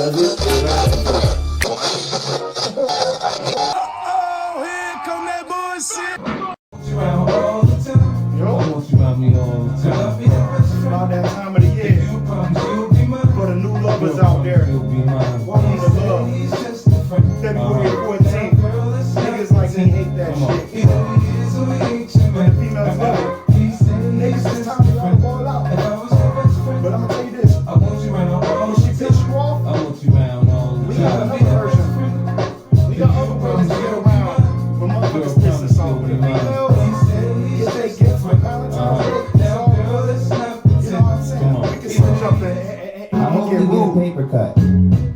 Does it? Oh, here come that bullshit. You around all the time. Yo. I want you around me all the time. About that time of the year. If you promise you'll be mine. For the new lovers out there. You'll be mine. Welcome to love. He's just a friend. February 14th. Niggas like me hate that shit. But the females love it. Niggas, it's time to let them ball out. But I'm gonna tell you this. I want you around all When the she piss you off, I want you around all the we got time. another version. We got other ways to get around when motherfuckers piss us off. With the females, get they gifts for Valentine's Day. It's all good. You know what I'm saying? We can switch up and I hope get you get a rude. paper cut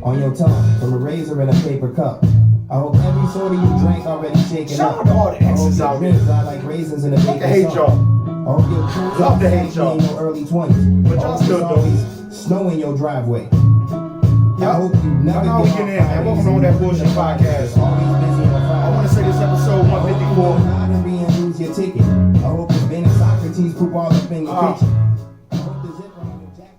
on your tongue from a razor in a paper cup. I hope every soda you drink already shaken Shout up. out to all the I hope exes your out dreams there. are like raisins in a I paper hate cup. y'all. I hope your true Love to hate love y'all. in your early 20s. But y'all I hope still it's do. always snow in your driveway. I Yup. hope you never Now we get get off in, man. Fridays Welcome on and that you bullshit feel podcast. always busy on I Friday. want to say this episode 154. Lottery and lose your ticket. I hope it's Ben and Socrates poop all up in your kitchen. I hope the zipper on your jacket.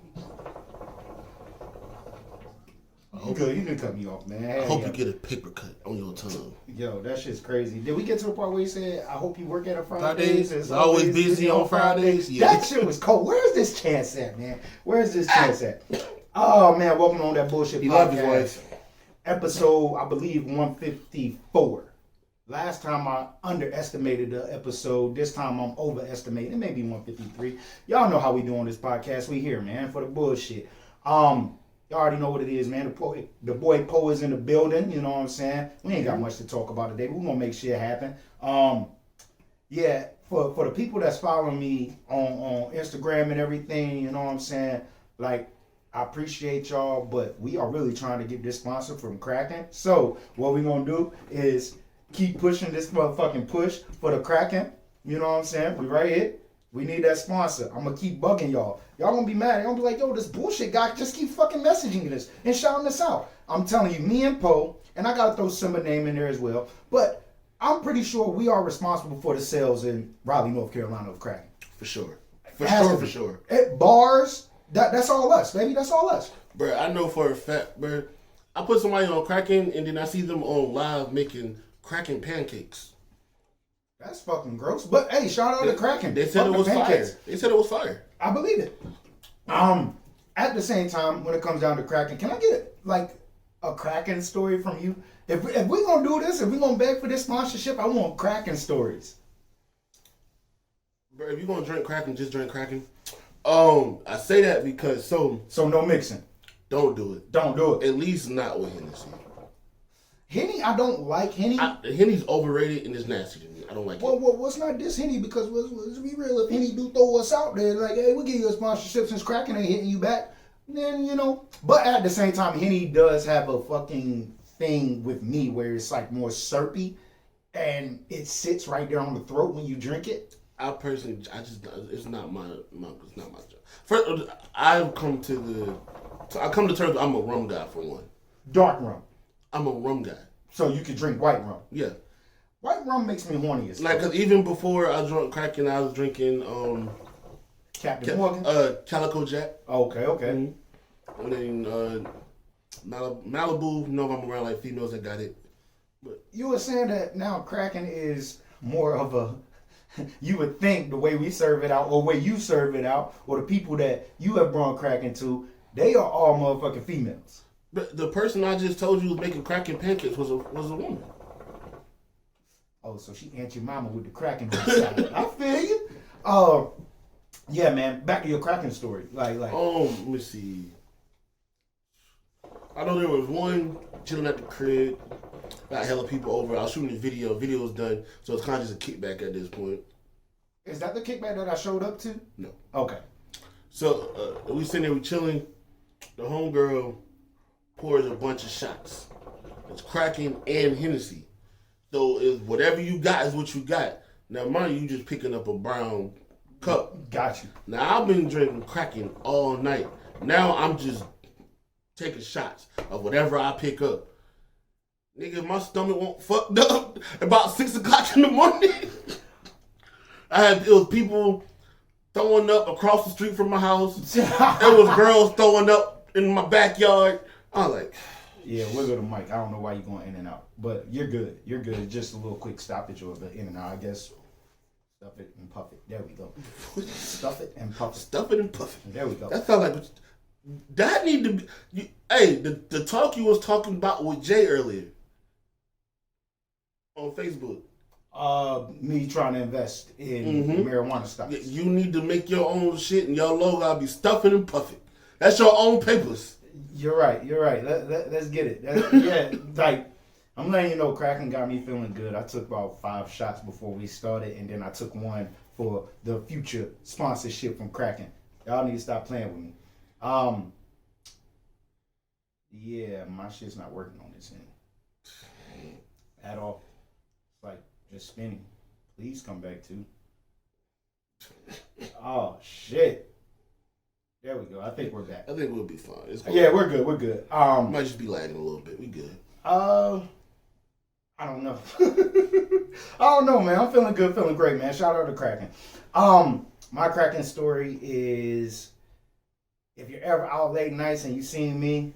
You good? You didn't cut me off, man. I hope you get a paper cut on your tongue. Yo, that shit's crazy. Did we get to the part where you said, "I hope you work at a Fridays, It's always busy on Fridays." Yeah. That shit was cold. Where's this chance at, man? Where's this chance at? Oh man, welcome on that bullshit He podcast. loved his wife. Episode, I believe, 154. Last time I underestimated the episode. This time I'm overestimating. It may be 153. Y'all know how we do on this podcast. We here, man, for the bullshit. Y'all already know what it is, man. The boy Poe is in the building. You know what I'm saying? We ain't got much to talk about today. We're gonna make shit happen. Yeah, for the people that's following me on Instagram and everything, you know what I'm saying? Like, I appreciate y'all, but we are really trying to get this sponsor from Kraken. So what we're gonna do is keep pushing this motherfucking push for the Kraken. You know what I'm saying? We right here. We need that sponsor. I'm gonna keep bugging y'all. Y'all gonna be mad. Y'all gonna be like, yo, this bullshit guy just keep fucking messaging this and shouting us out. I'm telling you, me and Poe, and I gotta throw Simba name in there as well, but I'm pretty sure we are responsible for the sales in Raleigh, North Carolina of Kraken. For sure. For sure. At bars, that's all us, baby. That's all us. Bro, I know for a fact, bro. I put somebody on Kraken and then I see them on live making Kraken pancakes. That's fucking gross. But hey, shout out to Kraken. They said it Fucking was pancakes. fire. They said it was fire. I believe it. At the same time, when it comes down to Kraken, can I get like a Kraken story from you? If we gonna do this, if we gonna beg for this sponsorship, I want Kraken stories. Bro, if you gonna drink Kraken, just drink Kraken. I say that because So no mixing. don't do it. Don't do it. At least not with Hennessy. Henny, I don't like Henny. Henny's overrated and it's nasty to me. I don't like Well, it. what's not this Henny? Because let's be real, if Henny do throw us out there, like, hey, we'll give you a sponsorship since Kraken ain't hitting you back, then, you know. But at the same time, Henny does have a fucking thing with me where it's like more syrupy and it sits right there on the throat when you drink it. I personally, it's not my it's not my job. First, I come to terms. I'm a rum guy for one. Dark rum. I'm a rum guy. So you can drink white rum. Yeah. White rum makes me horny as Like, cause even before I drank Kraken, I was drinking Captain Morgan. Calico Jack. Okay. Mm-hmm. And then Malibu. No, I'm around like females that got it. But You were saying that now Kraken is more of a, you would think the way we serve it out, or way you serve it out, or the people that you have brought Kraken to, they are all motherfucking females. But the person I just told you was making Kraken pancakes was a woman. Oh, so she Aunt your mama with the Kraken on the side. I feel you. Yeah, man. Back to your Kraken story. Like. Let me see. I know there was one chilling at the crib. Got hella people over. I was shooting the video. Video was done, so it's kind of just a kickback at this point. Is that the kickback that I showed up to? No. Okay. So we sitting there, we chilling. The homegirl pours a bunch of shots. It's Kraken and Hennessy. So if whatever you got is what you got. Now, mind you just picking up a brown cup. Got you. Now, I've been drinking Kraken all night. Now, I'm just taking shots of whatever I pick up. Nigga, my stomach won't fucked up about 6 o'clock in the morning. It was people throwing up across the street from my house. There was girls throwing up in my backyard. I like. Yeah, wiggle the mic. I don't know why you're going in and out, but you're good. You're good. Just a little quick stoppage of the in and out, I guess. Stuff it and puff it. There we go. Stuff it and puff it. Stuff it and puff it. There we go. That sounds like that need to be. The talk you was talking about with Jay earlier on Facebook. Me trying to invest in marijuana stocks. You need to make your own shit, and your logo gotta be stuffing and puffing. That's your own papers. You're right. Let's get it. Yeah, like I'm letting you know, cracking got me feeling good. I took about 5 shots before we started, and then I took one for the future sponsorship from Kraken. Y'all need to stop playing with me. Yeah, my shit's not working on this end at all. It's like just spinning. Please come back too. Oh shit. There we go. I think we're back. I think we'll be fine. Yeah, we're good. We're good. Might just be lagging a little bit. We good. I don't know. I don't know, man. I'm feeling good, feeling great, man. Shout out to Kraken. My Kraken story is, if you're ever out late nights and you seen me,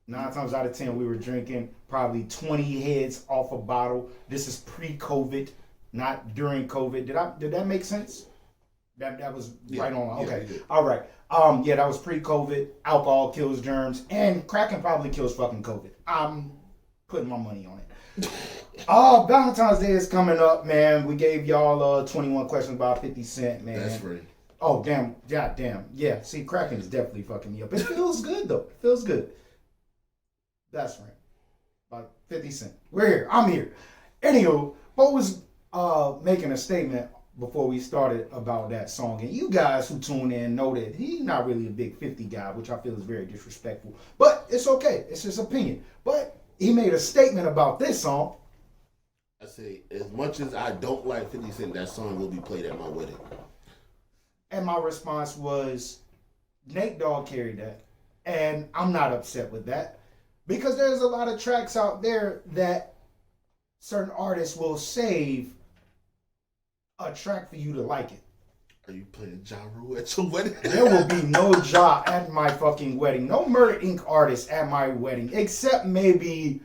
9 times out of 10 we were drinking probably 20 heads off a bottle. This is pre-COVID, not during COVID. Did that make sense? That was right on. Okay. Yeah, all right. Yeah, that was pre-COVID. Alcohol kills germs, and Kraken probably kills fucking COVID. I'm putting my money on it. Valentine's Day is coming up, man. We gave y'all 21 questions about 50 Cent, man. That's right. Oh, damn. God damn. Yeah, see, Kraken is definitely fucking me up. It feels good, though. It feels good. That's right. About 50 Cent. We're here. I'm here. Anywho, Bo was making a statement before we started about that song. And you guys who tune in know that he's not really a big 50 guy, which I feel is very disrespectful. But it's okay. It's his opinion. But he made a statement about this song. I say, as much as I don't like 50 Cent, that song will be played at my wedding. And my response was, Nate Dogg carried that. And I'm not upset with that. Because there's a lot of tracks out there that certain artists will save a track for you to like it. Are you playing Ja Rule at your wedding? There will be no Ja at my fucking wedding. No Murder Inc. artist at my wedding. Except maybe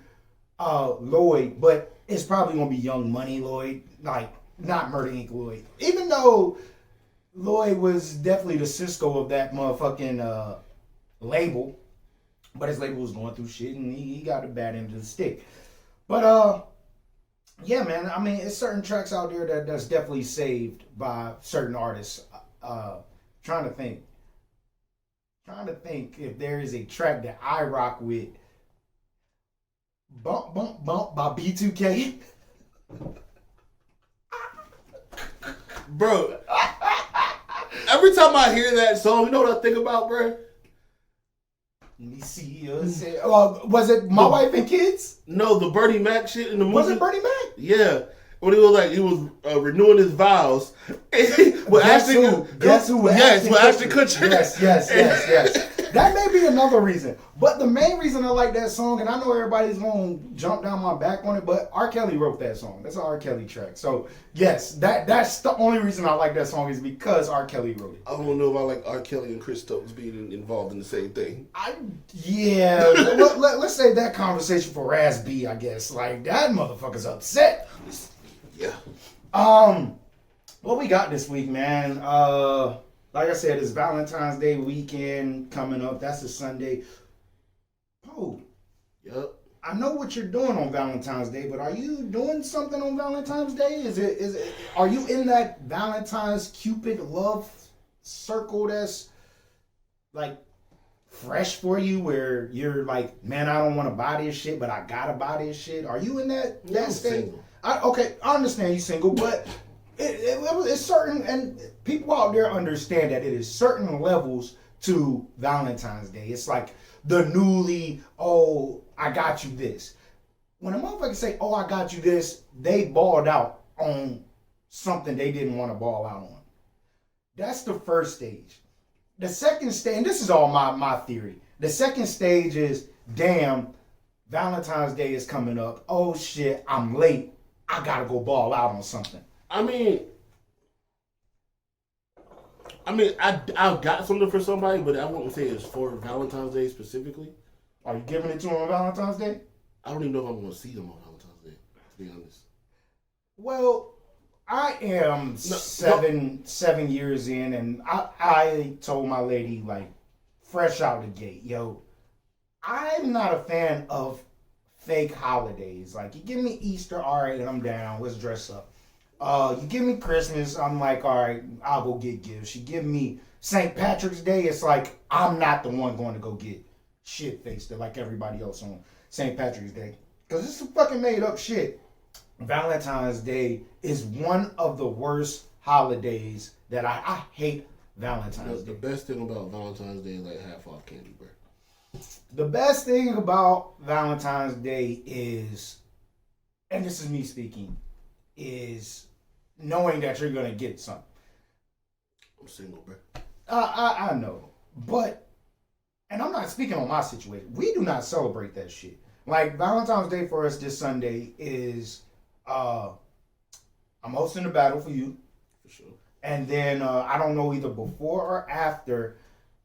Lloyd. But it's probably going to be Young Money Lloyd. Like, not Murder Inc. Lloyd. Even though Lloyd was definitely the Cisco of that motherfucking label. But his label was going through shit and he got the bad end of the stick. But yeah, man. I mean, it's certain tracks out there that's definitely saved by certain artists. Trying to think if there is a track that I rock with. Bump Bump Bump by B2K. Bro, every time I hear that song, you know what I think about, bro? Let me see. Was it My Wife and Kids? No, the Bernie Mac shit in the movie. Was it Bernie Mac? Yeah. When he was renewing his vows. Guess who? Yes, with Ashton Kutcher. Yes. That may be another reason. But the main reason I like that song, and I know everybody's going to jump down my back on it, but R. Kelly wrote that song. That's an R. Kelly track. So, yes, that's the only reason I like that song is because R. Kelly wrote it. I don't know if I like R. Kelly and Chris Stokes being involved in the same thing. Let's save that conversation for Raz B, I guess. Like, that motherfucker's upset. Yeah. What we got this week, man? Like I said, it's Valentine's Day weekend coming up. That's a Sunday. Oh, yep. I know what you're doing on Valentine's Day, but are you doing something on Valentine's Day? Are you in that Valentine's Cupid love circle that's like fresh for you, where you're like, man, I don't want to buy this shit, but I gotta buy this shit? Are you in that I'm state? single. I understand you single, but it's certain, and people out there understand that it is certain levels to Valentine's Day. It's like the newly, oh, I got you this. When a motherfucker say, oh, I got you this, they balled out on something they didn't want to ball out on. That's the first stage. The second stage, and this is all my theory. The second stage is, damn, Valentine's Day is coming up. Oh shit, I'm late. I gotta go ball out on something. I mean, I got something for somebody, but I wouldn't say it's for Valentine's Day specifically. Are you giving it to him on Valentine's Day? I don't even know if I'm going to see them on Valentine's Day, to be honest. Well, I am 7 years in, and I told my lady, like, fresh out the gate, yo, I'm not a fan of fake holidays. Like, you give me Easter, all right, I'm down. Let's dress up. You give me Christmas, I'm like, all right, I'll go get gifts. You give me St. Patrick's Day, it's like I'm not the one going to go get shit faced like everybody else on St. Patrick's Day. Because it's some fucking made up shit. Valentine's Day is one of the worst holidays that I hate Valentine's Day. The best thing about Valentine's Day is like half off candy, bro. The best thing about Valentine's Day is, and this is me speaking, is knowing that you're going to get something. I'm single, bro. I know. But, and I'm not speaking on my situation. We do not celebrate that shit. Like, Valentine's Day for us this Sunday is, I'm hosting the battle for you. For sure. And then, I don't know either before or after,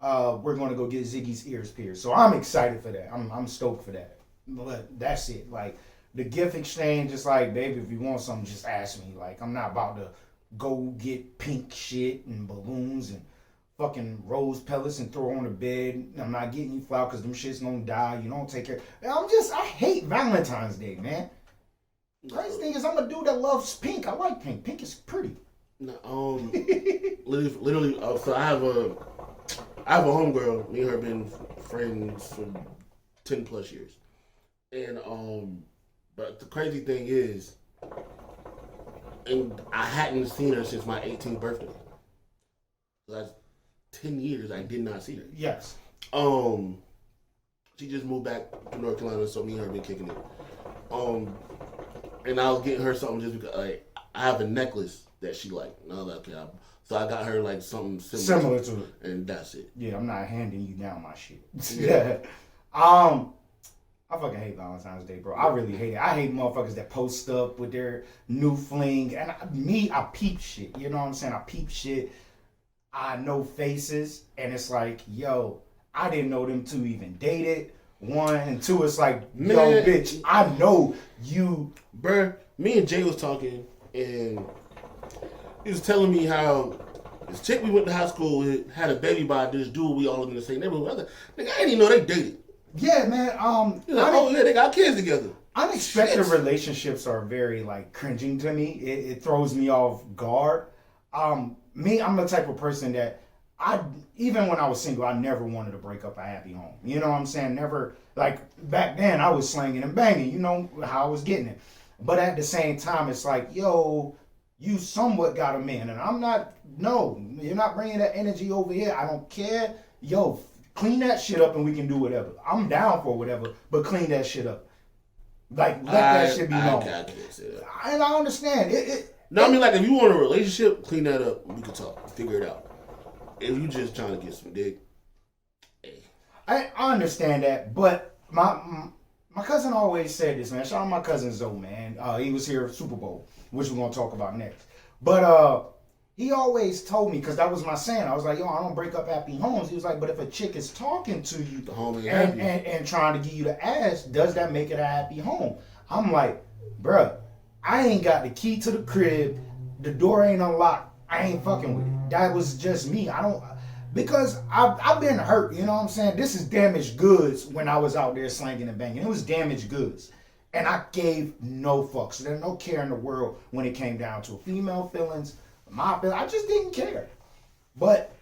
we're going to go get Ziggy's ears pierced. So I'm excited for that. I'm stoked for that. But that's it. Like, the gift exchange is like, baby, if you want something, just ask me. Like, I'm not about to go get pink shit and balloons and fucking rose pellets and throw on the bed. I'm not getting you flowers because them shit's gonna die. You don't take care. I hate Valentine's Day, man. Crazy thing is, I'm a dude that loves pink. I like pink. Pink is pretty. No, literally. So I have a homegirl. Me and her been friends for 10 plus years, and but the crazy thing is, and I hadn't seen her since my 18th birthday. So that's 10 years I did not see her. Yes. She just moved back to North Carolina, so me and her been kicking it. And I was getting her something just because, like, I have a necklace that she liked. And I was like, okay, so I got her like something similar to it, and that's it. Yeah, I'm not handing you down my shit. Yeah. I fucking hate Valentine's Day, bro. I really hate it. I hate motherfuckers that post up with their new fling. And I peep shit. You know what I'm saying? I peep shit. I know faces. And it's like, yo, I didn't know them two even dated. One, and two, it's like, yo, Man. bitch, I know you. Bruh, me and Jay was talking, and he was telling me how this chick we went to high school with had a baby by this dude we all live in the same neighborhood. I was like, nigga, I didn't even know they dated. Yeah, man. He's like, oh yeah, they got kids together. Unexpected Shit. relationships are very like cringing to me. It throws me off guard. I'm the type of person that even when I was single, I never wanted to break up a happy home. You know what I'm saying? Never, like, back then I was slanging and banging, you know how I was getting it. But at the same time, it's like, yo, you somewhat got a man, and you're not bringing that energy over here. I don't care. Yo, clean that shit up and we can do whatever. I'm down for whatever, but clean that shit up. Like, let that shit be known. I can't say that. And I understand. No, I mean, like, if you want a relationship, clean that up. We can talk. Figure it out. If you just trying to get some dick, hey. I understand that, but my cousin always said this, man. Shout out my cousin Zoe, man. He was here at Super Bowl, which we're going to talk about next. But he always told me, because that was my saying, I was like, yo, I don't break up happy homes. He was like, but if a chick is talking to you The home ain't and, happy. and trying to give you the ass, does that make it a happy home? I'm like, bruh, I ain't got the key to the crib. The door ain't unlocked. I ain't fucking with it. That was just me. Because I've been hurt, you know what I'm saying? This is damaged goods when I was out there slanging and banging. It was damaged goods. And I gave no fucks. There's no care in the world when it came down to female feelings, my feelings. I just didn't care. But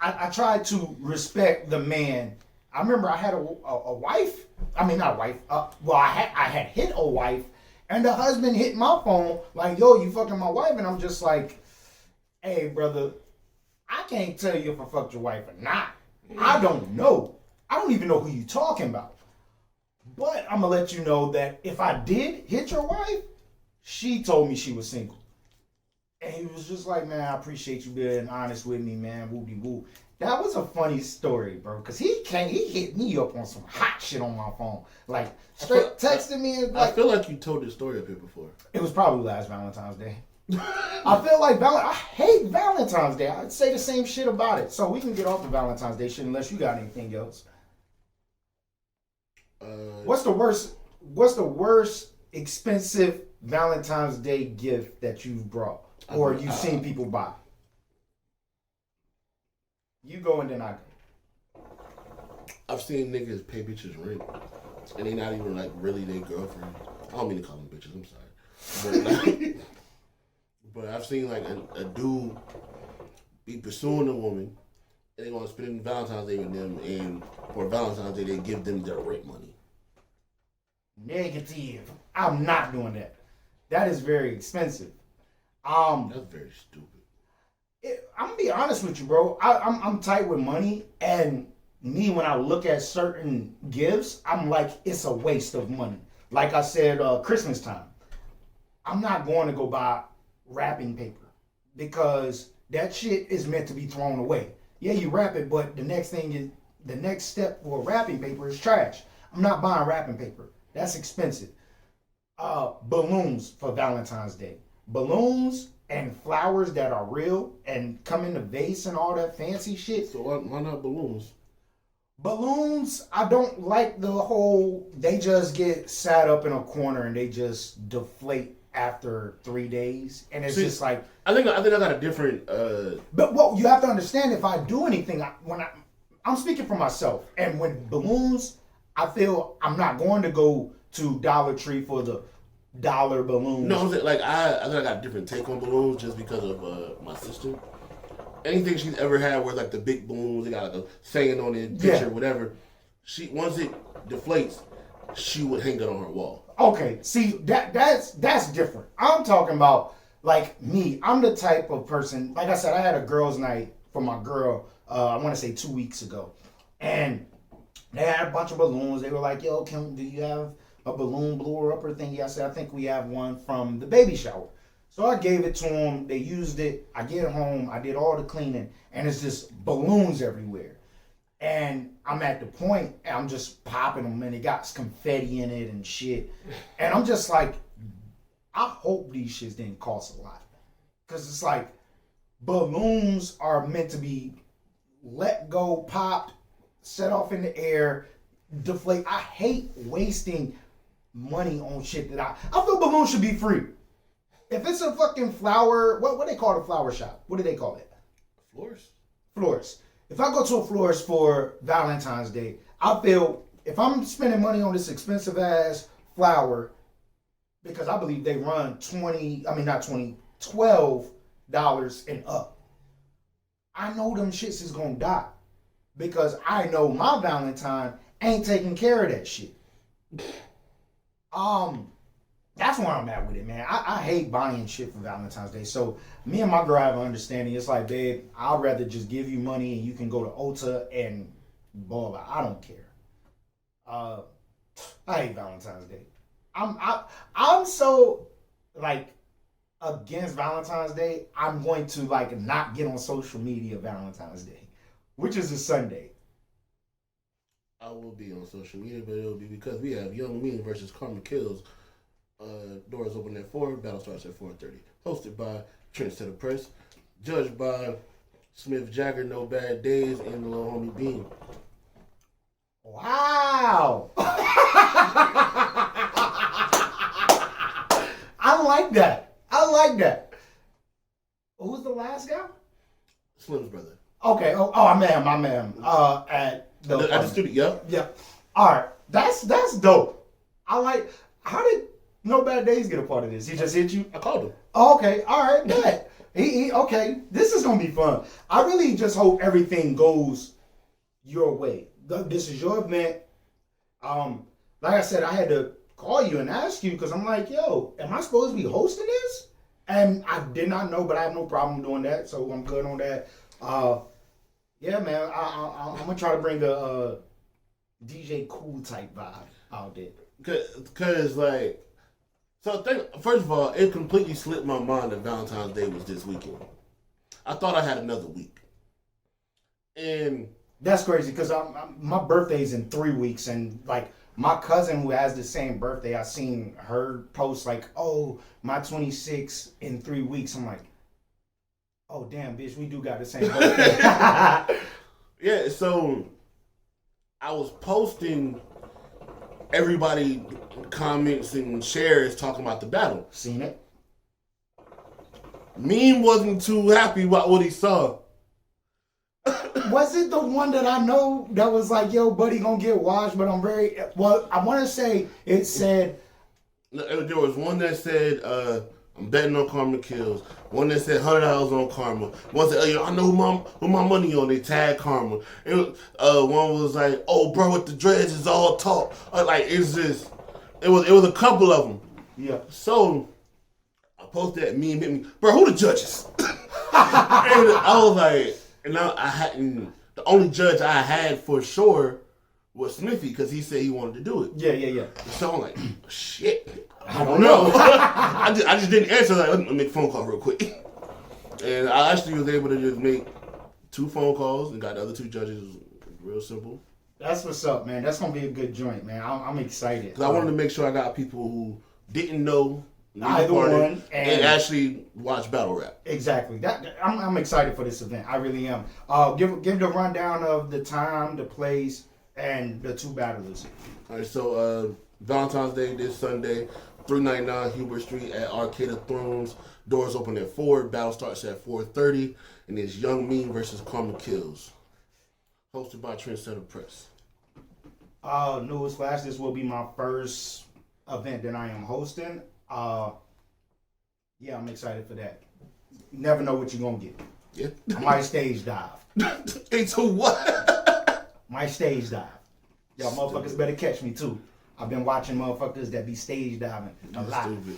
I tried to respect the man. I remember I had a wife. I mean, not a wife. I had hit a wife. And the husband hit my phone like, yo, you fucking my wife. And I'm just like, hey, brother, I can't tell you if I fucked your wife or not. I don't know. I don't even know who you talking about. But I'm going to let you know that if I did hit your wife, she told me she was single. And he was just like, man, I appreciate you being honest with me, man. Whoopie-whoop. That was a funny story, bro. Because he hit me up on some hot shit on my phone. Like, straight texting me. And like, I feel like you told this story up here before. it was probably last Valentine's Day. I feel like I hate Valentine's Day. I'd say the same shit about it. So we can get off the Valentine's Day shit unless you got anything else. What's the worst? What's the worst expensive Valentine's Day gift that you've brought or you've seen people buy? You go and then I go. I've seen niggas pay bitches rent, and they not even like really their girlfriend. I don't mean to call them bitches. I'm sorry, but like, but I've seen like a dude be pursuing a woman, and they want to spend Valentine's Day with them, and for Valentine's Day they give them their rent money. Negative. I'm not doing that. That is very expensive. That's very stupid. I'm gonna be honest with you, bro. I'm tight with money, and me when I look at certain gifts, I'm like it's a waste of money. Like I said, Christmas time, I'm not going to go buy wrapping paper because that shit is meant to be thrown away. Yeah, you wrap it, but the next step for wrapping paper is trash. I'm not buying wrapping paper. That's expensive. Balloons for Valentine's Day. Balloons and flowers that are real and come in the vase and all that fancy shit. So why not balloons? Balloons, I don't like the whole, they just get sat up in a corner and they just deflate after 3 days. And it's just like... I think I got a different... But well, you have to understand if I do anything, I'm speaking for myself. And with balloons, I feel I'm not going to go to Dollar Tree for the dollar balloons. No, I'm saying, like I think I got a different take on balloons just because of my sister. Anything she's ever had where like the big balloons, they got like a saying on it, picture, whatever. She once it deflates, she would hang it on her wall. Okay, see that's different. I'm talking about like me. I'm the type of person. Like I said, I had a girls' night for my girl. I want to say 2 weeks ago, and they had a bunch of balloons. They were like, "Yo, do you have a balloon blower upper thingy?" I said, "I think we have one from the baby shower." So I gave it to them. They used it. I get home. I did all the cleaning, and it's just balloons everywhere. And I'm at the point, I'm just popping them, and it got confetti in it and shit. And I'm just like, I hope these shits didn't cost a lot, because it's like balloons are meant to be let go, popped, set off in the air, deflate. I hate wasting money on shit that I feel balloons should be free. If it's a fucking flower, what they call the flower shop? What do they call it? Florist. If I go to a florist for Valentine's Day, I feel if I'm spending money on this expensive ass flower, because I believe they run $12 and up. I know them shits is gonna die. Because I know my Valentine ain't taking care of that shit. That's where I'm at with it, man. I hate buying shit for Valentine's Day. So me and my girl have an understanding. It's like, babe, I'd rather just give you money and you can go to Ulta and ball out. I don't care. I hate Valentine's Day. I'm so like against Valentine's Day. I'm going to like not get on social media Valentine's Day, which is a Sunday. I will be on social media, but it'll be because we have Young Me versus Karma Kills. Doors open at 4, battle starts at 4:30. Hosted by Trendsetter Press, judged by Smith Jagger, No Bad Days, and the little homie Bean. Wow! I like that. Who's the last guy? Slim's brother. Okay. I met him. At the studio. Yep. All right. That's dope. I like. How did No Bad Days get a part of this? He just hit you? I called him. Oh, okay. All right. Bet. He okay. This is gonna be fun. I really just hope everything goes your way. This is your event. Like I said, I had to call you and ask you because I'm like, yo, am I supposed to be hosting this? And I did not know, but I have no problem doing that, so I'm good on that. Yeah, man, I'm gonna try to bring a DJ Cool type vibe out there. Cause like, first of all, it completely slipped my mind that Valentine's Day was this weekend. I thought I had another week, and that's crazy because my birthday's in 3 weeks, and like my cousin who has the same birthday, I seen her post like, "Oh, my 26 in 3 weeks." I'm like, "Oh damn, bitch, we do got the same birthday." Yeah, so I was posting everybody comments and shares talking about the battle. Seen it. Meme wasn't too happy about what he saw. Was it the one that I know that was like, yo, buddy gonna get washed, but I'm very, well, I want to say it said. There was one that said, I'm betting on Karma Kills. One that said $100 on Karma. One said, I know who my money on. They tag Karma. One was like, oh, bro, with the dreads is all talk. Like, it's just, it was a couple of them. Yeah. So, I posted that meme, hit me, bro, who the judges? And I was like, I hadn't, the only judge I had for sure was Smithy, because he said he wanted to do it. Yeah. So I'm like, shit, I don't know. I just didn't answer. Like, let me make a phone call real quick. And I actually was able to just make 2 phone calls and got the other 2 judges. Real simple. That's what's up, man. That's gonna be a good joint, man. I'm excited. Because I wanted to make sure I got people who didn't know either one and actually watch battle rap. Exactly. I'm excited for this event. I really am. Give the rundown of the time, the place, and the 2 battlers. All right, so Valentine's Day this Sunday, 399 Hubert Street at Arcade of Thrones. Doors open at 4. Battle starts at 4:30, and it's Young Mean versus Karma Kills. Hosted by Trendsetter Press. Newsflash, this will be my first event that I am hosting. Yeah, I'm excited for that. You never know what you're gonna get. Yeah. I might stage dive. Into what? Might stage dive. Y'all motherfuckers better catch me too. I've been watching motherfuckers that be stage diving a lot. Stupid.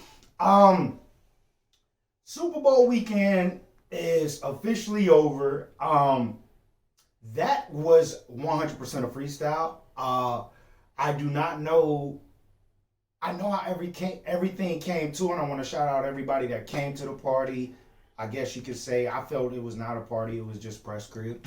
Super Bowl weekend is officially over. That was 100% a freestyle. I do not know. I know how everything came to, and I want to shout out everybody that came to the party. I guess you could say I felt it was not a party; it was just press crib,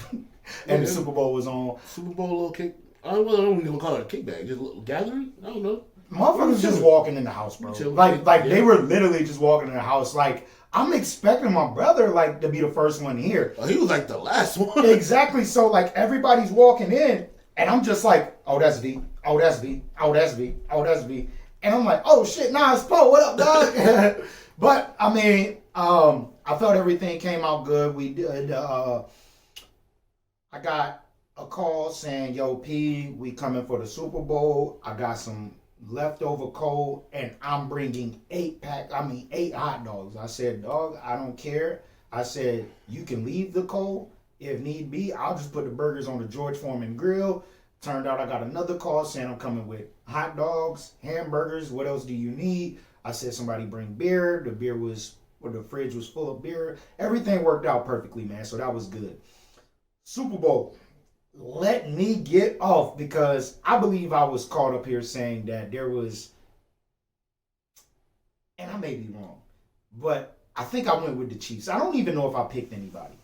and the Super Bowl was on. Super Bowl little kick. I don't even call it a kickback. Just a little gathering. I don't know. Motherfuckers just walking in the house, bro. Like they were literally just walking in the house. Like I'm expecting my brother to be the first one here. Oh, he was like the last one. Exactly. So everybody's walking in, and I'm just like, oh, that's V. Oh, that's V. Oh, that's V. Oh, that's V. And I'm like, oh shit, nah, it's Poe. What up, dog? But I mean, I felt everything came out good. We did. I got a call saying, yo, P, we coming for the Super Bowl. I got some leftover cold, and I'm bringing 8 hot dogs. I said, dog, I don't care. I said, you can leave the cold if need be. I'll just put the burgers on the George Foreman grill. Turned out I got another call saying I'm coming with hot dogs, hamburgers. What else do you need? I said somebody bring beer. The fridge was full of beer. Everything worked out perfectly, man. So that was good. Super Bowl. Let me get off because I believe I was caught up here saying that there was, and I may be wrong, but I think I went with the Chiefs. I don't even know if I picked anybody.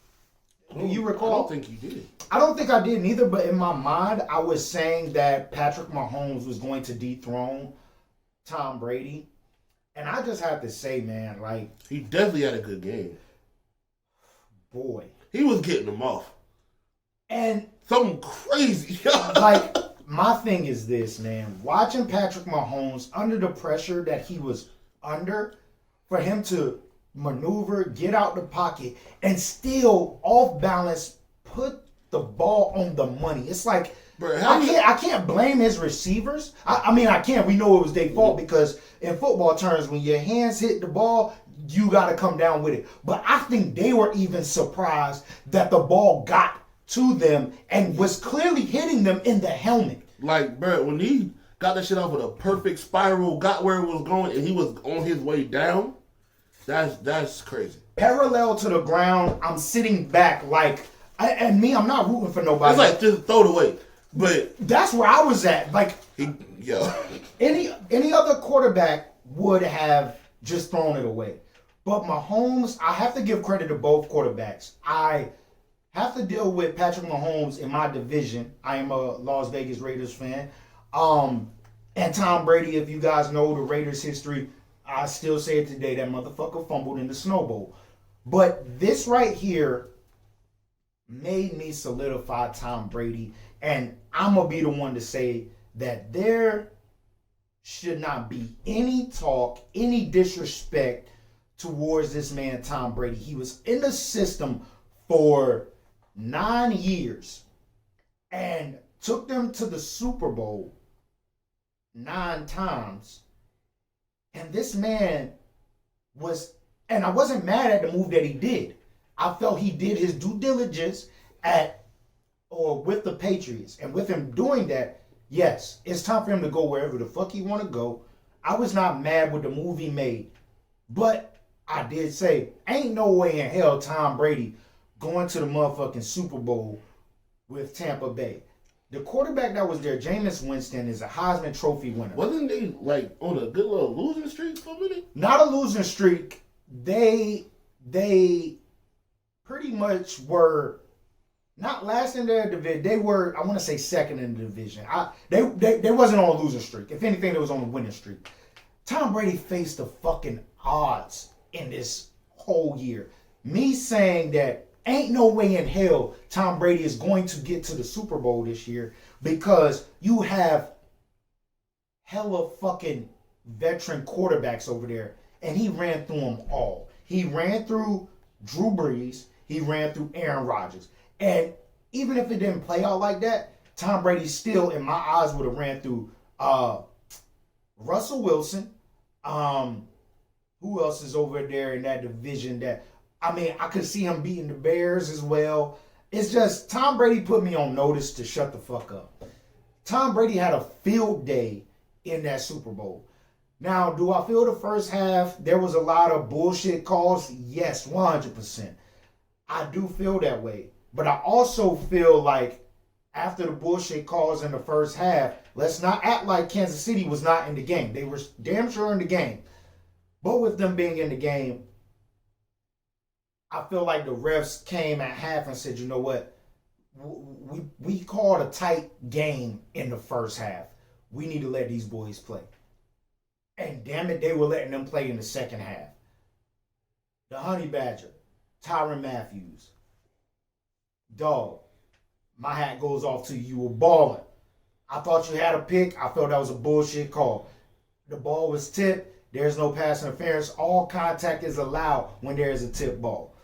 Do you recall? I don't think you did. I don't think I did neither, but in my mind, I was saying that Patrick Mahomes was going to dethrone Tom Brady. And I just have to say, man, he definitely had a good game. Boy. He was getting them off. And something crazy. My thing is this, man. Watching Patrick Mahomes under the pressure that he was under, for him to maneuver, get out the pocket, and still off balance, put the ball on the money. It's like, bro, I can't blame his receivers. I mean, I can't. We know it was their fault because in football terms, when your hands hit the ball, you got to come down with it. But I think they were even surprised that the ball got to them and was clearly hitting them in the helmet. Bro, when he got that shit off with a perfect spiral, got where it was going, and he was on his way down, that's crazy. Parallel to the ground, I'm sitting back I'm not rooting for nobody. It's like just throw it away. But that's where I was at. Any other quarterback would have just thrown it away. But Mahomes, I have to give credit to both quarterbacks. I have to deal with Patrick Mahomes in my division. I am a Las Vegas Raiders fan. And Tom Brady, if you guys know the Raiders history, I still say it today, that motherfucker fumbled in the Snow Bowl. But this right here made me solidify Tom Brady. And I'm going to be the one to say that there should not be any talk, any disrespect towards this man, Tom Brady. He was in the system for 9 years and took them to the Super Bowl 9 times. And this man was, and I wasn't mad at the move that he did. I felt he did his due diligence with the Patriots. And with him doing that, yes, it's time for him to go wherever the fuck he want to go. I was not mad with the move he made. But I did say, ain't no way in hell Tom Brady going to the motherfucking Super Bowl with Tampa Bay. The quarterback that was there, Jameis Winston, is a Heisman Trophy winner. Wasn't they like on a good little losing streak for a minute? Not a losing streak. They pretty much were not last in their division. They were, I want to say, second in the division. They wasn't on a losing streak. If anything, they was on a winning streak. Tom Brady faced the fucking odds in this whole year. Me saying that ain't no way in hell Tom Brady is going to get to the Super Bowl this year because you have hella fucking veteran quarterbacks over there, and he ran through them all. He ran through Drew Brees. He ran through Aaron Rodgers. And even if it didn't play out like that, Tom Brady still, in my eyes, would have ran through Russell Wilson. Who else is over there in that division that, I mean, I could see him beating the Bears as well. It's just, Tom Brady put me on notice to shut the fuck up. Tom Brady had a field day in that Super Bowl. Now, do I feel the first half there was a lot of bullshit calls? Yes, 100%. I do feel that way. But I also feel like after the bullshit calls in the first half, let's not act like Kansas City was not in the game. They were damn sure in the game. But with them being in the game, I feel like the refs came at half and said, you know what? We called a tight game in the first half. We need to let these boys play. And damn it, they were letting them play in the second half. The Honey Badger, Tyrann Mathieu. Dog, my hat goes off to you. You were balling. I thought you had a pick. I felt that was a bullshit call. The ball was tipped. There's no pass interference. All contact is allowed when there is a tip ball.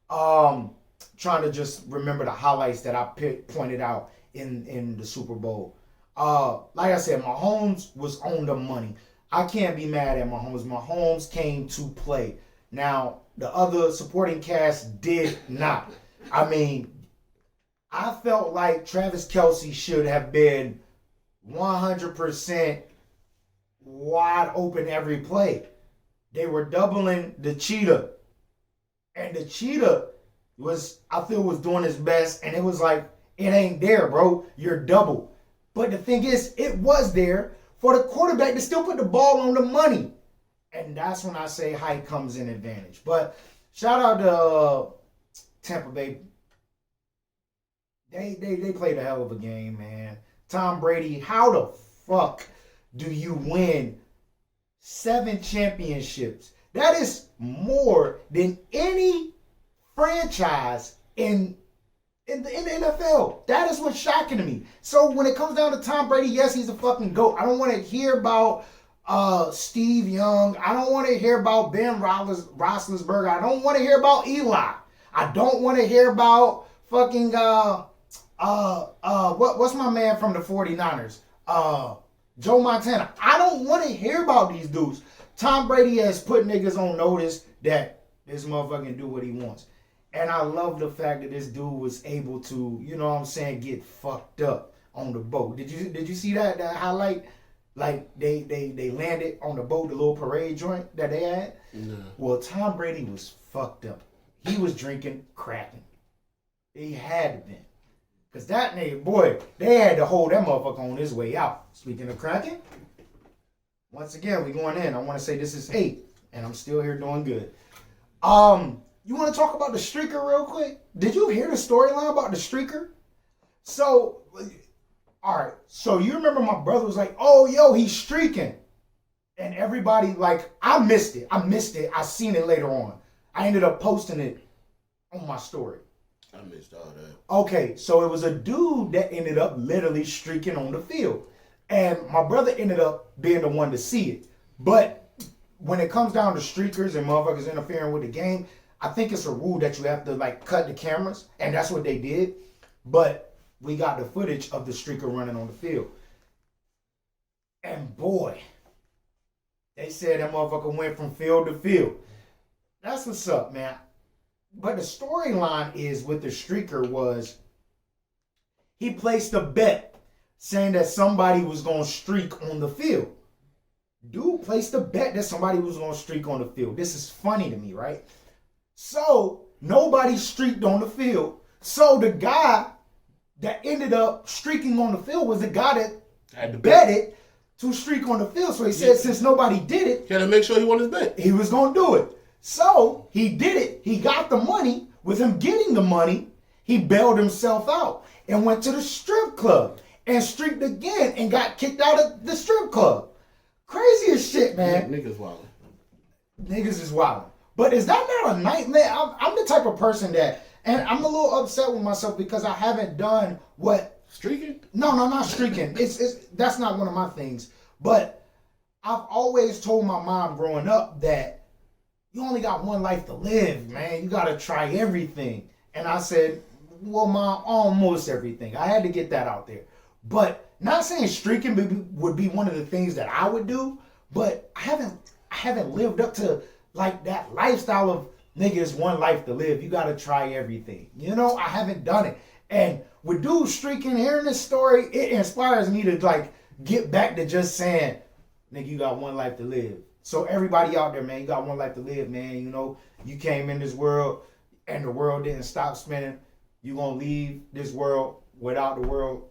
Trying to just remember the highlights that I pointed out in the Super Bowl. Like I said, Mahomes was on the money. I can't be mad at Mahomes. Mahomes came to play. Now, the other supporting cast did not. I mean, I felt like Travis Kelce should have been 100% wide open every play. They were doubling the cheetah. And the cheetah was doing his best. And it was like, it ain't there, bro. You're double. But the thing is, it was there for the quarterback to still put the ball on the money. And that's when I say height comes in advantage. But shout out to Tampa Bay. They played a hell of a game, man. Tom Brady, how the fuck do you win 7 championships? That is more than any franchise in the NFL. That is what's shocking to me. So when it comes down to Tom Brady, yes, he's a fucking GOAT. I don't want to hear about Steve Young. I don't want to hear about Ben Roethlisberger. I don't want to hear about Eli. I don't want to hear about fucking what's my man from the 49ers? Joe Montana. I don't want to hear about these dudes. Tom Brady has put niggas on notice that this motherfucker can do what he wants. And I love the fact that this dude was able to, you know what I'm saying, get fucked up on the boat. Did you see that highlight? Like they landed on the boat, the little parade joint that they had? No. Well, Tom Brady was fucked up. He was drinking, cracking. He had to be. Because that nigga, boy, they had to hold that motherfucker on his way out. Speaking of cracking, once again, we going in. I want to say this is 8, and I'm still here doing good. You want to talk about the streaker real quick? Did you hear the storyline about the streaker? So, all right. So you remember my brother was like, oh, yo, he's streaking. And everybody, like, I missed it. I seen it later on. I ended up posting it on my story. I missed all that. Okay, so it was a dude that ended up literally streaking on the field. And my brother ended up being the one to see it. But when it comes down to streakers and motherfuckers interfering with the game, I think it's a rule that you have to like cut the cameras, and that's what they did. But we got the footage of the streaker running on the field. And boy, they said that motherfucker went from field to field. That's what's up, man. But the storyline is with the streaker was he placed a bet saying that somebody was going to streak on the field. Dude placed a bet that somebody was going to streak on the field. This is funny to me, right? So nobody streaked on the field. So the guy that ended up streaking on the field was the guy that Had to betted to streak on the field. So he said since nobody did it, He had to make sure he won his bet. he was going to do it. So he did it. He got the money. With him getting the money, he bailed himself out and went to the strip club and streaked again and got kicked out of the strip club. Crazy as shit, man. Niggas wild. Niggas is wild. But is that not a nightmare? I'm the type of person that, and I'm a little upset with myself because I haven't done what. Streaking? No, not streaking. It's that's not one of my things. But I've always told my mom growing up that you only got one life to live, man. You gotta try everything. And I said, well, Mom, almost everything. I had to get that out there. But not saying streaking would be one of the things that I would do, but I haven't lived up to like that lifestyle of nigga, it's one life to live. You gotta try everything. You know, I haven't done it. And with dude streaking, hearing this story, it inspires me to like get back to just saying, nigga, you got one life to live. So everybody out there, man, you got one life to live, man. You know, you came in this world and the world didn't stop spinning. You gonna leave this world without the world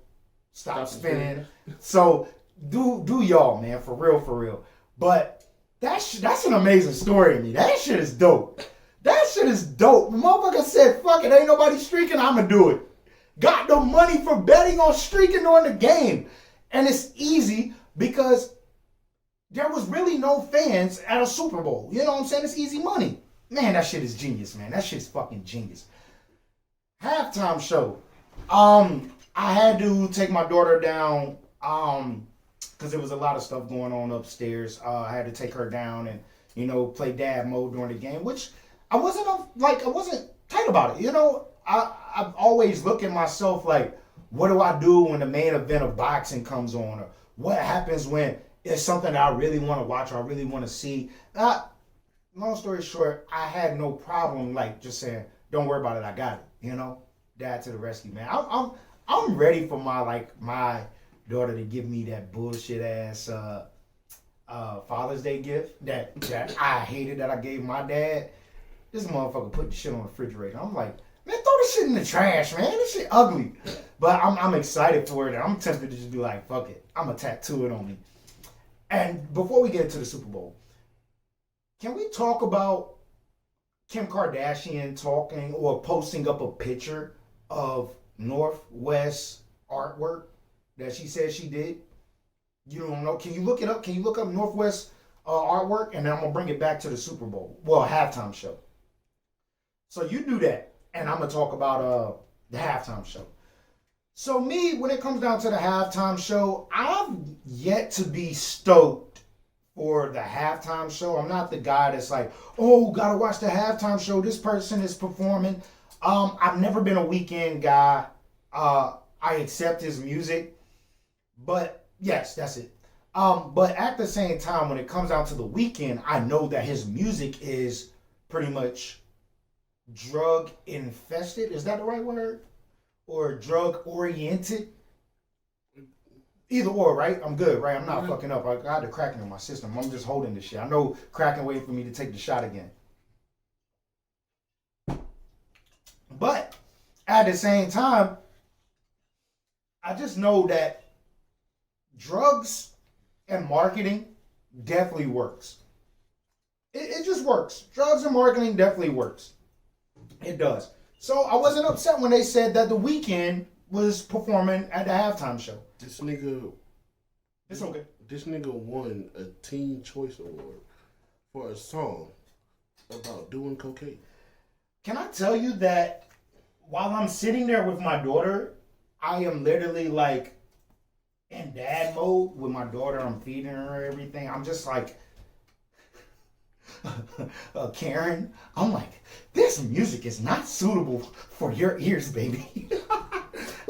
stop spinning. So do y'all, man, for real. But that's an amazing story to me. That shit is dope. That shit is dope. The motherfucker said, fuck it, ain't nobody streaking, I'ma do it. Got the money for betting on streaking during the game. And it's easy because there was really no fans at a Super Bowl. You know what I'm saying? It's easy money. Man, that shit is genius, man. That shit's fucking genius. Halftime show. I had to take my daughter down because there was a lot of stuff going on upstairs. I had to take her down and, you know, play dad mode during the game, which I wasn't tight about it. You know, I've always looked at myself like, what do I do when the main event of boxing comes on? Or what happens when it's something that I really want to watch or I really want to see? Long story short, I had no problem like just saying, don't worry about it, I got it. You know, dad to the rescue, man. I'm ready for my daughter to give me that bullshit ass Father's Day gift that I hated that I gave my dad. This motherfucker put the shit on the refrigerator. I'm like, man, throw this shit in the trash, man. This shit ugly. But I'm excited for it. And I'm tempted to just be like, fuck it. I'm going to tattoo it on me. And before we get into the Super Bowl, can we talk about Kim Kardashian talking or posting up a picture of Northwest artwork that she said she did? You don't know. Can you look it up? Can you look up Northwest artwork? And then I'm going to bring it back to the Super Bowl. Well, halftime show. So you do that. And I'm going to talk about the halftime show. So me, when it comes down to the halftime show, I've yet to be stoked for the halftime show. I'm not the guy that's like, oh, gotta watch the halftime show. This person is performing. I've never been a Weeknd guy. I accept his music. But yes, that's it. But at the same time, when it comes down to the Weeknd, I know that his music is pretty much drug infested. Is that the right word? Or drug oriented? Either or, right? I'm good, right? I'm not fucking up. I got the Kraken in my system. I'm just holding this shit. I know Kraken waiting for me to take the shot again. But at the same time, I just know that drugs and marketing definitely works. It just works. Drugs and marketing definitely works. It does. So I wasn't upset when they said that the Weeknd was performing at the halftime show. This nigga, It's okay. this nigga won a Teen Choice Award for a song about doing cocaine. Can I tell you that while I'm sitting there with my daughter, I am literally like in dad mode with my daughter. I'm feeding her everything. I'm just like, Karen, I'm like, this music is not suitable for your ears, baby.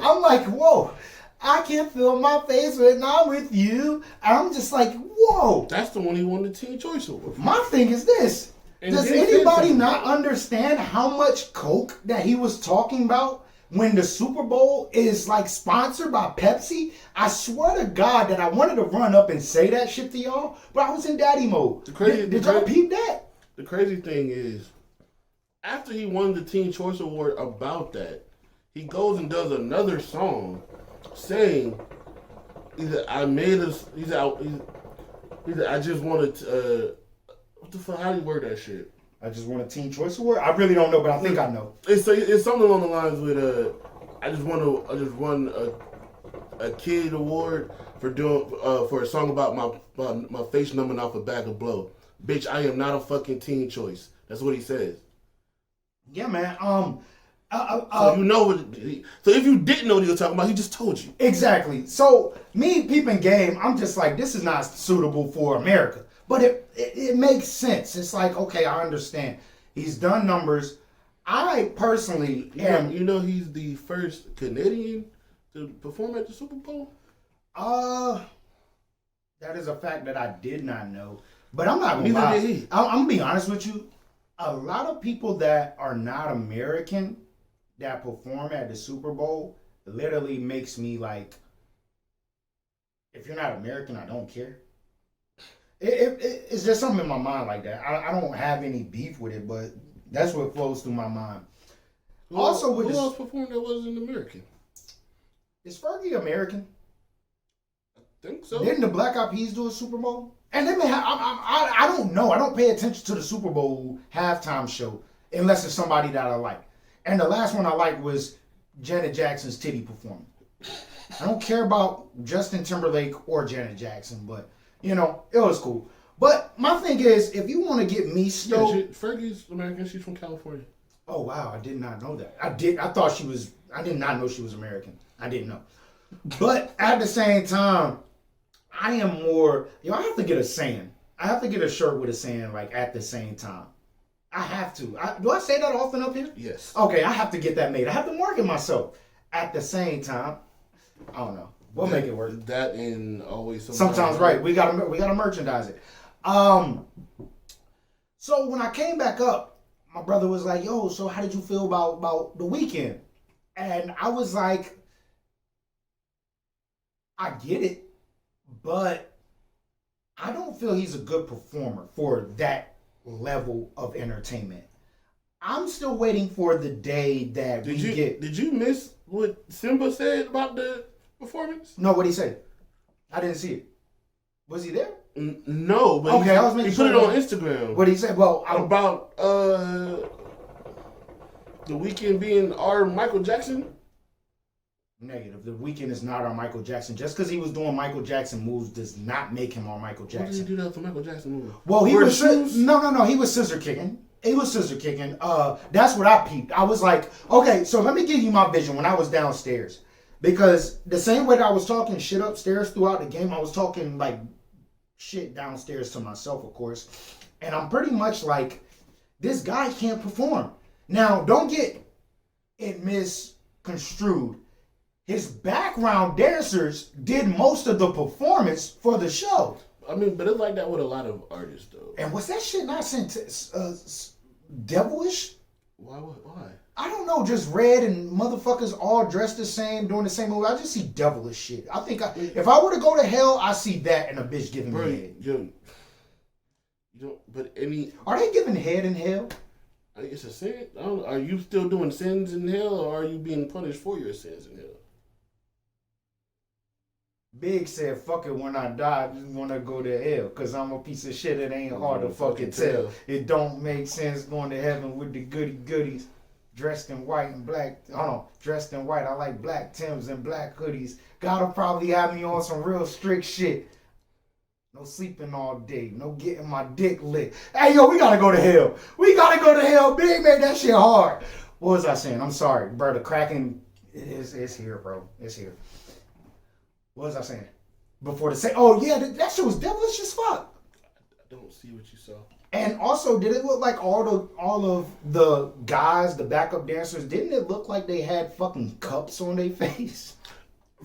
I'm like, whoa, I can't feel my face when I'm with you. I'm just like, whoa. That's the one he won the Teen Choice Award. My thing is this. And Does then anybody Vincent- not understand how much coke that he was talking about when the Super Bowl is like sponsored by Pepsi? I swear to God that I wanted to run up and say that shit to y'all, but I was in daddy mode. Did y'all peep that? The crazy thing is, after he won the Teen Choice Award about that, he goes and does another song saying, I just wanted what the fuck, how do you word that shit? I just won a Teen Choice Award. I really don't know, but I think I know. It's something along the lines with I just won a kid award for doing for a song about my face numbing off a bag of blow. Bitch, I am not a fucking Teen Choice. That's what he says. Yeah, man. So you know what? So if you didn't know what he was talking about, he just told you. Exactly. So me peeping game, I'm just like, this is not suitable for America. But it makes sense. It's like, okay, I understand. He's done numbers. I personally am. You know he's the first Canadian to perform at the Super Bowl? That is a fact that I did not know. But I'm not gonna Neither lie. did he. I'm gonna be honest with you. A lot of people that are not American that perform at the Super Bowl literally makes me like, if you're not American, I don't care. It's just something in my mind like that. I don't have any beef with it, but that's what flows through my mind. Who Also, with who this, else performed that wasn't American? is Fergie American? I think so. Didn't the Black Eyed Peas do a Super Bowl? And they may have, I don't know. I don't pay attention to the Super Bowl halftime show unless it's somebody that I like. And the last one I liked was Janet Jackson's titty performance. I don't care about Justin Timberlake or Janet Jackson, but, you know, it was cool. But my thing is, if you want to get me stoked... Fergie's American. She's from California. Oh, wow. I did not know that. I did not know she was American. I didn't know. But at the same time, I am more... I have to get a saying. I have to get a shirt with a saying, like, at the same time. I have to. Do I say that often up here? Yes. Okay, I have to get that made. I have to market myself. At the same time, I don't know. We'll make it work. That and always Sometimes right. We gotta merchandise it. So when I came back up, my brother was like, "Yo, so how did you feel about the weekend?" And I was like, "I get it, but I don't feel he's a good performer for that level of entertainment. I'm still waiting for the day that Did you miss what Simba said about the performance? No, what he said? I didn't see it. Was he there? No, but okay, I was making he put sure it on Instagram. What he said? Well, about the Weeknd being our Michael Jackson. Negative. The Weeknd is not our Michael Jackson. Just because he was doing Michael Jackson moves does not make him our Michael Jackson. What did he do that for Michael Jackson move? Well, he was no. He was scissor kicking. He was scissor kicking. That's what I peeped. I was like, okay, so let me give you my vision when I was downstairs, because the same way that I was talking shit upstairs throughout the game, I was talking like shit downstairs to myself, of course. And I'm pretty much like, this guy can't perform. Now, don't get it misconstrued. His background dancers did most of the performance for the show. I mean, but it's like that with a lot of artists, though. And was that shit not devilish? Why? I don't know, just red and motherfuckers all dressed the same, doing the same movie. I just see devilish shit. I think if I were to go to hell, I see that and a bitch giving me head. You don't, but any... Are they giving head in hell? It's a sin. I don't know. Are you still doing sins in hell, or are you being punished for your sins in hell? Big said, fuck it, when I die, I just want to go to hell. Because I'm a piece of shit, it ain't hard to fucking tell. It don't make sense going to heaven with the goodies. Dressed in white and black. Dressed in white. I like black Timbs and black hoodies. Gotta probably have me on some real strict shit. No sleeping all day. No getting my dick licked. Hey, yo, we gotta go to hell. We gotta go to hell. Big made that shit hard. What was I saying? I'm sorry, bro. The Kraken is here, bro. It's here. What was I saying? Before the oh yeah, that shit was devilish as fuck. I don't see what you saw. And also, did it look like all of the guys, the backup dancers, didn't it look like they had fucking cups on their face?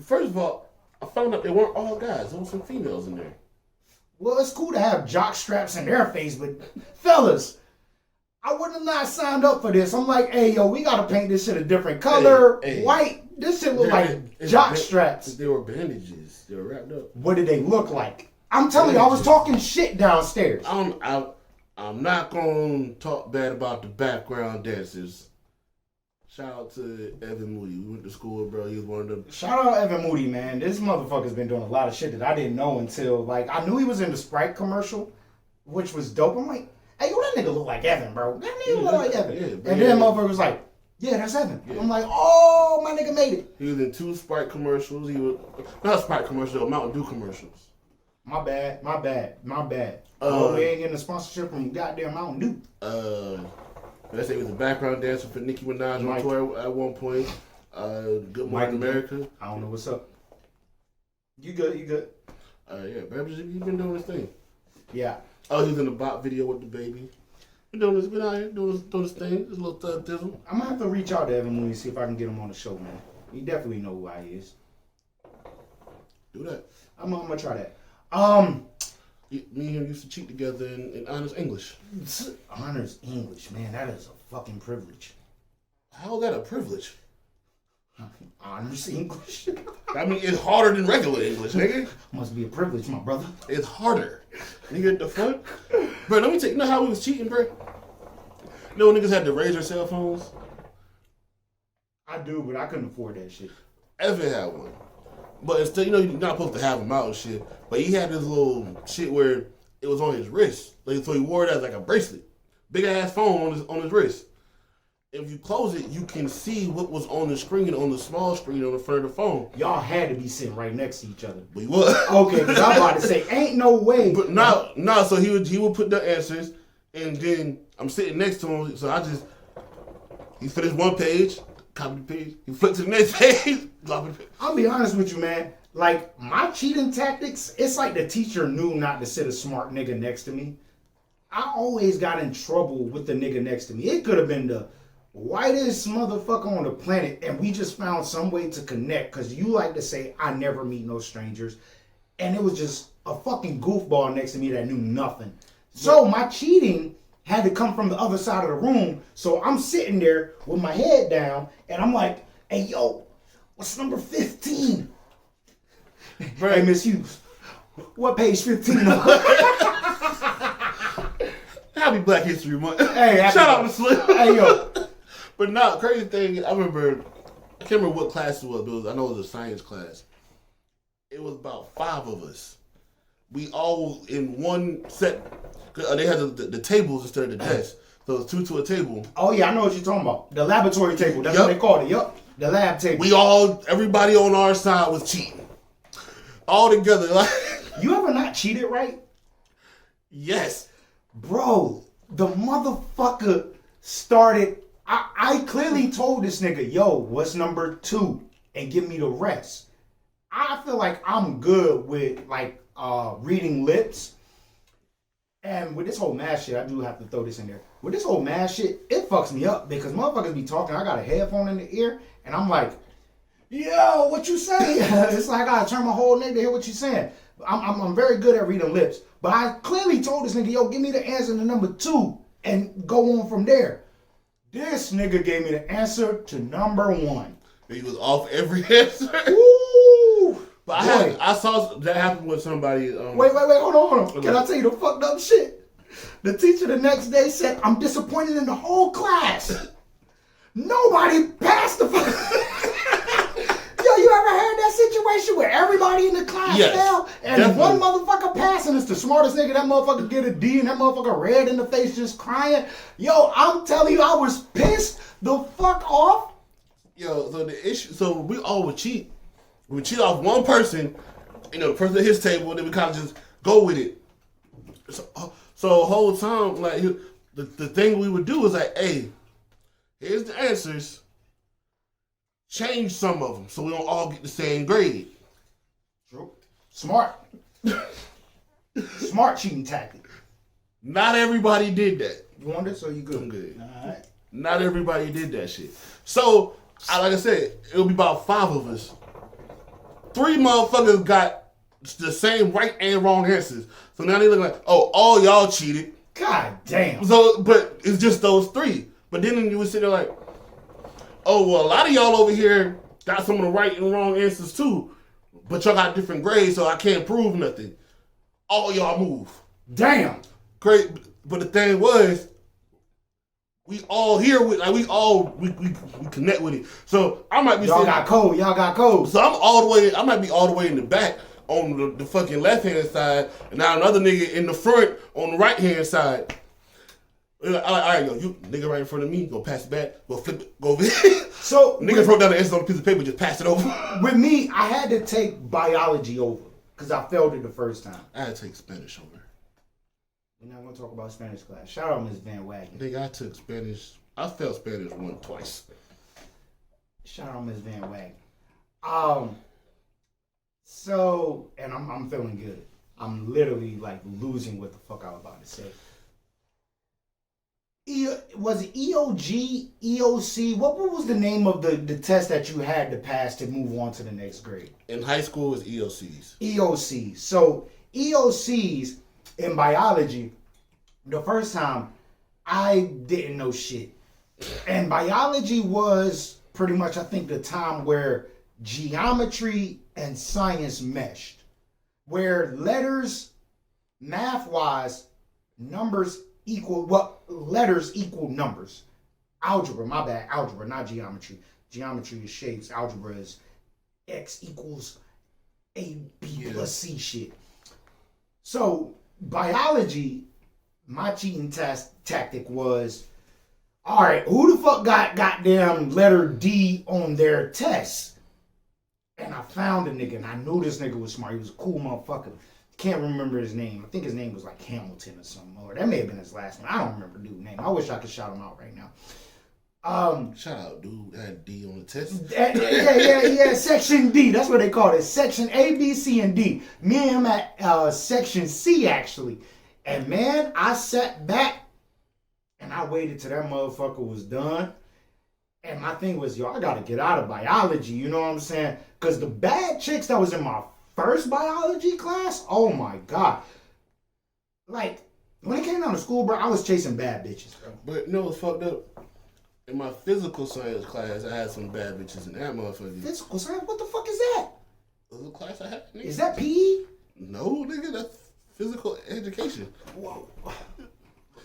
First of all, I found out they weren't all guys. There were some females in there. Well, it's cool to have jock straps in their face, but fellas, I would have not signed up for this. I'm like, hey, yo, we gotta paint this shit a different color, Hey. white. This shit look like jock straps. They were bandages. They were wrapped up. What did they look like? I'm telling you, I was talking shit downstairs. I'm not gonna talk bad about the background dancers. Shout out to Evan Moody. We went to school, bro. He was one of them. Shout out Evan Moody, man. This motherfucker's been doing a lot of shit that I didn't know until, like, I knew he was in the Sprite commercial, which was dope. I'm like, hey, yo, that nigga look like Evan, bro. That nigga look like Evan. Yeah, and then motherfucker was like, yeah, that's Evan. Yeah. I'm like, oh, my nigga made it. He was in 2 Sprite commercials. He was not Sprite commercials, Mountain Dew commercials. My bad. Oh, we ain't getting a sponsorship from goddamn Mountain Dew. Let's say he was a background dancer for Nicki Minaj on tour at one point. Good Morning America. I don't know what's up. You good? Yeah, baby, he's been doing his thing. Yeah. Oh, he was in the bop video with the baby. Been out here doing his thing. His little thug dizzle. I'm gonna have to reach out to Evan Mooney and see if I can get him on the show, man. He definitely know who I is. Do that. I'm gonna try that. Me and him used to cheat together in honors English. Honors English, man, that is a fucking privilege. How is that a privilege? Honors English? I mean, it's harder than regular English, nigga. Must be a privilege, my brother. It's harder. Nigga, the fuck? Bro, let me tell you, know how we was cheating, bro? You know when niggas had to raise their cell phones? I do, but I couldn't afford that shit. Evan had one. But instead, you're not supposed to have them out and shit. But he had this little shit where it was on his wrist. Like, so he wore it as like a bracelet. Big ass phone on his wrist. If you close it, you can see what was on the screen, on the small screen on the front of the phone. Y'all had to be sitting right next to each other. We was. Okay, because I'm about to say, ain't no way. But so he would put the answers, and then I'm sitting next to him, so he finished one page, copy the page, he flipped to the next page, copy the page. I'll be honest with you, man. Like, my cheating tactics, it's like the teacher knew not to sit a smart nigga next to me. I always got in trouble with the nigga next to me. It could have been the whitest motherfucker on the planet, and we just found some way to connect, because you like to say, I never meet no strangers. And it was just a fucking goofball next to me that knew nothing. So my cheating had to come from the other side of the room. So I'm sitting there with my head down, and I'm like, hey, yo, what's number 15? Right. Hey, Miss Hughes, what page 15? Happy Black History Month. Hey, shout out to Slim. Hey, yo. But no, crazy thing, I can't remember what class it was, but I know it was a science class. It was about 5 of us. We all in one set. They had the tables instead of the desk. So it's 2 to a table. Oh, yeah, I know what you're talking about. The laboratory table. That's what they called it. Yup. The lab table. Everybody on our side was cheating. All together. Like, you ever not cheated, right? Yes. Bro, the motherfucker started. I clearly told this nigga, yo, what's number 2? And give me the rest. I feel like I'm good with, like, reading lips. And with this whole math shit, I do have to throw this in there. With this whole math shit, it fucks me up because motherfuckers be talking. I got a headphone in the ear, and I'm like, yo, what you saying? It's like I gotta turn my whole neck to hear what you saying. I'm very good at reading lips. But I clearly told this nigga, yo, give me the answer to number 2 and go on from there. This nigga gave me the answer to number 1. He was off every answer. Ooh. But I saw that happen with somebody. Wait, hold on. Can I tell you the fucked up shit? The teacher the next day said, I'm disappointed in the whole class. Nobody passed the Yo, you ever heard that situation where everybody in the class fell and definitely. One motherfucker passed and it's the smartest nigga, that motherfucker get a D and that motherfucker red in the face just crying? Yo, I'm telling you, I was pissed the fuck off. Yo, so the issue, so we all would cheat. We would cheat off one person, the person at his table, and then we kind of just go with it. So the whole time, like, the thing we would do is like, hey, here's the answers. Change some of them so we don't all get the same grade. Smart. Smart cheating tactic. Not everybody did that. You want this or you good? I'm good. All right. Not everybody did that shit. So, like I said, it'll be about 5 of us. 3 motherfuckers got the same right and wrong answers. So now they look like, oh, all y'all cheated. God damn. So, but it's just those 3. But then you would sit there like, oh, well, a lot of y'all over here got some of the right and wrong answers too. But y'all got different grades, so I can't prove nothing. All y'all move. Damn. Great. But the thing was, we all here with, like, we connect with it. So I might be Y'all got code. Y'all got code. So I might be all the way in the back on the fucking left hand side, and now another nigga in the front on the right hand side. All right, yo, you nigga right in front of me, go pass it back, go flip it, go over here. So nigga wrote down the answer on a piece of paper, just pass it over. with me, I had to take biology over because I failed it the first time. I had to take Spanish over. We're not gonna talk about Spanish class. Shout out Ms. Van Wagen. Nigga, I took Spanish. I failed Spanish twice. Shout out Ms. Van Wagen. So, and I'm feeling good. I'm literally like losing what the fuck I was about to say. Was it EOG, EOC? What was the name of the test that you had to pass to move on to the next grade? In high school, it was EOCs. EOCs. So EOCs in biology, the first time I didn't know shit. And biology was pretty much, I think, the time where geometry and science meshed. Where letters, math-wise, numbers letters equal numbers. Algebra, my bad, algebra, not geometry. Geometry is shapes. Algebra is X equals A, B plus C shit. So, biology, my cheating tactic was, all right, who the fuck got goddamn letter D on their test? And I found a nigga, and I knew this nigga was smart. He was a cool motherfucker. Can't remember his name. I think his name was like Hamilton or something. Or that may have been his last name. I don't remember dude's name. I wish I could shout him out right now. Shout out, dude. That had D on the test. Yeah. Section D. That's what they call it. Section A, B, C, and D. Me and him at Section C, actually. And man, I sat back and I waited till that motherfucker was done. And my thing was, yo, I got to get out of biology. You know what I'm saying? Because the bad chicks that was in my first biology class, oh my God. Like, when it came down to school, bro, I was chasing bad bitches, bro. But you know what's fucked up? In my physical science class, I had some bad bitches in that motherfucker. Physical science? What the fuck is that? That was a class I had, nigga. Is that PE? No, nigga, that's physical education. Whoa.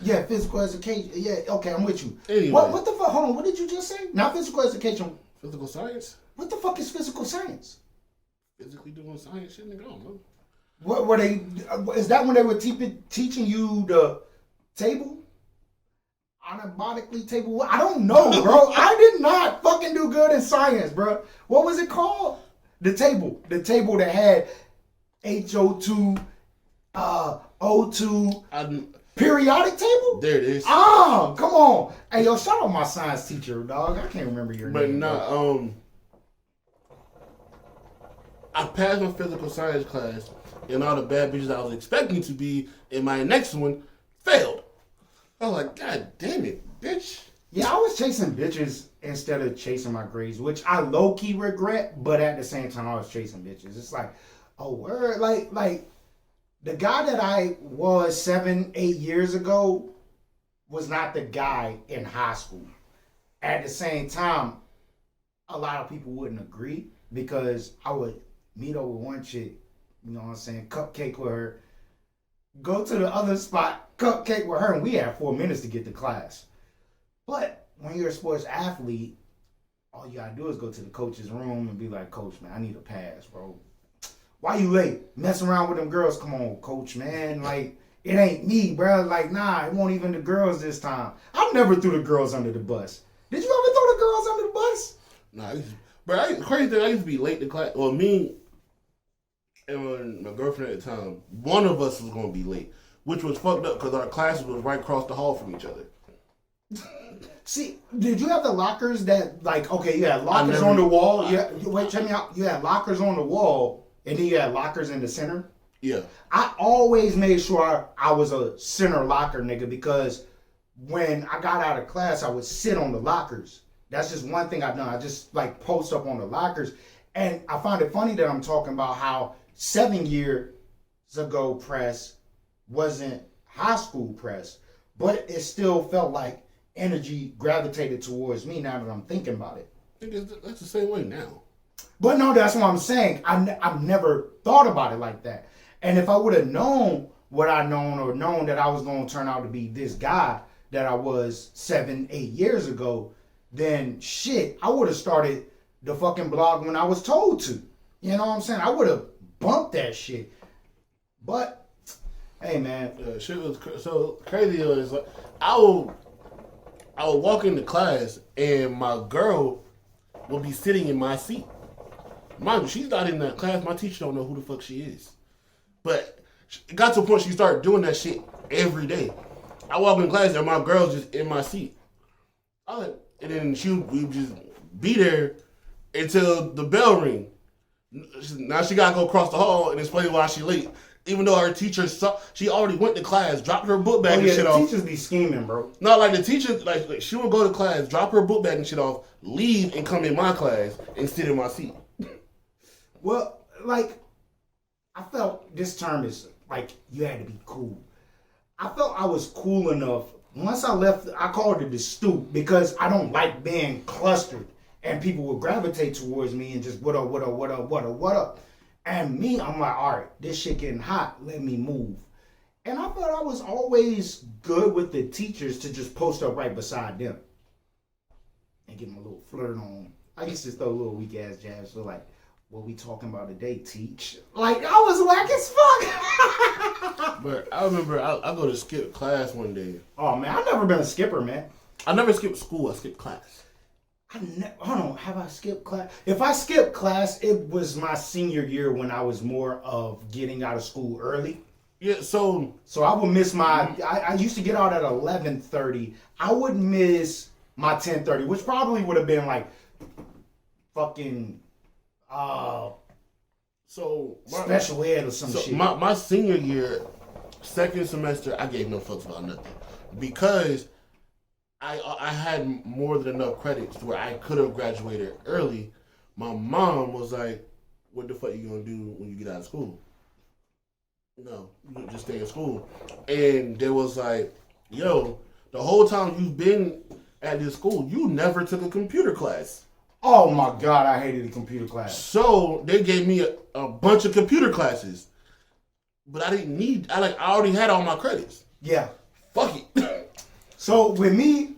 Yeah, physical education. Yeah, okay, I'm with you. Anyway. What the fuck? Hold on, what did you just say? Not physical education. Physical science? What the fuck is physical science? Physically doing science shit, nigga, I don't know. What were they? Is that when they were teaching you the table? Anabolically table? I don't know, bro. I did not fucking do good in science, bro. What was it called? The table. The table that had HO2, O2, periodic table? There it is. Oh, come on. Hey, yo, shout out my science teacher, dog. I can't remember your name. But I passed my physical science class, and all the bad bitches I was expecting to be in my next one failed. I was like, God damn it, bitch. Yeah, I was chasing bitches instead of chasing my grades, which I low-key regret, but at the same time, I was chasing bitches. It's like, oh, word. Like, the guy that I was 7-8 years ago was not the guy in high school. At the same time, a lot of people wouldn't agree because I would meet up with one chick, you know what I'm saying, cupcake with her, go to the other spot, cupcake with her, and we had 4 minutes to get to class. But when you're a sports athlete, all you gotta do is go to the coach's room and be like, Coach, man, I need a pass, bro. Why you late? Messing around with them girls? Come on, Coach, man. Like, it ain't me, bro. Like, nah, it won't even the girls this time. I never threw the girls under the bus. Did you ever throw the girls under the bus? Nah, crazy thing, I used to be late to class. Well, me and my girlfriend at the time, one of us was going to be late, which was fucked up because our classes was right across the hall from each other. See, did you have the lockers that, like, okay, you had lockers on the wall. Wait, check me out. You had lockers on the wall and then you had lockers in the center. Yeah. I always made sure I was a center locker nigga because when I got out of class, I would sit on the lockers. That's just one thing I've done. I just like post up on the lockers. And I find it funny that I'm talking about how 7 years ago press wasn't high school press, but it still felt like energy gravitated towards me now that I'm thinking about it. I think that's the same way now. But no, that's what I'm saying. I've never thought about it like that. And if I would have known what I known or known that I was going to turn out to be this guy that I was 7, 8 years ago, then shit, I would have started the fucking blog when I was told to. You know what I'm saying? I would have bumped that shit. But, hey man. Shit was so crazy. Is like, I would walk into class and my girl would be sitting in my seat. Mind you, she's not in that class. My teacher don't know who the fuck she is. But it got to a point she started doing that shit every day. I walk in class and my girl's just in my seat. And then we just be there until the bell ring. Now she gotta go across the hall and explain why she late. Even though her teacher saw, she already went to class, dropped her book bag and shit off. Teachers be scheming, bro. No, like the teacher, like she would go to class, drop her book bag and shit off, leave and come in my class and sit in my seat. Well, like, I felt this term is like you had to be cool. I felt I was cool enough. Once I left, I called it the stoop because I don't like being clustered and people would gravitate towards me and just what up, what up, what up, what up, what up. And me, I'm like, all right, this shit getting hot. Let me move. And I thought I was always good with the teachers to just post up right beside them and give them a little flirt on. I used to throw little weak ass jabs. So like, what we talking about today, teach? Like, I was whack as fuck. But I remember I go to skip class one day. Oh man, I've never been a skipper, man. I never skipped school. I skipped class. Hold on, have I skipped class? If I skipped class, it was my senior year when I was more of getting out of school early. Yeah, so I would miss my. I used to get out at 11:30. I would miss my 10:30, which probably would have been like fucking special ed or some shit. My senior year, second semester, I gave no fucks about nothing because I had more than enough credits to where I could have graduated early. My mom was like, "What the fuck you gonna do when you get out of school?" No, you just stay in school. And they was like, "Yo, the whole time you've been at this school, you never took a computer class." Oh my god, I hated the computer class. So they gave me a bunch of computer classes, but I didn't need. I already had all my credits. Yeah. Fuck it. So with me,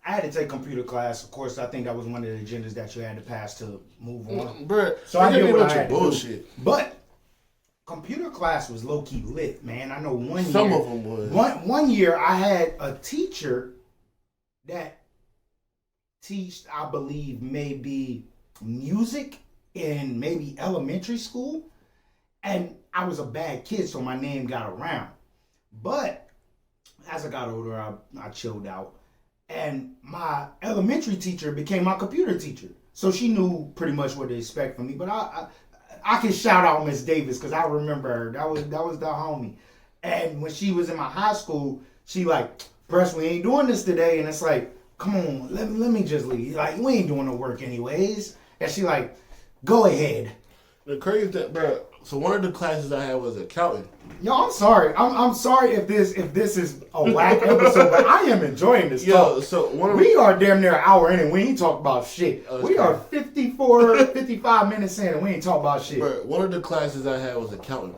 I had to take computer class. Of course, I think that was one of the agendas that you had to pass to move on. Bruh, so I did what I bunch had of to bullshit. do. But computer class was low key lit, man. I know Some of them was. One year I had a teacher that teached, I believe, maybe music in maybe elementary school, and I was a bad kid, so my name got around. But as I got older, I chilled out. And my elementary teacher became my computer teacher. So she knew pretty much what to expect from me. But I can shout out Miss Davis because I remember her. That was the homie. And when she was in my high school, she like, "Press, we ain't doing this today." And it's like, "Come on, let me just leave. Like, we ain't doing no work anyways." And she like, "Go ahead." The crazy thing, bro. So one of the classes I had was accounting. Yo, I'm sorry. I'm sorry if this is a whack episode, but I am enjoying this talk. So we are damn near an hour in and we ain't talk about shit. We are 55 minutes in and we ain't talk about shit. Bro, one of the classes I had was accounting.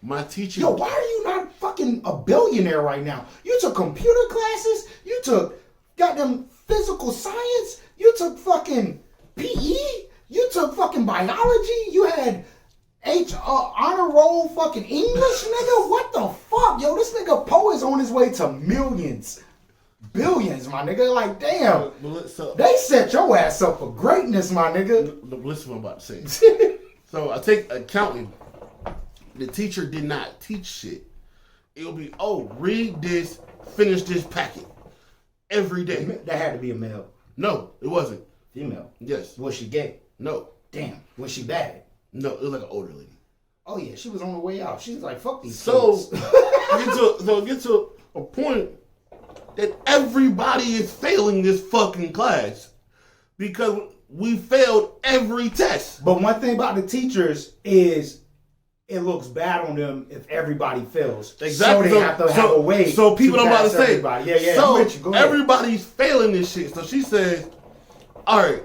My teacher. Yo, why are you not fucking a billionaire right now? You took computer classes. You took goddamn physical science. You took fucking PE. You took fucking biology. You had honor roll fucking English, nigga. What the fuck, yo? This nigga Poe is on his way to millions, billions, my nigga. Like, damn, they set your ass up for greatness, my nigga. Listen, what I'm about to say. So I take accounting. The teacher did not teach shit. It'll be, read this, finish this packet every day. That had to be a male. No, it wasn't. Female. Yes. Was she gay? No. Damn. Was she bad? No, it was like an older lady. Oh yeah, she was on the way out. She was like, "Fuck these So kids." get to a point that everybody is failing this fucking class because we failed every test. But one thing about the teachers is it looks bad on them if everybody fails. Exactly. So they have to have a way. So people I'm about to pass say. everybody. Yeah. So I'm with you. Go ahead. everybody's failing this shit. So she says, "All right,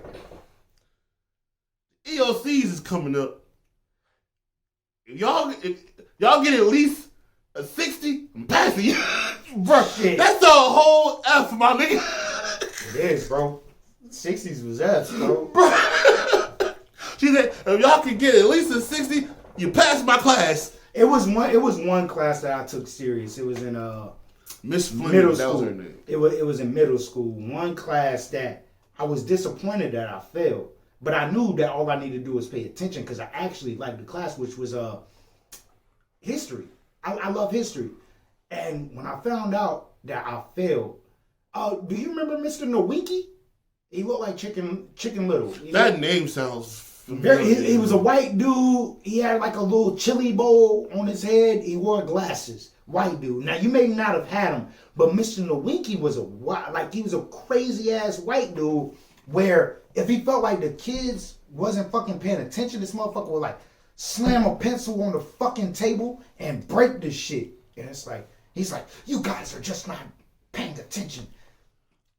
EOCs is coming up. If y'all get at least a 60, I'm passing you." Bro, shit. That's a whole F, my nigga. It is, bro. 60s was F's, bro. She said, if y'all can get at least a 60, you pass my class. It was one class that I took serious. It was in Miss Fleming, middle that was school. her name. It was in middle school. One class that I was disappointed that I failed, but I knew that all I needed to do was pay attention because I actually liked the class, which was history. I love history, and when I found out that I failed, do you remember Mr. Nowinki? He looked like Chicken Little. That name sounds Very, familiar. he was a white dude. He had like a little chili bowl on his head. He wore glasses. White dude. Now you may not have had him, but Mr. Nowinki was he was a crazy ass white dude. Where if he felt like the kids wasn't fucking paying attention, this motherfucker would like slam a pencil on the fucking table and break this shit. And it's like he's like, you guys are just not paying attention.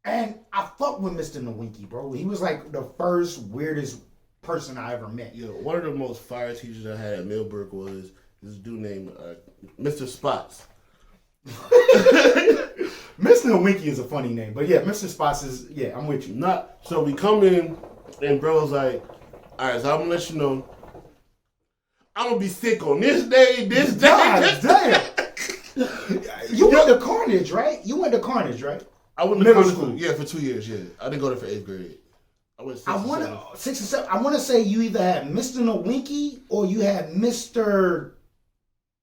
And I fucked with Mr. Nowinki, bro. He was like the first weirdest person I ever met. Yo, one of the most fire teachers I had at Millbrook was this dude named Mr. Spots. Mr. Nowinki is a funny name, but yeah, Mr. Spots is, yeah, I'm with you. So we come in, and bro was like, all right, so I'm gonna let you know, I'm gonna be sick on this day, this day. God damn. You went to Carnage, right? I went to Middle college school. yeah, for 2 years, yeah. I didn't go there for 8th grade. I went 6 I and want 7. 6 and 7. I want to say you either had Mr. Nowinki or you had Mr.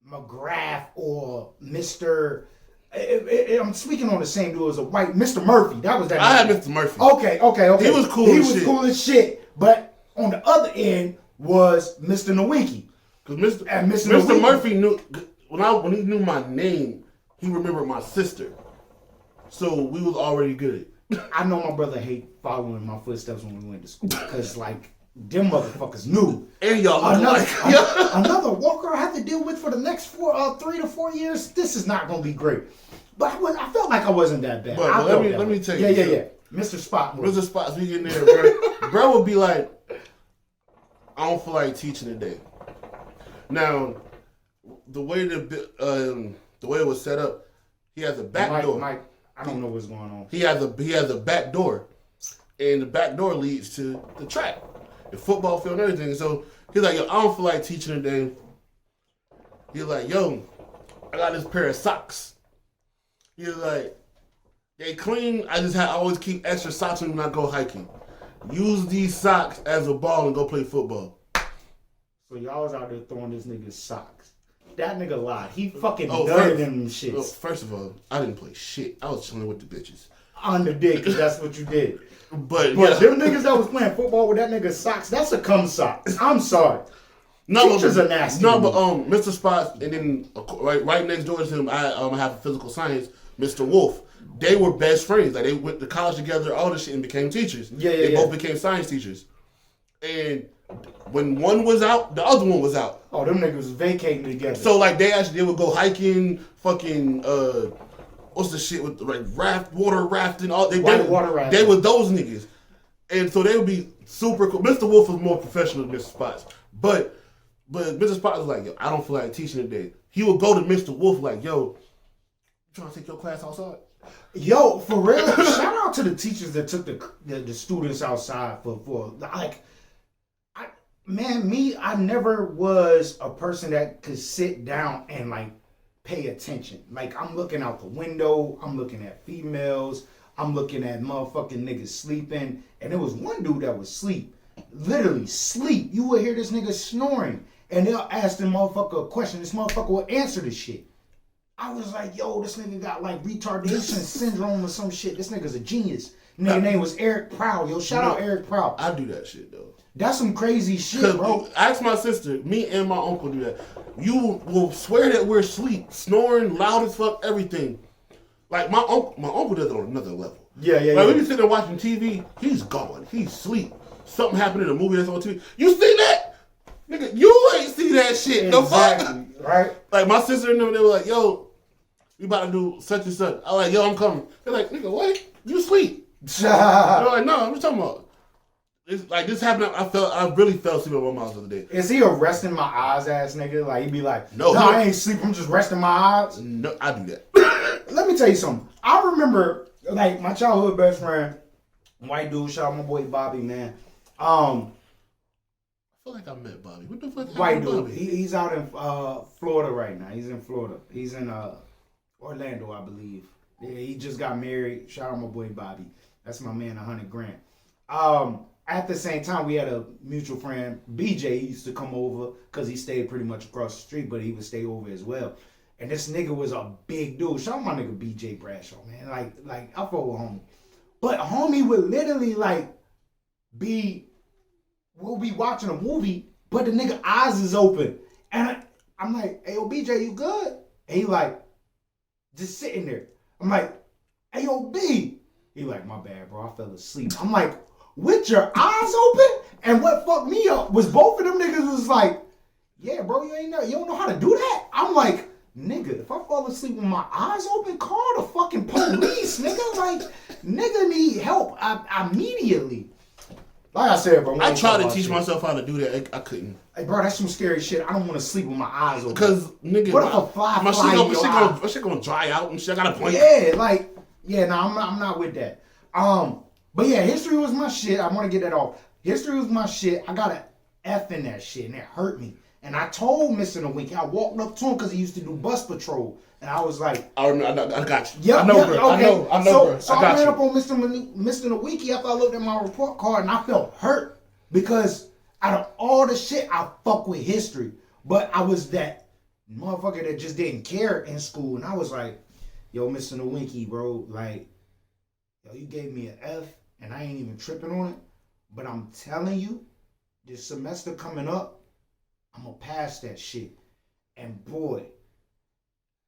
McGrath or Mr. I'm speaking on the same dude as a white Mr. Murphy. That was that. I had name. Mr. Murphy. Okay. He was cool He as was shit. cool as shit. But on the other end was Mr. Nowinki. Because Mr. Nowinki- Murphy knew, when he knew my name, he remembered my sister. So we was already good. I know my brother hate following my footsteps when we went to school because like them motherfuckers knew. And y'all look like Another Walker I have to deal with for the next 3 to 4 years. This is not gonna be great. But I felt like I wasn't that bad. But let me tell you. Yeah. Mr. Spot. Mr. Spots, we get in there, bro. Bro would be like, I don't feel like teaching today. Now, the way it was set up, he has a back door. Mike, I don't know what's going on. He has a back door, and the back door leads to the track, the football field, and everything. So he's like, yo, I don't feel like teaching today. He's like, yo, I got this pair of socks. He's like, they clean. I always keep extra socks when I go hiking. Use these socks as a ball and go play football. So y'all was out there throwing this nigga's socks. That nigga lied. He fucking Oh, dirty first- them shits. Well, first of all, I didn't play shit. I was chilling with the bitches. On the dick, because that's what you did. But But yeah. them niggas that was playing football with that nigga's socks, that's a cum sock. I'm sorry. No, Teachers are nasty. No, but Mr. Spots, and then right next door to him, I have a physical science, Mr. Wolf. They were best friends. Like they went to college together, all this shit, and became teachers. They both became science teachers. And when one was out, the other one was out. Oh, them niggas was vacating together. So like they would go hiking, fucking what's the shit with water rafting, all Water rafting. They were those niggas. And so they would be super cool. Mr. Wolf was more professional than Mr. Spots. But Mr. Spots was like, yo, I don't feel like teaching today. He would go to Mr. Wolf like, yo, you trying to take your class outside? Yo, for real, shout out to the teachers that took the students outside for like, I never was a person that could sit down and like pay attention. Like I'm looking out the window, I'm looking at females, I'm looking at motherfucking niggas sleeping, and there was one dude that would sleep, literally sleep. You would hear this nigga snoring, and they'll ask the motherfucker a question. This motherfucker will answer the shit. I was like, yo, this nigga got like retardation syndrome or some shit. This nigga's a genius. Nigga name was Eric Proud. Yo, shout out Eric Proud. I do that shit though. That's some crazy shit, Cause bro. ask my sister, me and my uncle do that. You will swear that we're asleep, snoring loud as fuck, everything. Like my uncle does it on another level. Yeah. Like we be sitting there watching TV, he's gone, he's asleep. Something happened in a movie that's on TV. You see that? Nigga, you ain't see that shit. The fuck? Right? Like my sister and them, they were like, yo, we about to do such and such. I was like, yo, I'm coming. They're like, nigga, what? You asleep? They're like, no, I'm just talking about. It's like this happened. I really fell asleep with my mom the other day. Is he a resting my eyes ass nigga? Like he be like, No, I ain't sleep. I'm just resting my eyes. No, I do that. Let me tell you something. I remember like my childhood best friend, white dude. Shout out my boy Bobby, man. I feel like I met Bobby. What the fuck? White dude. Bobby? He's out in Florida right now. He's in Florida. He's in Orlando, I believe. Yeah, he just got married. Shout out my boy Bobby. That's my man, 100 grand. At the same time, we had a mutual friend, BJ. He used to come over because he stayed pretty much across the street, but he would stay over as well. And this nigga was a big dude. Shout out my nigga BJ Bradshaw, man. Like I fuck with homie. But homie would literally we'll be watching a movie, but the nigga eyes is open. And I'm like, hey, yo, BJ, you good? And he like, just sitting there. I'm like, hey, yo, B. He like, my bad, bro. I fell asleep. I'm like, with your eyes open? And what fucked me up was both of them niggas was like, yeah, bro, you don't know how to do that? I'm like, nigga, if I fall asleep with my eyes open, call the fucking police, nigga. Like, nigga need help immediately. Like I said, bro. I tried to teach myself how to do that. I couldn't. Hey, bro, that's some scary shit. I don't want to sleep with my eyes open. Because, nigga, what if a fly my fly shit gonna dry out and shit. I gotta point. Yeah, no, I'm not with that. But yeah, history was my shit. I want to get that off. History was my shit. I got an F in that shit, and it hurt me. And I told Mr. Winky, I walked up to him because he used to do bus patrol. And I was like, I got you. Yep, I know, yep, bro. okay. I know, bro. So I ran up on Mr. Winky after I looked at my report card, and I felt hurt because out of all the shit, I fuck with history. But I was that motherfucker that just didn't care in school. And I was like, yo, Mr. Winky, bro, like, yo, you gave me an F, and I ain't even tripping on it. But I'm telling you, this semester coming up, I'm gonna pass that shit. And boy,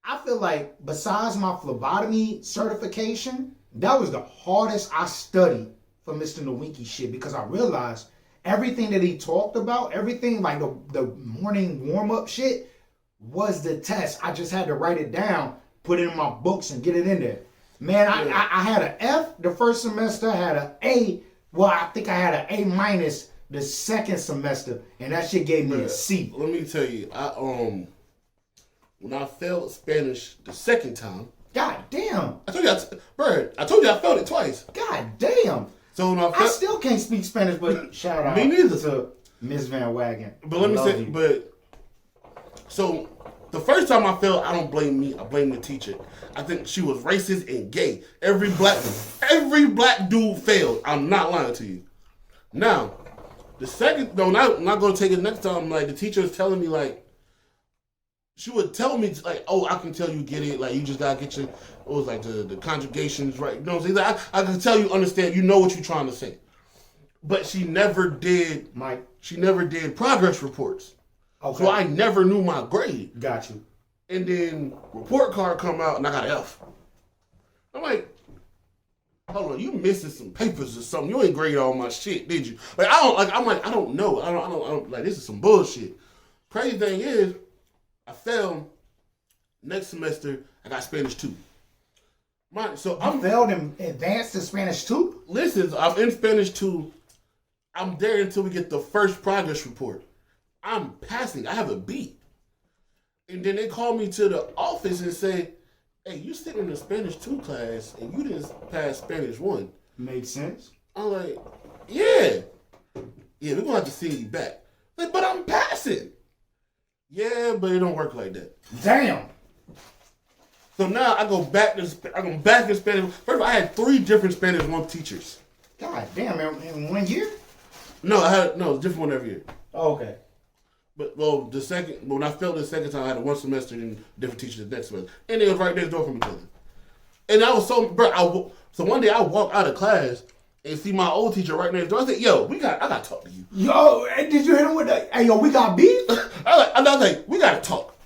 I feel like besides my phlebotomy certification, that was the hardest I studied for Mr. Nowinki shit because I realized everything that he talked about, everything like the morning warm-up shit was the test. I just had to write it down, put it in my books and get it in there. Man, I had an F the first semester, I had an A. Well, I think I had an A minus the second semester, and that shit gave me a C. Let me tell you, when I failed Spanish the second time, God damn. I told you I failed it twice. God damn. So when I still can't speak Spanish, but shout out me neither to Miss Van Wagen. But let me say, so the first time I failed, I don't blame me. I blame the teacher. I think she was racist and gay. Every black dude failed. I'm not lying to you. Now, the second, no, not going to take it next time. Like the teacher was telling me, like, she would tell me, like, oh, I can tell you get it. Like, you just got to get your, it was like the conjugations right. You know what I'm saying? Like, I can tell you understand. You know what you're trying to say. But she never did, she never did progress reports. Okay. So I never knew my grade. Got you. And then report card come out and I got an F. I'm like, hold on, you missing some papers or something. You ain't grade all my shit, did you? Like, I don't know. I don't, like, this is some bullshit. Crazy thing is, I failed. Next semester, I got Spanish 2. So I failed in advanced to Spanish 2? Listen, I'm in Spanish 2. I'm there until we get the first progress report. I'm passing. I have a B. And then they call me to the office and say, hey, you sitting in the Spanish 2 class and you didn't pass Spanish 1. Makes sense. I'm like, yeah. Yeah, we're going to have to send you back. Like, but I'm passing. Yeah, but it don't work like that. Damn. So now I go back in Spanish. First of all, I had 3 different Spanish 1 teachers. God damn, in 1 year? No, I had different one every year. Oh, okay. But when I failed the second time, I had 1 semester and different teachers the next semester, and they was right next door from each other. And I was so one day I walked out of class, and see my old teacher right next door. I said, yo, I gotta talk to you. Yo, did you hit him with the, hey, yo, we got beef? I was like, we gotta talk.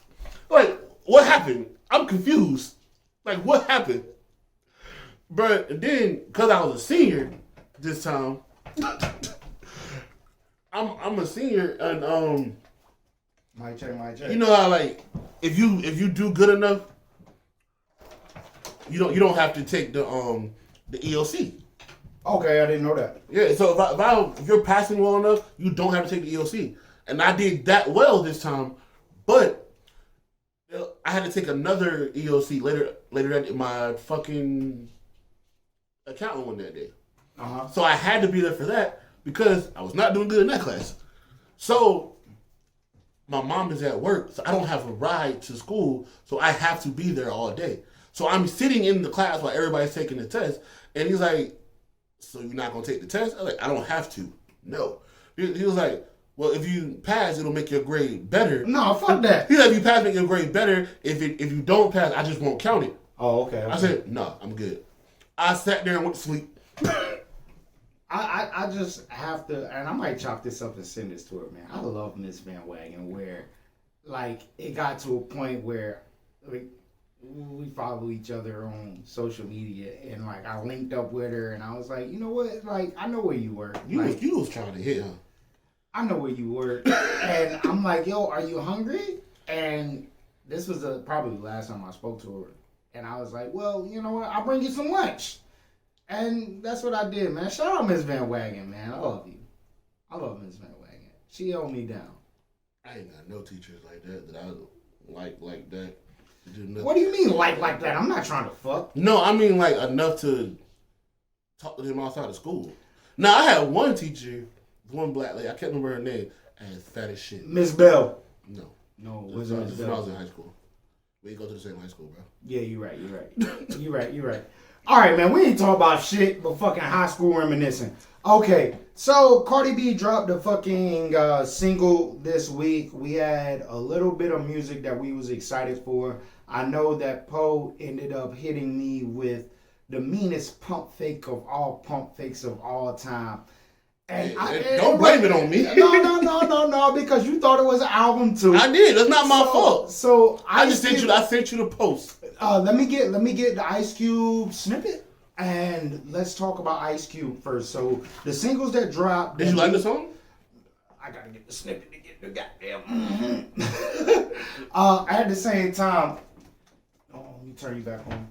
Like, what happened? I'm confused. Like, what happened? But then, because I was a senior this time, I'm a senior, and Mic check. you know how, like, if you do good enough, you don't have to take the EOC. Okay, I didn't know that. Yeah, so if you're passing well enough, you don't have to take the EOC. And I did that well this time, but I had to take another EOC later that day. My fucking accountant won that day. So I had to be there for that because I was not doing good in that class. So my mom is at work, so I don't have a ride to school, so I have to be there all day. So I'm sitting in the class while everybody's taking the test, and he's like, so you're not going to take the test? I was like, I don't have to. No. He was like, well, if you pass, it'll make your grade better. No, fuck that. He's like, if you pass, make your grade better. If you don't pass, I just won't count it. Oh, okay. I said, no, I'm good. I sat there and went to sleep. I just have to, and I might chop this up and send this to her, man. I love Miss Van Wagon, where, like, it got to a point where, like, we follow each other on social media, and, like, I linked up with her, and I was like, you know what? Like, I know where you work. You was trying to hit her. I know where you work. And I'm like, yo, are you hungry? And this was probably the last time I spoke to her. And I was like, well, you know what? I'll bring you some lunch. And that's what I did, man. Shout out Miss Van Wagon, man. I love you. I love Miss Van Wagon. She held me down. I ain't got no teachers like that I like that. What do you mean like that? I'm not trying to fuck. No, I mean like enough to talk to them outside of school. Now I had one teacher, one black lady, I can't remember her name, as fat as shit. Miss Bell. No, was this Miss is when I Bell. was in high school. We didn't go to the same high school, bro. Yeah, you're right. You're right. All right, man, we ain't talking about shit but fucking high school reminiscing. Okay, so Cardi B dropped a fucking single this week. We had a little bit of music that we was excited for. I know that Poe ended up hitting me with the meanest pump fake of all pump fakes of all time. And don't blame it on me. No, because you thought it was an album too. I did. That's not my fault. So I sent you the post. Let me get the Ice Cube snippet, and let's talk about Ice Cube first. So the singles that dropped. Did you like the song? I gotta get the snippet to get the goddamn. At the same time, let me turn you back on.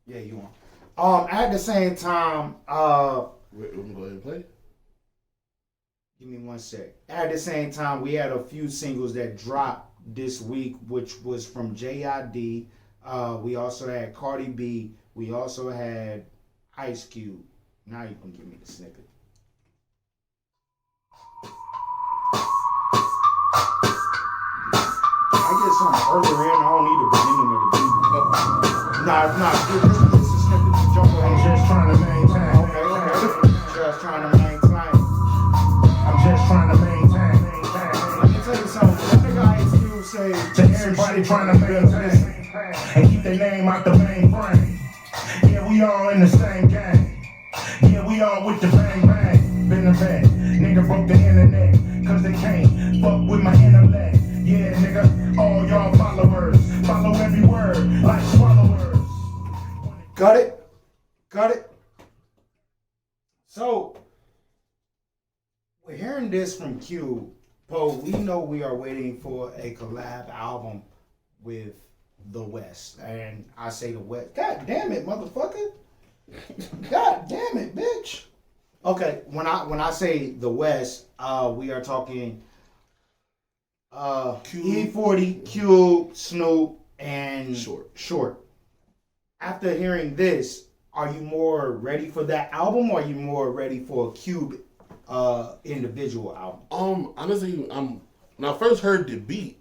Yeah, you on. At the same time, We're gonna go ahead and play. Give me one sec. At the same time, we had a few singles that dropped this week, which was from J.I.D. We also had Cardi B. We also had Ice Cube. Now you can give me the snippet. I get something earlier in. I don't need the beginning of the beat. Nah. This is snippet to jump ahead. I'm just trying to maintain. Okay. Just trying to maintain. I'm just trying to maintain. Let me tell you something. That nigga Ice Cube say To everybody trying to maintain and keep their name out the main frame. Yeah, we all in the same game. Yeah, we all with the bang bang. Been a vet. Nigga broke the internet. Cause they can't fuck with my intellect. Yeah, nigga, all y'all followers. Follow every word like swallowers. Got it. So, we're hearing this from Q. Poe, we know we are waiting for a collab album with the West. And I say the West. God damn it, motherfucker. God damn it, bitch. Okay, when I say the West, we are talking E40, Cube, Snoop, and Short. After hearing this, are you more ready for that album, or are you more ready for a Cube individual album? Honestly, when I first heard the beat,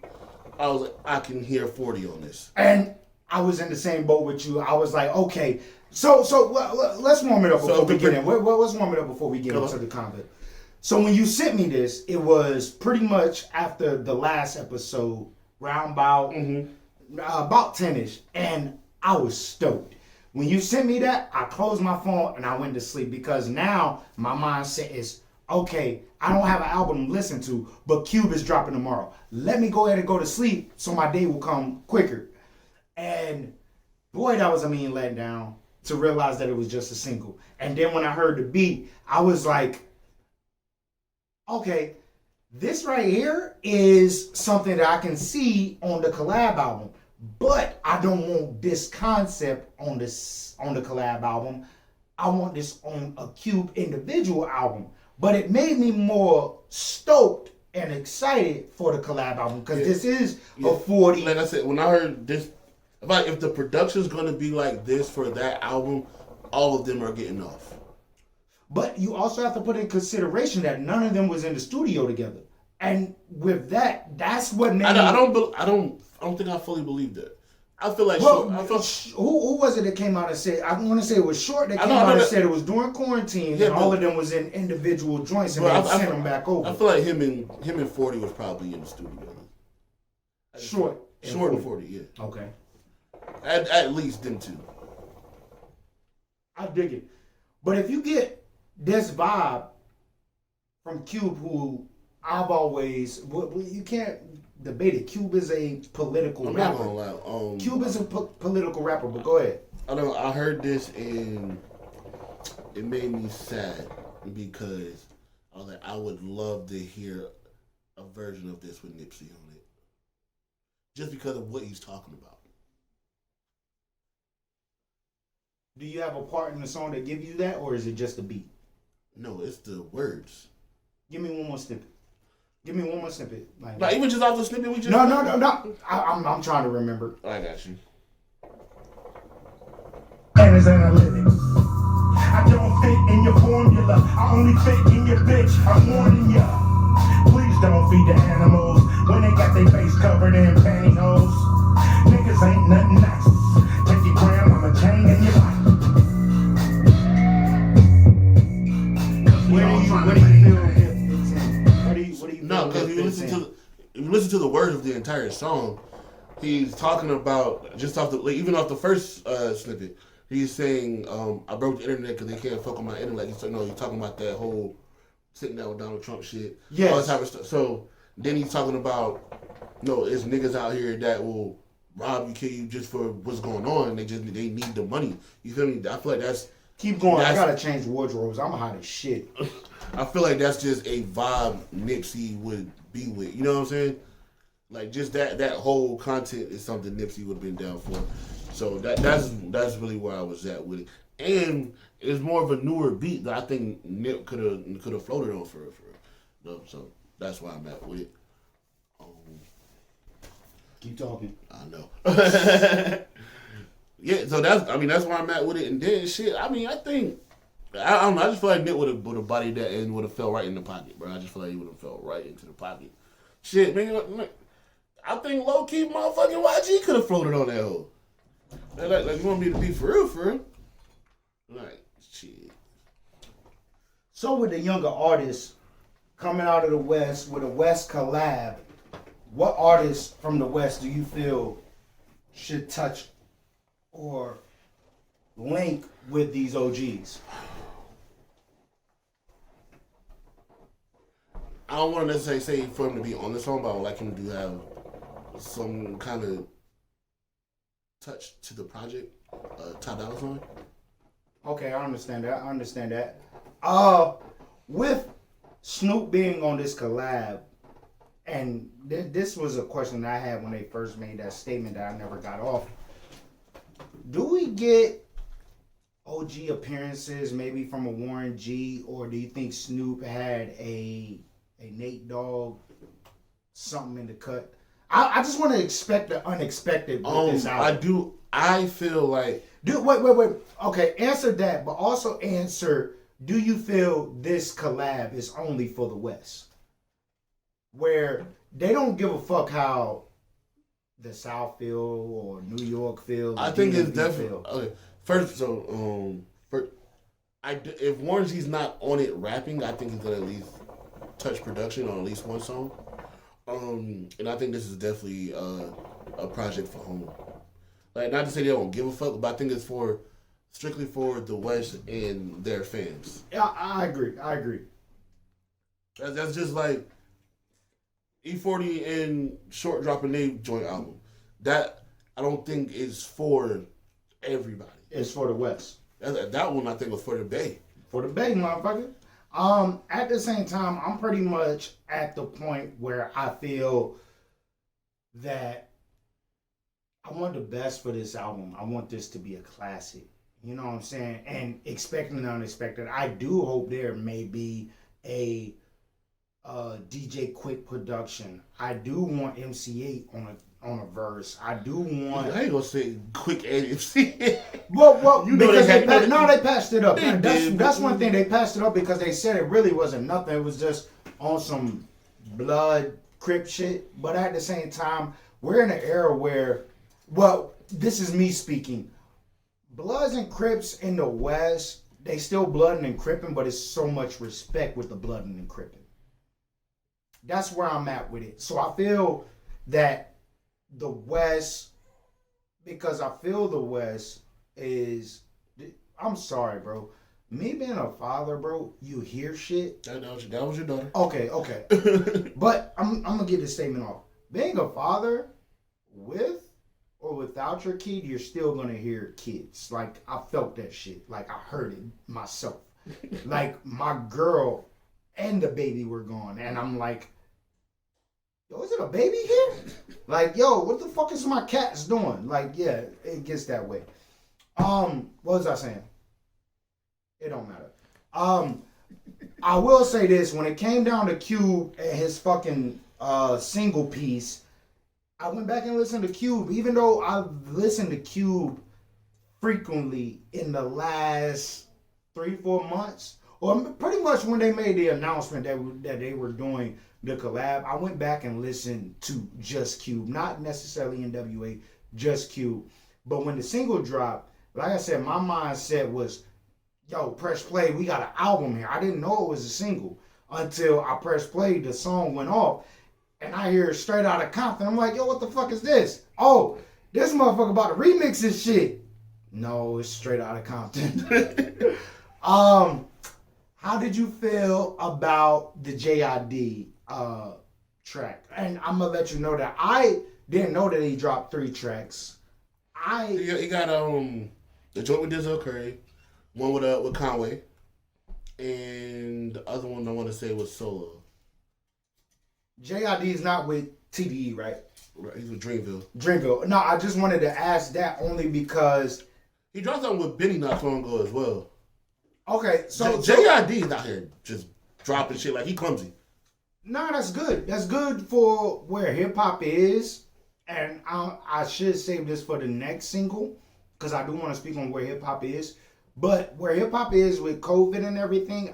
I was like, I can hear 40 on this. And I was in the same boat with you. I was like, okay, so let's warm it up before we get in. Let's warm it up before we get into the content. So when you sent me this, it was pretty much after the last episode, round about 10ish, and I was stoked. When you sent me that, I closed my phone and I went to sleep because now my mindset is, okay, I don't have an album to listen to, but Cube is dropping tomorrow. Let me go ahead and go to sleep so my day will come quicker. And boy, that was a mean letdown to realize that it was just a single. And then when I heard the beat, I was like, okay, this right here is something that I can see on the collab album. But I don't want this concept on the collab album. I want this on a Cube individual album. But it made me more stoked and excited for the collab album because this is a 40. Like I said, when I heard this, if the production's gonna be like this for that album, all of them are getting off. But you also have to put in consideration that none of them was in the studio together. And with that, that's what made I don't think I fully believe that. I feel like who was it that came out and said? I want to say it was Short that came out and said it was during quarantine and all of them was in individual joints and they sent them back over. I feel like him and 40 was probably in the studio. Short and 40, yeah. Okay. At least them two. I dig it, but if you get this vibe from Cube, who I've always, you can't debate it. Cube is a political rapper. Not gonna lie. Cube is a political rapper, but go ahead. I heard this and it made me sad because I was like, I would love to hear a version of this with Nipsey on it, just because of what he's talking about. Do you have a part in the song that give you that, or is it just the beat? No, it's the words. Give me one more snippet. Give me one more snippet. Like even just off the snippet we just. No. I'm trying to remember. I got you. And his analytics. I don't fit in your formula. I only fit in your bitch. I'm warning ya. Please don't feed the animals when they got their face covered in pantyhose. Niggas ain't nothing nice. Take your grandmama chain and your life. Where do you feel it's in? What do you No, because feel if you listen to the words of the entire song, he's talking about just off even off the first snippet. He's saying, "I broke the internet because they can't fuck on my internet." He's talking about that whole sitting down with Donald Trump shit. Yes. All that type of stuff. So then he's talking about, it's niggas out here that will rob you, kill you just for what's going on. They need the money. You feel me? I feel like that's. Keep going. I gotta change wardrobes. I'm hot as shit. I feel like that's just a vibe Nipsey would be with. You know what I'm saying? Like just that whole content is something Nipsey would have been down for. So that's really where I was at with it. And it's more of a newer beat that I think Nip could have floated on for. So that's why I'm at with it. Keep talking. I know. Yeah, so that's where I'm at with it. And then shit, I don't know. I just feel like Nip would have bodied that and would have fell right in the pocket, bro. I just feel like he would have fell right into the pocket. Shit, man. I think low key motherfucking YG could have floated on that hoe. Like you want me to be for real? Like shit. So with the younger artists coming out of the West with a West collab, what artists from the West do you feel should touch or link with these OGs? I don't want to necessarily say for him to be on the song, but I would like him to have some kind of touch to the project. Top Dollar Sign. Okay, I understand that. With Snoop being on this collab, and this was a question that I had when they first made that statement that I never got off. Do we get OG appearances maybe from a Warren G, or do you think Snoop had a Nate Dogg, something in the cut? I just want to expect the unexpected with this album. I feel like... Wait. Okay, answer that, but also answer, do you feel this collab is only for the West? Where they don't give a fuck how the South feel or New York feel. I think it's definitely... Okay, first, if Warren G's not on it rapping, I think he's going to at least touch production on at least one song. And I think this is definitely a project for home. Like, not to say they don't give a fuck, but I think it's for strictly for the West and their fans. Yeah, I agree. That's just like E40 and Short dropping their joint album. That I don't think is for everybody. It's for the West. That one I think was for the Bay. For the Bay, motherfucker. At the same time, I'm pretty much at the point where I feel that I want the best for this album. I want this to be a classic. You know what I'm saying? And expecting the unexpected. I do hope there may be a DJ Quick production. I do want MC8 on a verse. I do want. I ain't gonna say Quick and MC8. Well, You know because they had- they passed it up. They did. That's one thing, they passed it up because they said it really wasn't nothing. It was just on some blood Crip shit. But at the same time, we're in an era where, well, this is me speaking. Bloods and Crips in the West, they still blooding and cripping, but it's so much respect with the blooding and cripping. That's where I'm at with it. So I feel that the West, because I feel the West is, I'm sorry, bro. Me being a father, bro, you hear shit. That was your daughter. Okay. But I'm gonna get this statement off. Being a father with or without your kid, you're still gonna hear kids. Like, I felt that shit. Like, I heard it myself. Like, my girl and the baby were gone, and I'm like, yo, is it a baby here? Like, yo, what the fuck is my cats doing? Like, yeah, it gets that way. What was I saying? It don't matter. I will say this: when it came down to Cube and his fucking single piece, I went back and listened to Cube, even though I've listened to Cube frequently in the last 3-4 months, or pretty much when they made the announcement that they were doing the collab. I went back and listened to just Cube, not necessarily NWA, just Cube. But when the single dropped, like I said, my mindset was, yo, press play, we got an album here. I didn't know it was a single until I pressed play, the song went off, and I hear Straight Outta Compton. I'm like, yo, what the fuck is this? Oh, this motherfucker about to remix this shit. No, it's Straight Outta Compton. How did you feel about the JID track? And I'm gonna let you know that I didn't know that he dropped 3 tracks. He got the joint with Denzel Curry, one with Conway, and the other one I want to say was solo. JID is not with TDE, right? Right, he's with Dreamville. Dreamville. No, I just wanted to ask that only because He dropped something with Benny not so long ago as well. okay, so JID is out here just dropping shit like he clumsy. no, that's good. That's good for where hip hop is, and I should save this for the next single because I do want to speak on where hip hop is. But where hip hop is with COVID and everything,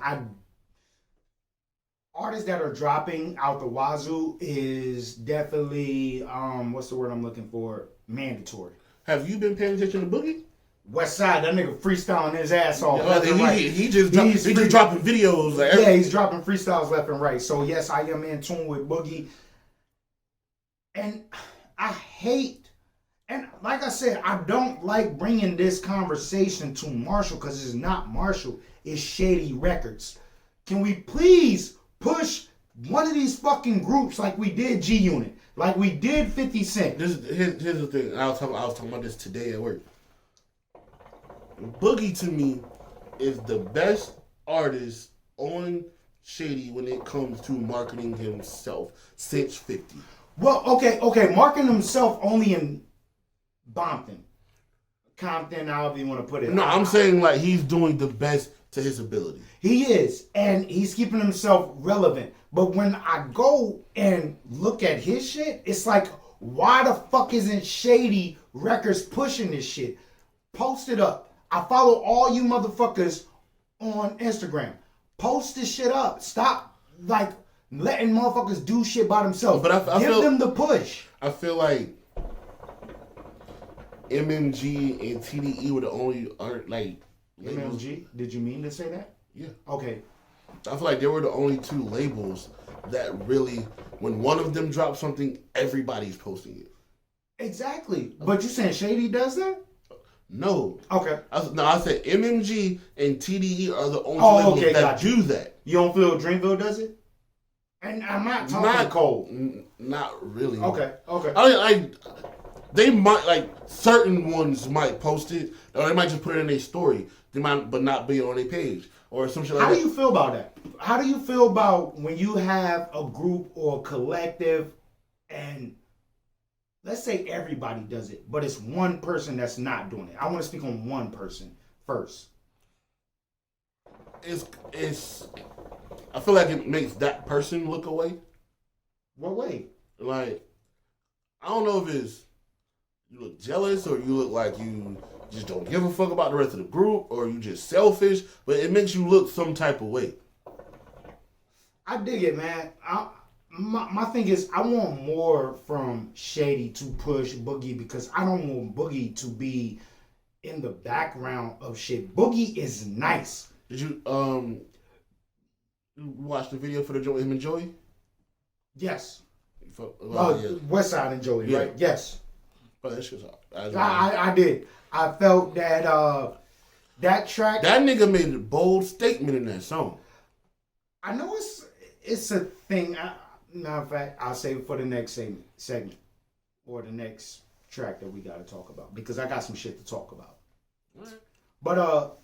artists that are dropping out the wazoo is definitely what's the word I'm looking for? Mandatory. Have you been paying attention to Boogie? West Side, that nigga freestyling his ass off. Yeah, left and right. he just dropping videos. Like Yeah, he's dropping freestyles left and right. So yes, I am in tune with Boogie. And I hate, and like I said, I don't like bringing this conversation to Marshall because it's not Marshall, it's Shady Records. Can we please push one of these fucking groups like we did G Unit, like we did 50 Cent? Here's the thing. I was talking about this today at work. Boogie to me is the best artist on Shady when it comes to marketing himself since 50. Well, okay, marking himself only in Bompton, Compton, however you want to put it. No, I'm saying like he's doing the best to his ability. He is, and he's keeping himself relevant. But when I go and look at his shit, it's like, why the fuck isn't Shady Records pushing this shit? Post it up. I follow all you motherfuckers on Instagram. Post this shit up. Stop like letting motherfuckers do shit by themselves. But I give feel, them the push. I feel like MMG and TDE were the only labels. MMG? Did you mean to say that? Yeah. Okay. I feel like they were the only 2 labels that really, when one of them drops something, everybody's posting it. Exactly. But you saying Shady does that? No. Okay. I said MMG and TDE are the only Oh, labels okay, that got you. do that. You don't feel Dreamville does it? And I'm not talking Cole. Not really. Okay. They might, like, certain ones might post it, or they might just put it in their story. They might, but not be on their page or some shit like How that. do you feel about that? How do you feel about when you have a group or a collective and let's say everybody does it, but it's one person that's not doing it? I want to speak on one person first. It's. I feel like it makes that person look away. What way? Like, I don't know if it's you look jealous or you look like you just don't give a fuck about the rest of the group or you just selfish, but it makes you look some type of way. I dig it, man. My thing is, I want more from Shady to push Boogie because I don't want Boogie to be in the background of shit. Boogie is nice. Did you watch the video for the joint him and Joey? Yes. Yeah. West Side and Joey, Yeah. right? Yes. But that shit's I did. I felt that that track. That nigga made a bold statement in that song. I know it's a thing. Matter of fact, I'll save it for the next segment or the next track that we got to talk about because I got some shit to talk about. Right. But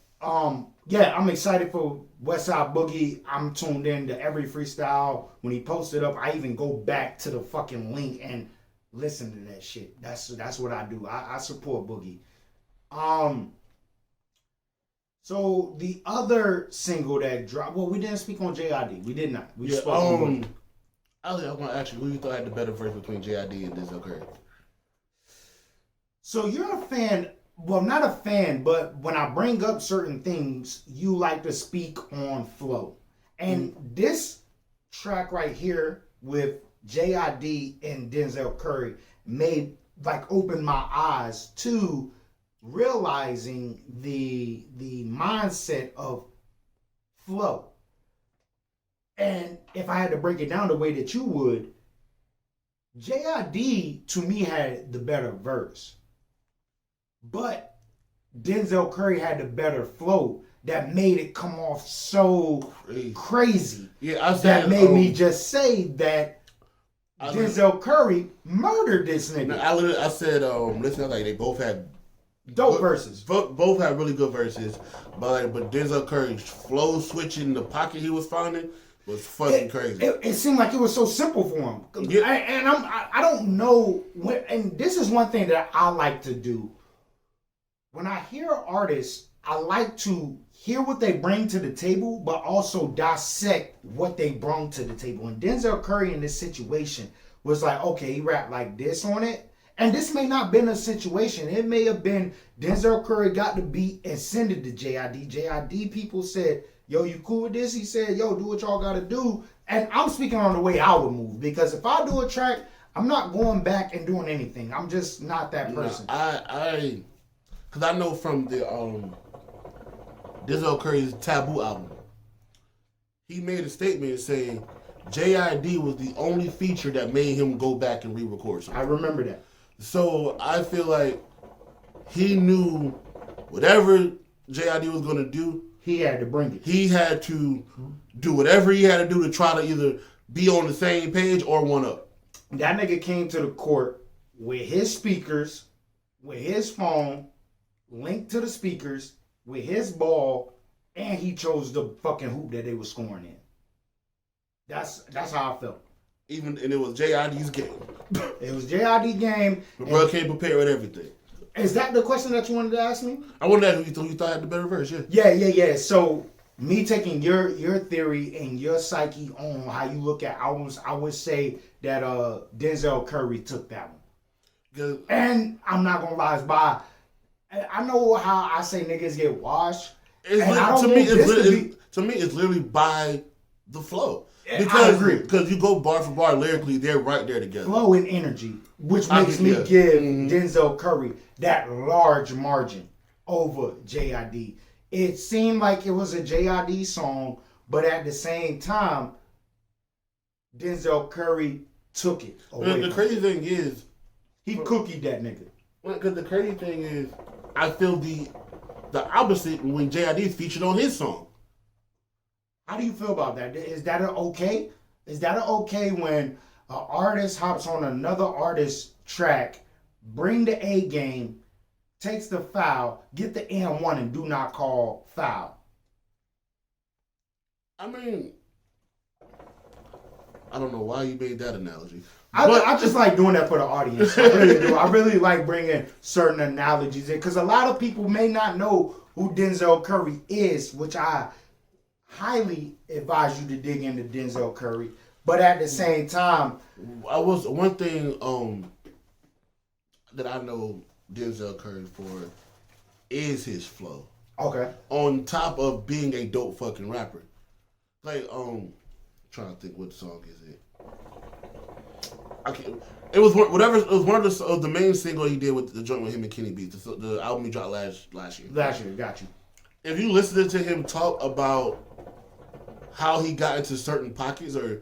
yeah, I'm excited for Westside Boogie. I'm tuned in to every freestyle. When he posted up, I even go back to the fucking link and listen to that shit. That's what I do. I support Boogie. So the other single that dropped, well, we didn't speak on JID. We did not. We spoke on Boogie. I was going to ask you, who you thought had the better verse between JID and Denzel Curry? So you're a fan, well, not a fan, but when I bring up certain things, you like to speak on flow. And this track right here with JID and Denzel Curry opened my eyes to realizing the mindset of flow. And if I had to break it down the way that you would, JID to me had the better verse. But Denzel Curry had the better flow that made it come off so crazy. Yeah, I said that made me just say that Denzel Curry murdered this nigga. I said, listen, like they both had dope verses. Both had really good verses, but Denzel Curry's flow switching the pocket he was finding was fucking crazy. It seemed like it was so simple for him. Yeah. I don't know when, and this is one thing that I like to do. When I hear artists, I like to hear what they bring to the table, but also dissect what they brought to the table. And Denzel Curry in this situation was like, okay, he rapped like this on it. And this may not have been a situation. It may have been Denzel Curry got the beat and sent it to JID. JID people said, yo, you cool with this? He said, yo, do what y'all got to do. And I'm speaking on the way I would move. Because if I do a track, I'm not going back and doing anything. I'm just not that person. Because I know from the Denzel Curry's Taboo album, he made a statement saying JID was the only feature that made him go back and re-record something. I remember that. So I feel like he knew whatever JID was going to do, he had to bring it. He had to do whatever he had to do to try to either be on the same page or one up. That nigga came to the court with his speakers, with his phone, linked to the speakers, with his ball, and he chose the fucking hoop that they were scoring in. That's how I felt. And it was JID's game. It was JID game. The bro came prepared with everything. Is that the question that you wanted to ask me? I wanted to ask who you thought had the better verse, yeah. Yeah. So me taking your theory and your psyche on how you look at albums, I would say that Denzel Curry took that one. And I'm not gonna lie, it's by. I know how I say niggas get washed. To me, it's literally by the flow. Because, I agree. Because you go bar for bar lyrically, they're right there together. Flow and energy, which makes me give Denzel Curry that large margin over JID. It seemed like it was a JID song, but at the same time, Denzel Curry took it away. The crazy thing is, he cookied that nigga. Because the crazy thing is, I feel the opposite when JID is featured on his song. How do you feel about that? Is that an okay? Is that an okay when an artist hops on another artist's track, bring the A game, takes the foul, get the N1 and do not call foul? I mean, I don't know why you made that analogy. I just like doing that for the audience. I really do. I really like bringing certain analogies in because a lot of people may not know who Denzel Curry is, which I highly advise you to dig into Denzel Curry. But at the same time, one thing that I know Denzel Curry for is his flow. okay, On top of being a dope fucking rapper. Like, trying to think what song is it. I can't. It was whatever. It was one of the main single he did with the joint with him and Kenny Beats. The album he dropped last year. last year, got you. If you listen to him talk about how he got into certain pockets, or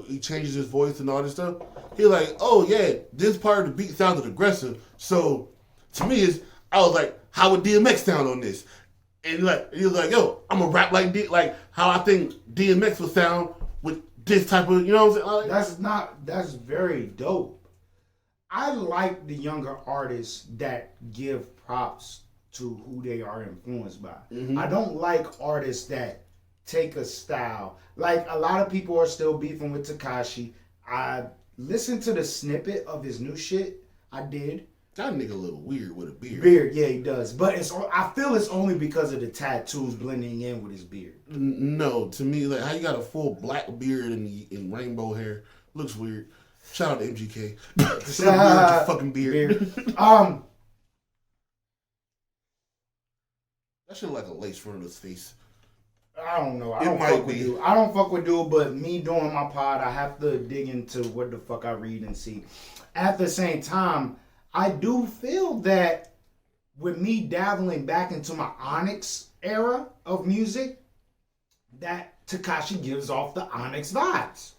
he changes his voice and all this stuff, he's like, oh yeah, this part of the beat sounded aggressive. So to me, I was like, how would DMX sound on this? And he was like, yo, I'm gonna rap like how I think DMX would sound with this type of, you know what I'm saying? That's very dope. I like the younger artists that give props to who they are influenced by. Mm-hmm. I don't like artists that take a style. Like a lot of people are still beefing with Tekashi. I listened to the snippet of his new shit. I did. That nigga a little weird with a beard. Beard, yeah, he does. But I feel it's only because of the tattoos blending in with his beard. No, to me, like how you got a full black beard and rainbow hair looks weird. Shout out to MGK. Shout out to your fucking beard. That shit look like a lace front of his face. I don't know. I It don't might fuck with be. dude. I don't fuck with dude, but me doing my pod, I have to dig into what the fuck I read and see. At the same time, I do feel that with me dabbling back into my Onyx era of music, that Tekashi gives off the Onyx vibes.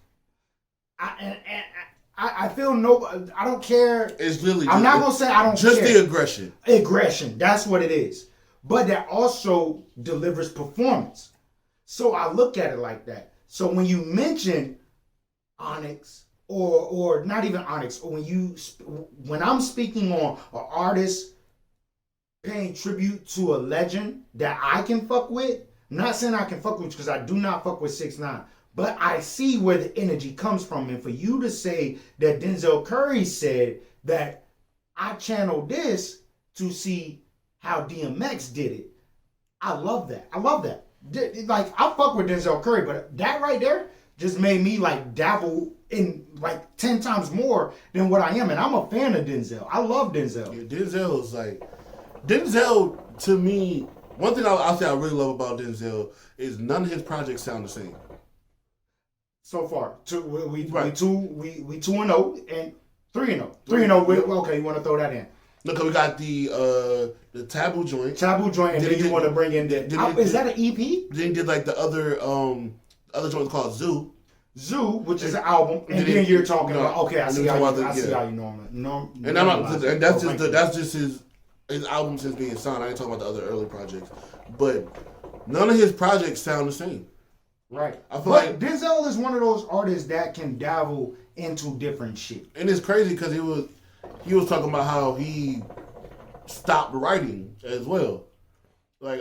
I feel I don't care. It's literally. I'm not gonna say I don't just care. the aggression. Aggression, that's what it is. But that also delivers performance. So I look at it like that. So when you mention Onyx, or not even Onyx, or when I'm speaking on an artist paying tribute to a legend that I can fuck with, I'm not saying I can fuck with because I do not fuck with 6ix9ine, but I see where the energy comes from. And for you to say that Denzel Curry said that I channeled this to see how DMX did it, I love that. I love that. Like, I fuck with Denzel Curry, but that right there just made me like dabble in like 10 times more than what I am. And I'm a fan of Denzel. I love Denzel. Yeah, Denzel is like, Denzel to me, one thing I'll say I really love about Denzel is none of his projects sound the same. So far, we Right. 2-0 and 3-0. 3-0. Okay, you want to throw that in? Look, we got the Taboo joint. Taboo joint, and Did then he you did- want to bring in the. did he- Is that an EP? Then he did like the other joint called Zoo. Zoo, which is an album, and Did he- then you're talking no, about. Okay, I and see then how talking you. about I the- see yeah. how you normally. And that's just his album since being signed. I ain't talking about the other early projects, but none of his projects sound the same. Right. I feel But like- Denzel is one of those artists that can dabble into different shit. And it's crazy because he was talking about how he stopped writing as well. Like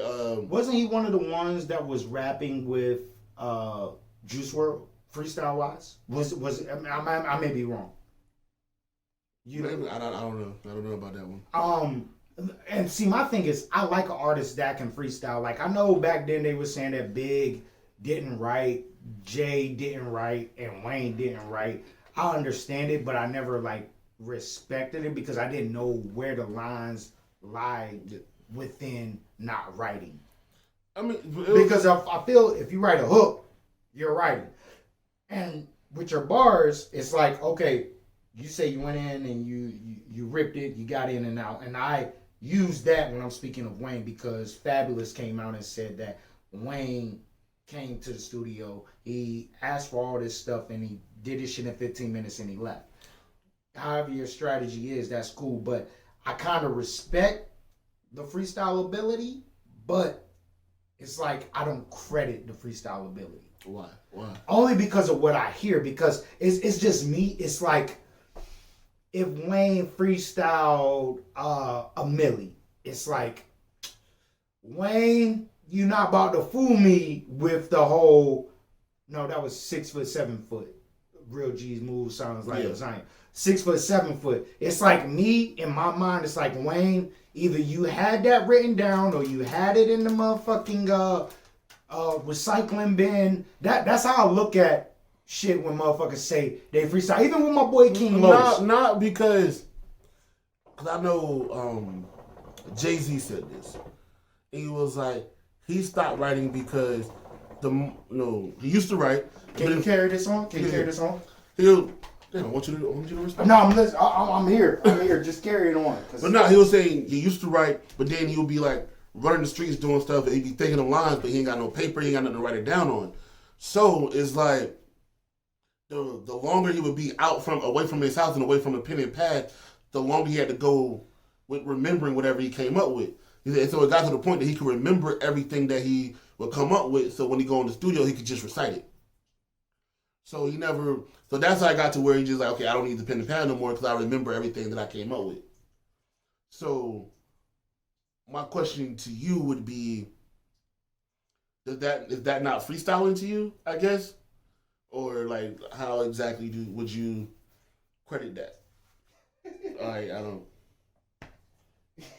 Wasn't he one of the ones that was rapping with Juice WRLD freestyle wise? Was I may be wrong. You know, I don't know. I don't know about that one. and see, my thing is, I like an artist that can freestyle. Like, I know back then they were saying that Big didn't write, Jay didn't write, and Wayne didn't write. I understand it, but I never like respected it because I didn't know where the lines lie within not writing. I mean, Because I feel if you write a hook, you're writing. And with your bars, it's like, okay, you say you went in and you ripped it, you got in and out. And I use that when I'm speaking of Wayne because Fabulous came out and said that Wayne came to the studio, he asked for all this stuff and he did his shit in 15 minutes and he left. However your strategy is, that's cool. But I kind of respect the freestyle ability, but it's like I don't credit the freestyle ability. Why? Why? Only because of what I hear, because it's just me. It's like if Wayne freestyled a milli, it's like, Wayne, you not about to fool me with the whole, no, that was 6 foot, 7 foot. Real G's move sounds like lasagna. 6 foot, 7 foot. It's like me, in my mind, it's like, Wayne, either you had that written down or you had it in the motherfucking recycling bin. That's how I look at shit when motherfuckers say they freestyle. Even with my boy King Lowe's. Not because I know Jay-Z said this. He was like, he stopped writing because he used to write. Can you carry this on? Can you carry this on? I want you to respect. No, I'm here. I'm here. Just carry it on. But no, he was saying he used to write, but then he would be like running the streets doing stuff, and he'd be thinking of lines, but he ain't got no paper, he ain't got nothing to write it down on. So it's like the longer he would be away from his house and away from the pen and pad, the longer he had to go with remembering whatever he came up with. And so it got to the point that he could remember everything that he would come up with, so when he go in the studio, he could just recite it. So that's how I got to where he just like, okay, I don't need the pen and pad no more because I remember everything that I came up with. So my question to you would be, is that not freestyling to you, I guess? Or like, how exactly would you credit that? I don't.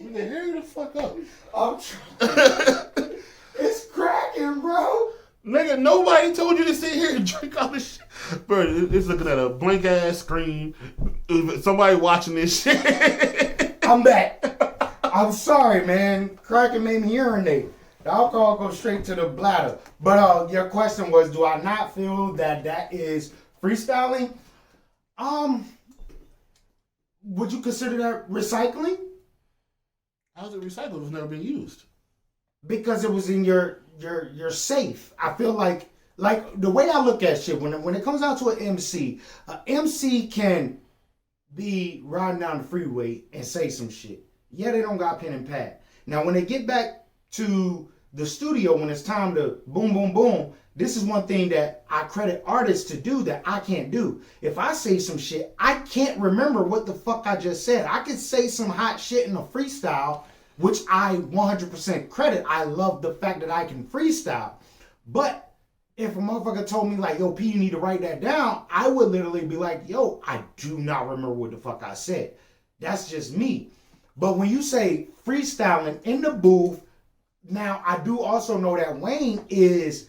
Nigga, hurry the fuck up. I'm trying. It's cracking, bro. Nigga, nobody told you to sit here and drink all this shit. Bro, it's looking at a blank ass screen. Somebody watching this shit. I'm back. I'm sorry, man. Cracking made me urinate. The alcohol goes straight to the bladder. But your question was, do I not feel that is freestyling? Would you consider that recycling? How's it recycled if it's never been used? Because it was in your safe. I feel like the way I look at shit, when it comes down to an MC can be riding down the freeway and say some shit. Yeah, they don't got pen and pad. Now, when they get back to the studio, when it's time to boom, boom, boom, this is one thing that I credit artists to do that I can't do. If I say some shit, I can't remember what the fuck I just said. I could say some hot shit in a freestyle, which I 100% credit. I love the fact that I can freestyle. But if a motherfucker told me like, yo, P, you need to write that down, I would literally be like, yo, I do not remember what the fuck I said. That's just me. But when you say freestyling in the booth, now I do also know that Wayne is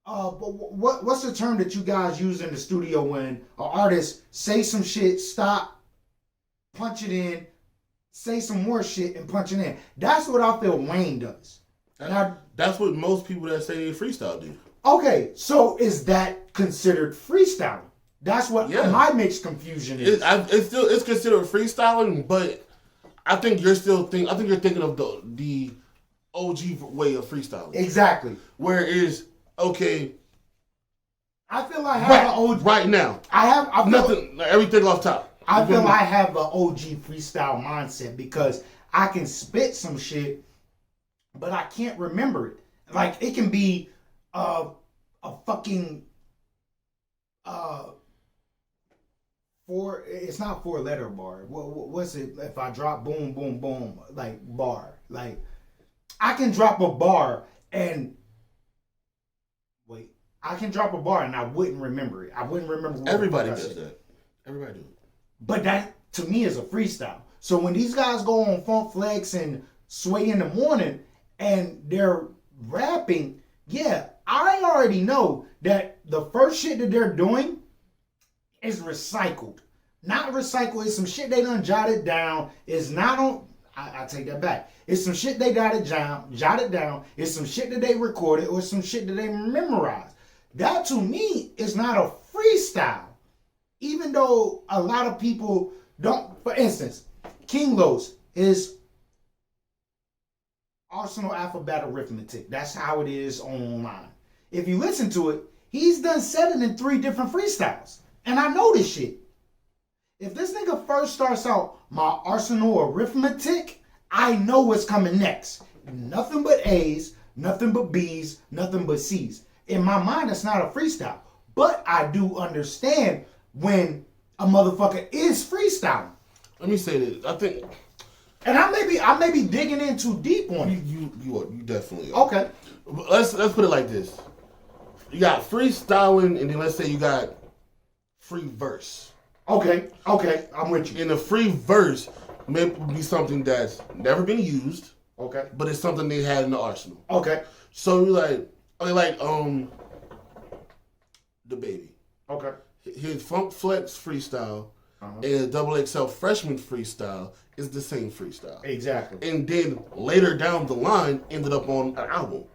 what's the term that you guys use in the studio when an artist say some shit, stop, punch it in, say some more shit and punch it in. That's what I feel Wayne does. That's what most people that say they freestyle do. Okay, so is that considered freestyling? That's what my mixed confusion is. It's considered freestyling, but I think you're thinking of the OG way of freestyling. Exactly. Where is okay. I feel I have an OG right now. I nothing. Everything off top. I feel I have an OG freestyle mindset because I can spit some shit, but I can't remember it. Like it can be a fucking it's not 4-letter bar. What's it? If I drop boom, boom, boom, like bar. Like I can drop a bar and wait. I can drop a bar and I wouldn't remember it. I wouldn't remember what everybody does that. Everybody do it. But that to me is a freestyle. So when these guys go on Funk Flex and Sway in the Morning and they're rapping, yeah, I already know that the first shit that they're doing is recycled. Not recycled, it's some shit they done jotted down. It's not on, I take that back. It's some shit they jotted down. It's some shit that they recorded or some shit that they memorized. That to me is not a freestyle. Even though a lot of people don't, for instance, King Los is Arsenal Alphabet Arithmetic. That's how it is online. If you listen to it, he's done said it in 3 different freestyles. And I know this shit. If this nigga first starts out my arsenal arithmetic, I know what's coming next. Nothing but A's, nothing but B's, nothing but C's. In my mind, it's not a freestyle. But I do understand when a motherfucker is freestyling. Let me say this. I think, and I may be digging in too deep on it. you definitely are. Okay. Let's put it like this. You got freestyling, and then let's say you got free verse. Okay, I'm with you. In a free verse, may be something that's never been used. Okay. But it's something they had in the arsenal. Okay. So you like the baby. Okay. His Funk Flex freestyle and his Double XL Freshman freestyle is the same freestyle. Exactly. And then later down the line ended up on an album.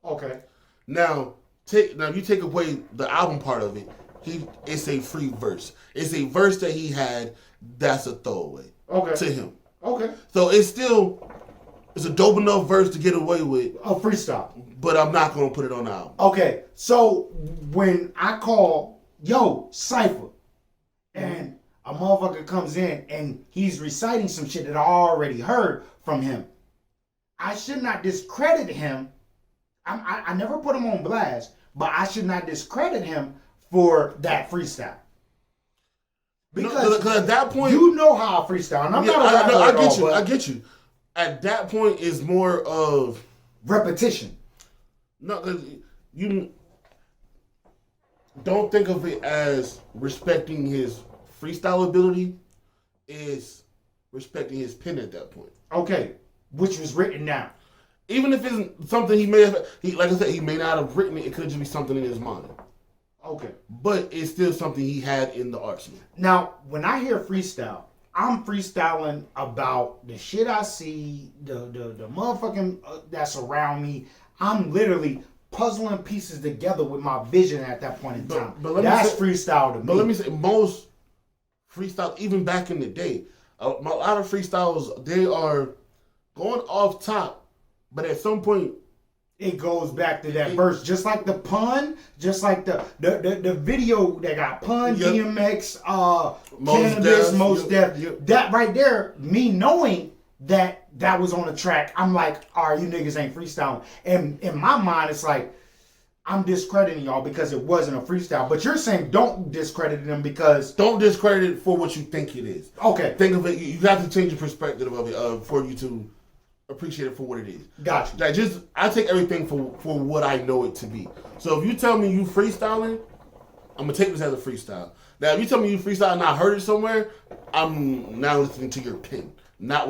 Okay. Now you take away the album part of it, it's a free verse. It's a verse that he had that's a throwaway. Okay. To him. Okay. So it's a dope enough verse to get away with. A freestyle. But I'm not gonna put it on the album. Okay. So when I call Cypher and a motherfucker comes in and he's reciting some shit that I already heard from him, I should not discredit him. I never put him on blast, but I should not discredit him for that freestyle. Because at that point, you know how I freestyle, and I'm not a rapper at all, I get you. At that point, it's more of repetition. No, because you don't think of it as respecting his freestyle ability. Is respecting his pen at that point. Okay, which was written down. Even if it's something he may have, like I said, he may not have written it. It could just be something in his mind. Okay. But it's still something he had in the arsenal. Now, when I hear freestyle, I'm freestyling about the shit I see, the motherfucking that's around me. I'm literally puzzling pieces together with my vision at that point in time. But that's freestyle to me. But let me say, most freestyle, even back in the day, a lot of freestyles, they are going off top, but at some point, it goes back to that verse, just like the pun, just like the video that got pun, yep. DMX, Cannabis, Most Def. Yep. That right there, me knowing that was on the track, I'm like, all right, you niggas ain't freestyling. And in my mind, it's like, I'm discrediting y'all because it wasn't a freestyle. But you're saying don't discredit them because... Don't discredit it for what you think it is. Okay. Think of it, you have to change your perspective of it for you to appreciate it for what it is. Gotcha. Like I take everything for what I know it to be. So if you tell me you freestyling, I'm gonna take this as a freestyle. Now if you tell me you freestyle and I heard it somewhere, I'm now listening to your pen, not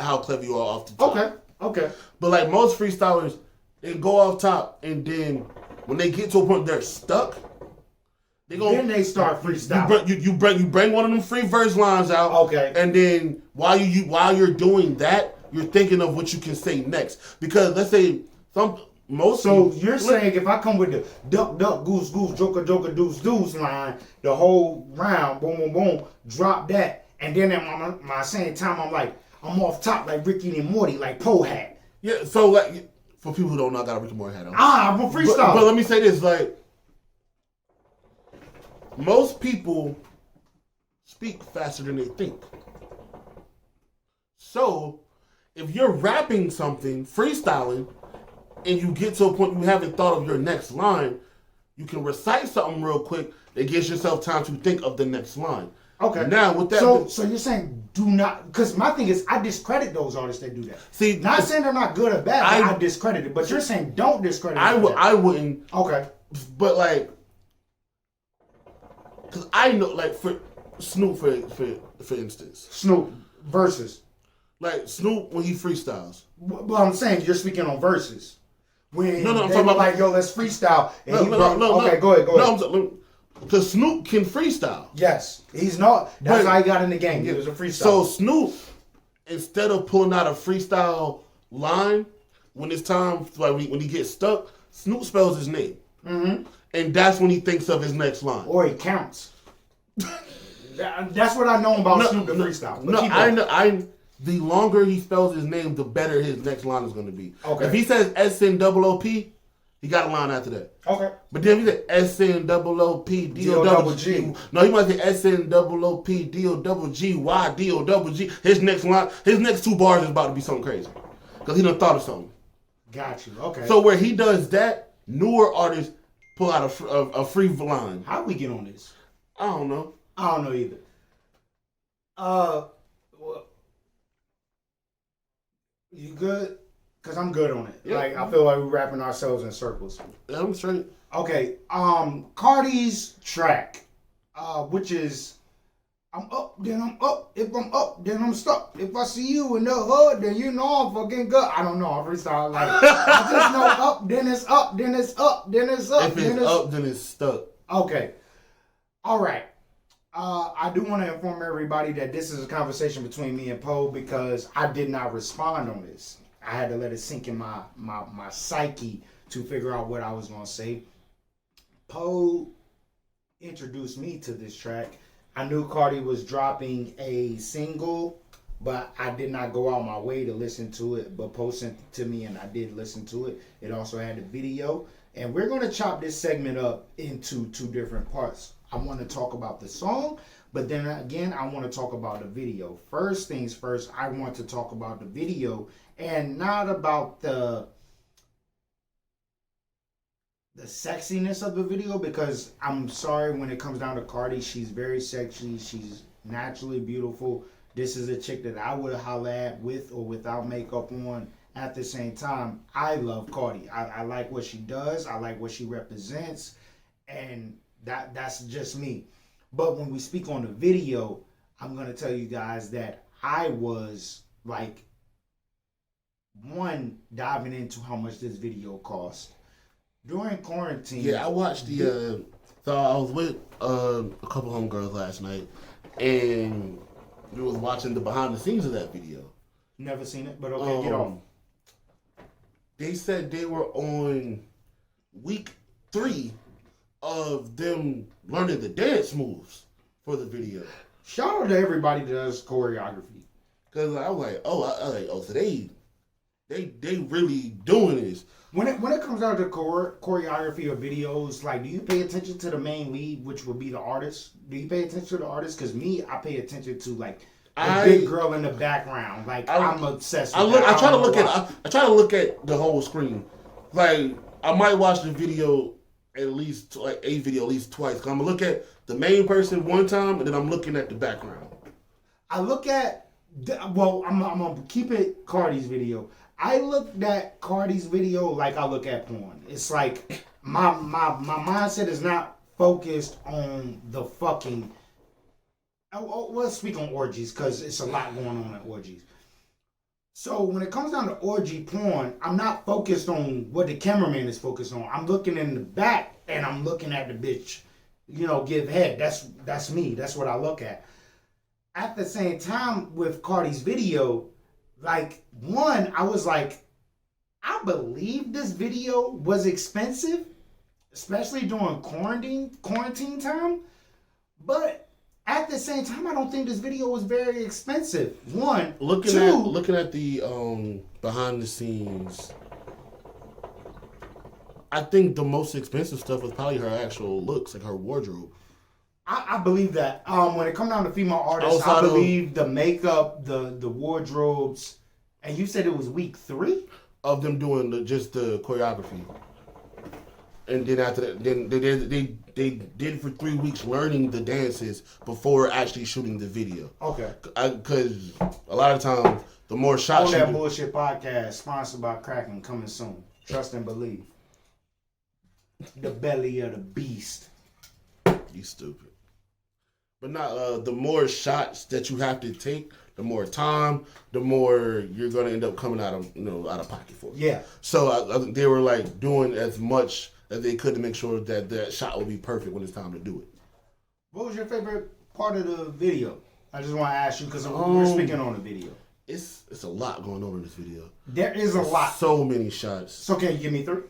how clever you are off the top. Okay. But like most freestylers, they go off top and then when they get to a point they're stuck, then they start freestyling. You bring one of them free verse lines out. Okay. And then while you're doing that, you're thinking of what you can say next. Because let's say you're saying if I come with the duck, duck, goose, goose, joker, joker, deuce, deuce line, the whole round, boom, boom, boom, drop that, and then at my same time, I'm off top like Ricky and Morty, like Poe hat. Yeah, so like, for people who don't know, I got a Ricky and Morty hat on. I'm a freestyle. But let me say this, like, most people speak faster than they think. So, if you're rapping something, freestyling, and you get to a point you haven't thought of your next line, you can recite something real quick that gives yourself time to think of the next line. Okay. Now, with that... So you're saying do not... Because my thing is, I discredit those artists that do that. See, not saying they're not good or bad, but I discredit it. But you're saying don't discredit it. I wouldn't. Okay. But, like... Because I know, like, for Snoop, for instance. Snoop versus... Like, Snoop, when he freestyles. Well, I'm saying you're speaking on verses. When I'm they talking were about like, yo, let's freestyle. And Okay, go ahead. Because Snoop can freestyle. Yes. He's not. That's how he got in the game. He was a freestyle. So Snoop, instead of pulling out a freestyle line, when it's time, like when he gets stuck, Snoop spells his name. Mm-hmm. And that's when he thinks of his next line. Or he counts. That's what I know about Snoop the freestyle. The longer he spells his name, the better his next line is going to be. Okay. If he says SNOOP, He got a line after that. Okay. But then he said SNOOP-DOGG. No, he might say SNOOP-DOGG-YDOGG. His next line, his next 2 bars is about to be something crazy. Because he done thought of something. Got you. Okay. So where he does that, newer artists pull out a free line. How we get on this? I don't know. I don't know either. Well, you good? Cause I'm good on it. Yeah. Like I feel like we're wrapping ourselves in circles. Yeah, I'm straight. Okay. Cardi's track, which is I'm up, then I'm up. If I'm up, then I'm stuck. If I see you in the hood, then you know I'm fucking good. I don't know. I freestyle like I just know up, then it's up, then it's up, then it's up. If it's up, then it's stuck. Okay. All right. I do want to inform everybody that this is a conversation between me and Poe because I did not respond on this. I had to let it sink in my psyche to figure out what I was going to say. Poe introduced me to this track. I knew Cardi was dropping a single, but I did not go out my way to listen to it. But Poe sent it to me and I did listen to it. It also had a video. And we're going to chop this segment up into 2 different parts. I want to talk about the song, but then again, I want to talk about the video. First things first, I want to talk about the video and not about the sexiness of the video, because I'm sorry, when it comes down to Cardi, she's very sexy. She's naturally beautiful. This is a chick that I would holler at with or without makeup on. At the same time, I love Cardi. I like what she does. I like what she represents. And that's just me. But when we speak on the video, I'm going to tell you guys that I was like, diving into how much this video cost. During quarantine. Yeah, I watched the, so I was with a couple homegirls last night, and we was watching the behind the scenes of that video. Never seen it, but okay, get on. They said they were on week 3 of them learning the dance moves for the video. Shout out to everybody that does choreography. Cause I was like, so they really doing this. When it comes down to choreography or videos, like, do you pay attention to the main lead, which would be the artist? Do you pay attention to the artist? Because me, I pay attention to like the big girl in the background. Like I'm obsessed with that. I try to look at the whole screen. Like I might watch the video at least twice. Cause I'm gonna look at the main person one time, and then I'm looking at the background. I look at, well, I'm gonna keep it Cardi's video. I looked at Cardi's video like I look at porn. It's like my mindset is not focused on the fucking. Let's speak on orgies because it's a lot going on in orgies. So when it comes down to orgy porn, I'm not focused on what the cameraman is focused on. I'm looking in the back and I'm looking at the bitch, give head. That's me. That's what I look at. At the same time with Cardi's video, like, I was like, I believe this video was expensive, especially during quarantine time. But at the same time, I don't think this video was very expensive. Looking at the behind the scenes, I think the most expensive stuff was probably her actual looks, like her wardrobe. I believe that. When it comes down to female artists, I believe the makeup, the wardrobes, and you said it was week 3 of them doing just the choreography, and then after that, then they did for 3 weeks learning the dances before actually shooting the video. Okay. Because a lot of times, the more shots. On That Bullshit podcast, sponsored by Kraken, coming soon. Trust and believe. The belly of the beast. You stupid. But not the more shots that you have to take, the more time, the more you're gonna end up coming out of pocket for. Yeah. So I think they were like doing as much as they could to make sure that that shot would be perfect when it's time to do it. What was your favorite part of the video? I just want to ask you because we're speaking on the video. It's a lot going on in this video. There is a lot. So many shots. So can you give me 3?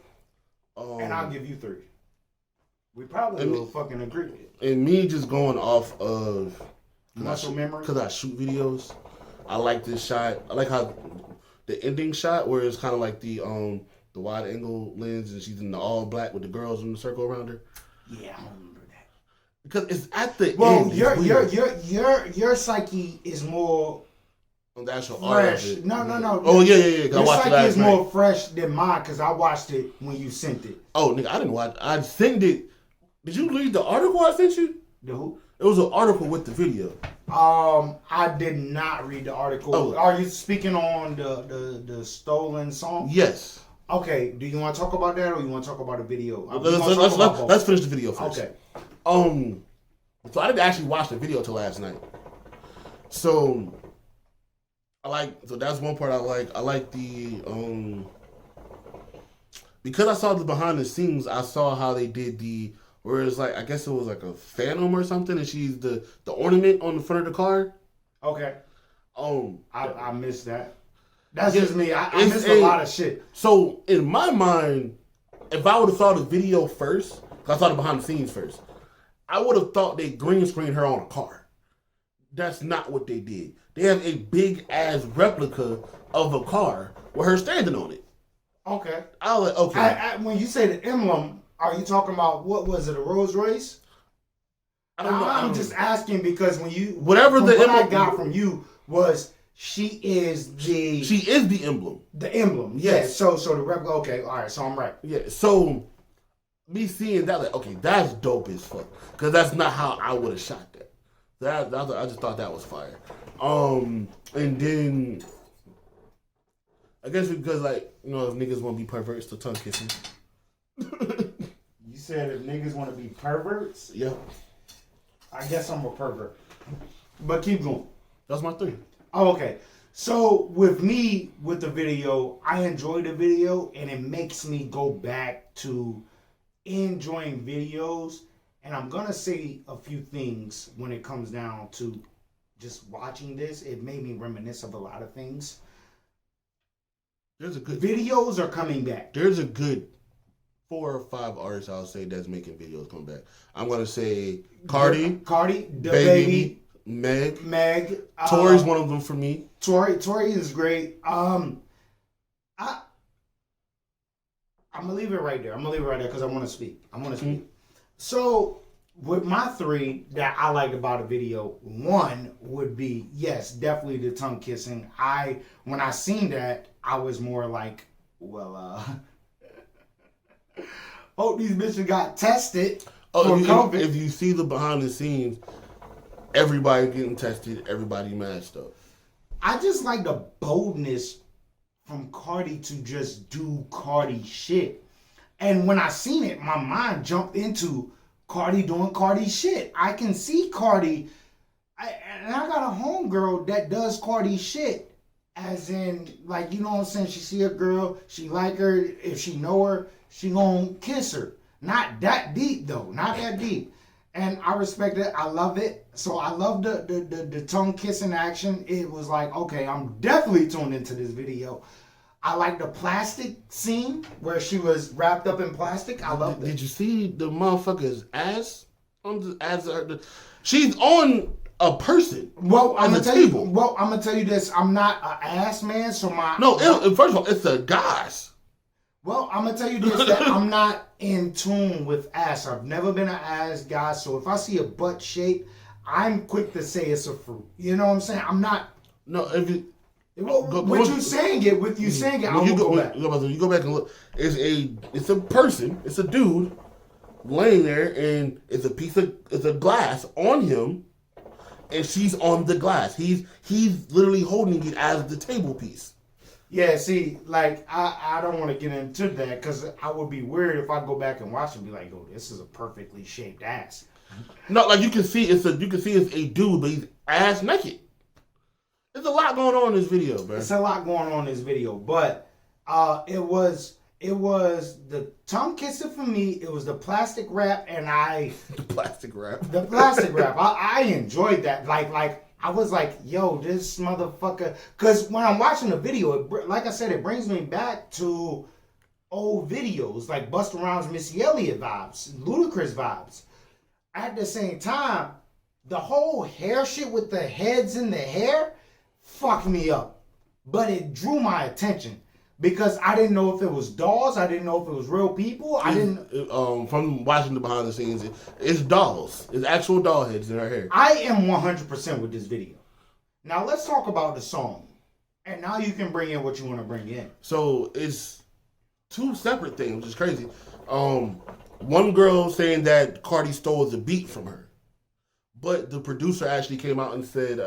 And I'll give you 3. We probably will fucking agree. And me just going off of muscle memory, because I shoot videos. I like this shot. I like how the ending shot where it's kind of like the the wide angle lens, and she's in the all black with the girls in the circle around her. Yeah, I don't remember that. Because it's at the Well, end. your psyche is more On the actual art of fresh. it. No. Oh yeah. Your I watched it psyche last is night. more fresh than mine because I watched it when you sent it. Oh nigga, I didn't watch. I sent it. Did you read the article I sent you? The who? It was an article with the video. I did not read the article. Oh. Are you speaking on the stolen song? Yes. Okay. Do you want to talk about that or you want to talk about the video? We gonna talk about both. Let's finish the video first. Okay. So I didn't actually watch the video till last night. So that's one part I like. I like the because I saw the behind the scenes, I saw how they did where it's like, I guess it was like a phantom or something, and she's the ornament on the front of the car. Okay. I missed that. That's Yeah, just me. I it's missed a lot of shit. So in my mind, if I would have saw the video first, because I saw the behind the scenes first, I would have thought they green screened her on a car. That's not what they did. They have a big ass replica of a car with her standing on it. Okay. I was like, okay. When you say the emblem, are you talking about what was it, a Rolls Royce? I don't know. I'm just asking because when you Whatever from the what I emblem- got from you was she is the emblem. the emblem. Yes. Yeah. So the replica. Okay. All right. So I'm right. Yeah. So me seeing that, like, okay, that's dope as fuck. Because that's not how I would have shot that. I just thought that was fire. And then I guess because, like, you know, if niggas want to be perverts, to tongue kissing. You said if niggas want to be perverts, Yeah. I guess I'm a pervert. But keep going. That's my thing. Oh, okay. So with me, with the video, I enjoy the video and it makes me go back to enjoying videos. And I'm going to say a few things when it comes down to just watching this. It made me reminisce of a lot of things. Videos are coming back. There's a good 4 or 5 artists I'll say that's making videos come back. I'm gonna say Cardi, the baby, Meg. Tori's one of them for me. Tori is great. I'm gonna leave it right there. Because I want to speak. Mm-hmm. So with my 3 that I liked about the video, one would be, yes, definitely the tongue kissing. When I seen that, I was more like, well, hope these bitches got tested for COVID. If you see the behind the scenes, everybody getting tested, everybody masked up. I just like the boldness from Cardi to just do Cardi shit. And when I seen it, my mind jumped into Cardi doing Cardi shit. I can see Cardi, and I got a homegirl that does Cardi shit. As in, like, you know what I'm saying? She see a girl, she like her. If she know her, she gonna kiss her. Not that deep though, not that deep. And I respect it. I love it. So I love the tongue kissing action. It was like, okay, I'm definitely tuned into this video. I like the plastic scene where she was wrapped up in plastic. I love it. Did you see the motherfucker's ass? She's on a person. Well, I'm on gonna the tell table. you. Well, I'm gonna tell you this. I'm not an ass man, so First of all, it's a guy's. Well, I'm gonna tell you this, that I'm not in tune with ass. I've never been an ass guy, so if I see a butt shape, I'm quick to say it's a fruit. You know what I'm saying? I'm not. No, if you. You saying it, I will go back. You go back and look. It's a person. It's a dude laying there, and it's a glass on him, and she's on the glass. He's literally holding it as the table piece. Yeah, see, like, I don't want to get into that because I would be weird if I go back and watch and be like, oh, this is a perfectly shaped ass. No, like you can see it's a dude, but he's ass naked. There's a lot going on in this video, bro. It's a lot going on in this video, but it was the tongue kissing for me. It was the plastic wrap, and the plastic wrap. I enjoyed that. Like I was like, yo, this motherfucker. Because when I'm watching the video, like I said, it brings me back to old videos, like Busta Rhymes, Missy Elliott vibes, Ludacris vibes. At the same time, the whole hair shit with the heads in the hair fucked me up. But it drew my attention. Because I didn't know if it was dolls. I didn't know if it was real people. I didn't. From watching the behind the scenes, it's dolls. It's actual doll heads in her hair. I am 100% with this video. Now let's talk about the song. And now you can bring in what you want to bring in. So it's two separate things, which is crazy. One girl saying that Cardi stole the beat from her. But the producer actually came out and said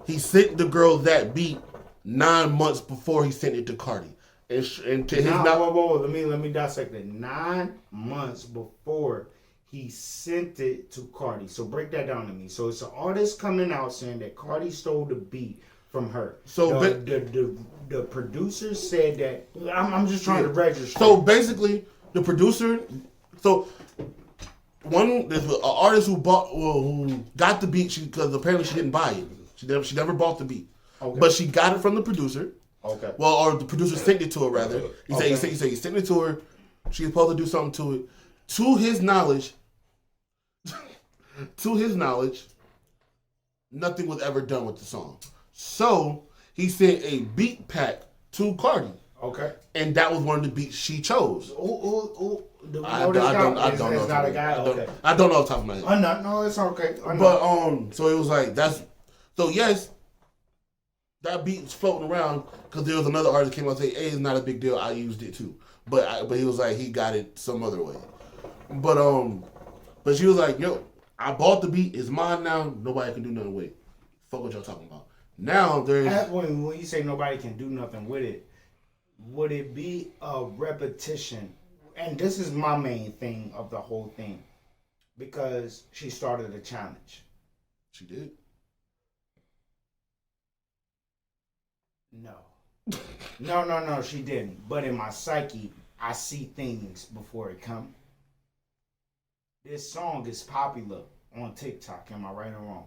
he sent the girl that beat 9 months before he sent it to Cardi. And to his whoa. Let me dissect it. 9 months before he sent it to Cardi. So break that down to me. So it's an artist coming out saying that Cardi stole the beat from her. So the producer said that. I'm just trying to register. So basically, the producer. So there's an artist who got the beat because apparently she didn't buy it. She never bought the beat. Okay. But she got it from the producer. Okay. Well, or the producer sent it to her rather. He said he sent it to her. She's supposed to do something to it. To his knowledge, nothing was ever done with the song. So he sent a beat pack to Cardi. Okay. And that was one of the beats she chose. I don't know. I don't know off the top of my head. No, it's okay. But so it was like so yes, that beat was floating around because there was another artist came out and say, "Hey, it's not a big deal. I used it too." But he was like he got it some other way. But she was like, "Yo, I bought the beat. It's mine now. Nobody can do nothing with it." Fuck what y'all talking about. Now there's when you say nobody can do nothing with it, would it be a repetition? And this is my main thing of the whole thing, because she started a challenge. She did. No, she didn't. But in my psyche, I see things before it comes. This song is popular on TikTok. Am I right or wrong?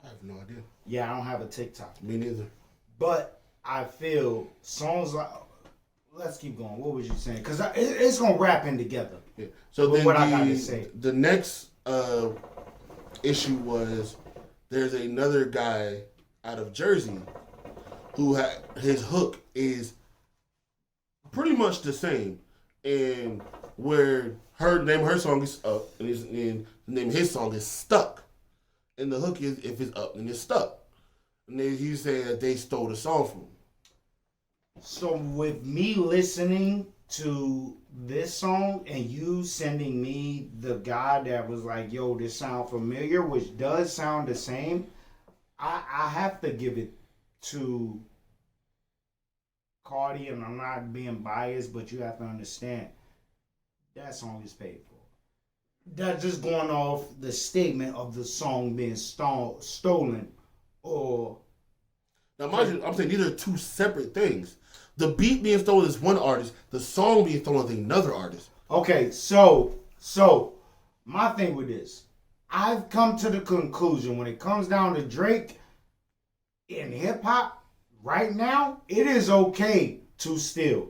I have no idea. Yeah, I don't have a TikTok. Me neither. But I feel songs like... Let's keep going. What was you saying? Because it's going to wrap in together. Yeah. So then what I got to say. The next issue was there's another guy out of Jersey who his hook is pretty much the same, and where her song is up, and the name of his song is Stuck, and the hook is if it's up then it's stuck, and then he's saying that they stole the song from him. So with me listening to this song and you sending me the guy that was like, "Yo, this sound familiar," which does sound the same, I have to give it to Cardi, and I'm not being biased, but you have to understand that song is paid for. That's just going off the statement of the song being stolen, or now mind you, I'm saying these are two separate things. The beat being stolen is one artist, the song being stolen is another artist. Okay, so my thing with this, I've come to the conclusion when it comes down to Drake in hip hop right now, it is okay to steal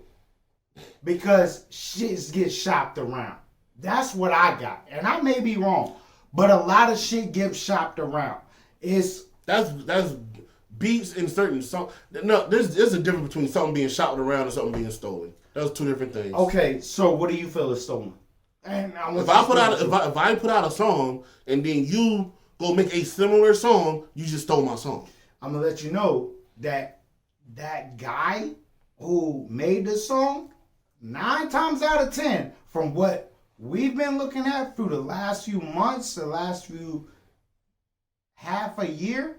because shit gets shopped around. That's what I got, and I may be wrong, but a lot of shit gets shopped around. That's beats in certain songs. No, there's a difference between something being shopped around and something being stolen. Those two different things. Okay, so what do you feel is stolen? And if I put out a song and then you go make a similar song, you just stole my song. I'm gonna let you know that guy who made the song, 9 times out of 10, from what we've been looking at through the last few months, half a year,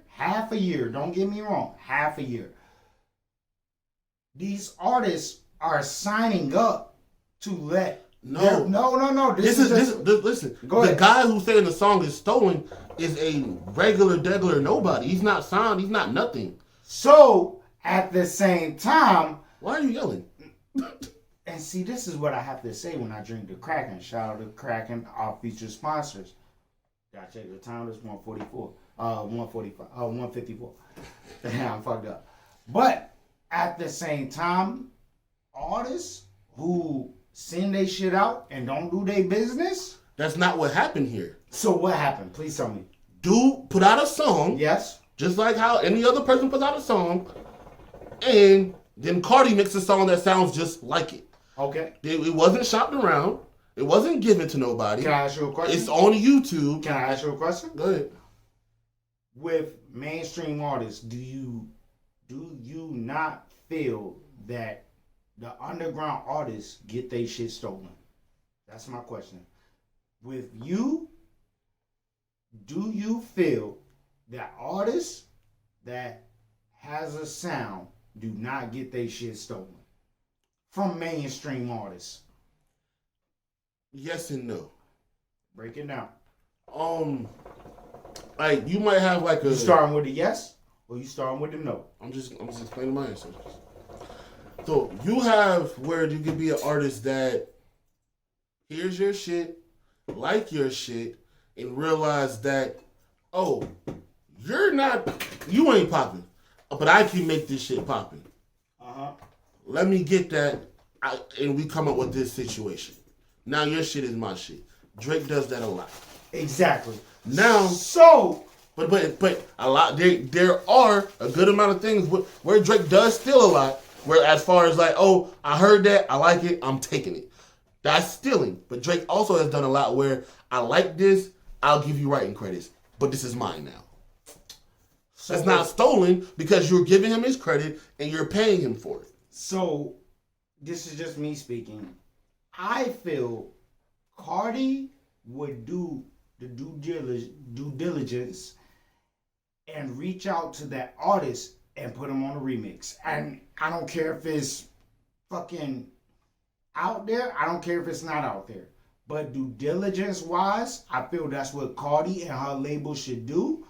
don't get me wrong, half a year, these artists are signing up to let... No. Listen. Go ahead. The guy who's saying the song is stolen is a regular nobody. He's not signed. He's not nothing. So, at the same time... Why are you yelling? And see, this is what I have to say when I drink the Kraken. Shout out to Kraken, our featured sponsors. Gotta check the time. It's 1:44. 1:54. Damn, I'm fucked up. But at the same time, artists who send their shit out and don't do their business. That's not what happened here. So what happened? Please tell me. Dude put out a song. Yes. Just like how any other person puts out a song, and Then Cardi makes a song that sounds just like it. Okay. It wasn't shopped around. It wasn't given to nobody. Can I ask you a question? It's on YouTube. Can I ask you a question? Go ahead. With mainstream artists, do you not feel that the underground artists get their shit stolen? That's my question. With you, do you feel that artists that has a sound do not get their shit stolen from mainstream artists? Yes and no. Break it down. Like you might have like a. You starting with the yes or you starting with the no? I'm just explaining my answer. So you have where you can be an artist that hears your shit, like your shit, and realize that, oh, you ain't popping, but I can make this shit popping. Let me get that, and we come up with this situation. Now your shit is my shit. Drake does that a lot. Exactly. Now, so, but a lot there are a good amount of things where Drake does steal a lot. Where as far as like, oh, I heard that, I like it, I'm taking it. That's stealing. But Drake also has done a lot where I like this, I'll give you writing credits, but this is mine now. So that's not stolen because you're giving him his credit and you're paying him for it. So this is just me speaking. I feel Cardi would do the due diligence and reach out to that artist and put him on a remix. And I don't care if it's fucking out there. I don't care if it's not out there. But due diligence wise, I feel that's what Cardi and her label should do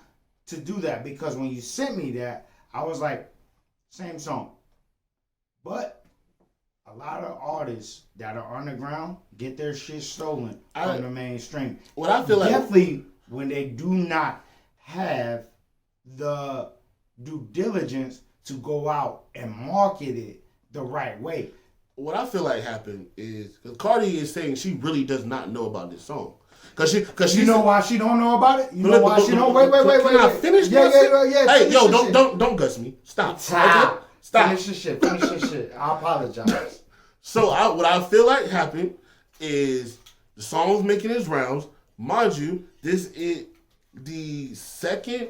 to do that. Because when you sent me that, I was like, same song. But a lot of artists that are underground get their shit stolen from the mainstream. What I feel like definitely when they do not have the due diligence to go out and market it the right way. What I feel like happened is because Cardi is saying she really does not know about this song. Cause you know why she don't know about it? You know why she don't? Wait. Can I finish? Yeah. Hey, yo, don't gush me. Stop. Stop. Stop. Finish your shit. I apologize. So what I feel like happened is the song was making its rounds. Mind you, this is the second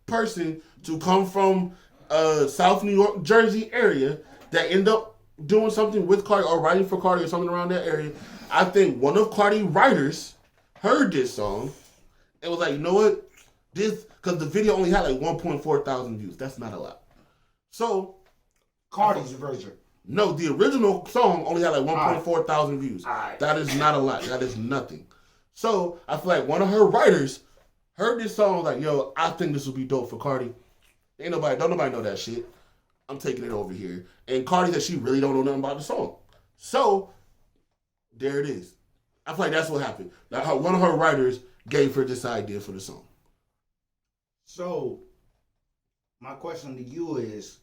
person to come from South New York, Jersey area that end up doing something with Cardi or writing for Cardi or something around that area. I think one of Cardi writers heard this song and was like, you know what? This, because the video only had like 1.4 thousand views. That's not a lot. So Cardi's version. No, the original song only had like 1.4 thousand views. Right. That is not a lot. That is nothing. So I feel like one of her writers heard this song, was like, yo, I think this would be dope for Cardi. Don't nobody know that shit. I'm taking it over here. And Cardi said she really don't know nothing about the song. So there it is. I feel like that's what happened. One of her writers gave her this idea for the song. So my question to you is,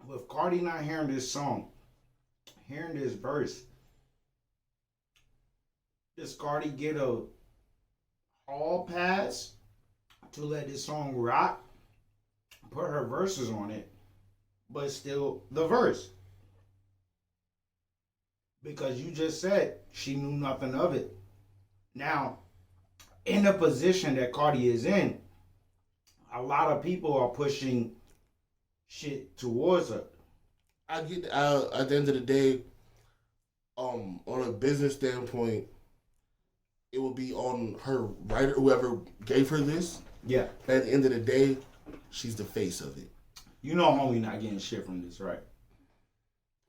with Cardi not hearing this song, hearing this verse, does Cardi get a hall pass to let this song rock, put her verses on it, but still the verse? Because you just said she knew nothing of it. Now, in the position that Cardi is in, a lot of people are pushing shit towards her. I get at the end of the day, on a business standpoint, it will be on her writer, whoever gave her this. Yeah. At the end of the day, she's the face of it. You know homie not getting shit from this, right?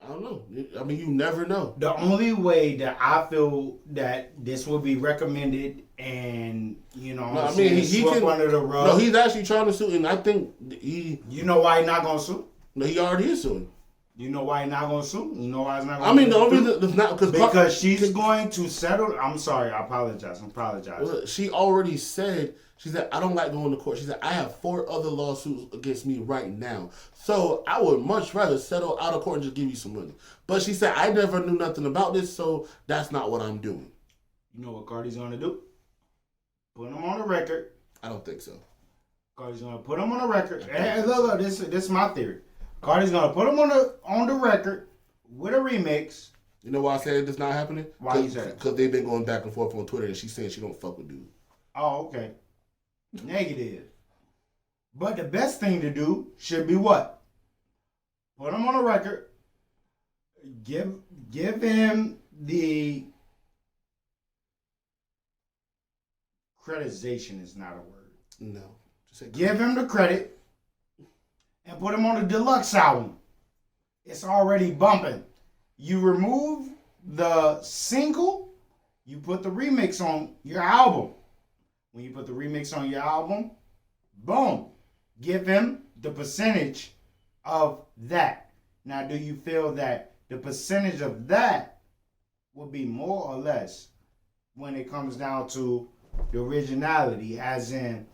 I don't know. I mean, you never know. The only way that I feel that this will be recommended and, you know, No, I mean, he swept can, under the rug. No, he's actually trying to sue, and I think he... You know why he's not going to sue? No, he already is suing. You know why he's not going to sue? You know why he's not going to I mean, the only reason it's not... Because she's going to settle... I'm sorry, I apologize. She already said... She said, I don't like going to court. She said, I have 4 other lawsuits against me right now. So I would much rather settle out of court and just give you some money. But she said, I never knew nothing about this, so that's not what I'm doing. You know what Cardi's going to do? Put him on the record. I don't think so. Cardi's going to put him on the record. And look, this is my theory. Cardi's gonna put him on the record with a remix. You know why I said this not happening? Why you say that? Because they've been going back and forth on Twitter, and she's saying she don't fuck with dude. Oh, okay. Negative. But the best thing to do should be what? Put him on a record. Give him the creditization is not a word. No. Just say Give him the credit and put him on the deluxe album. It's already bumping. You remove the single, you put the remix on your album. When you put the remix on your album, boom. Give him the percentage of that. Now, do you feel that the percentage of that would be more or less when it comes down to the originality? As in,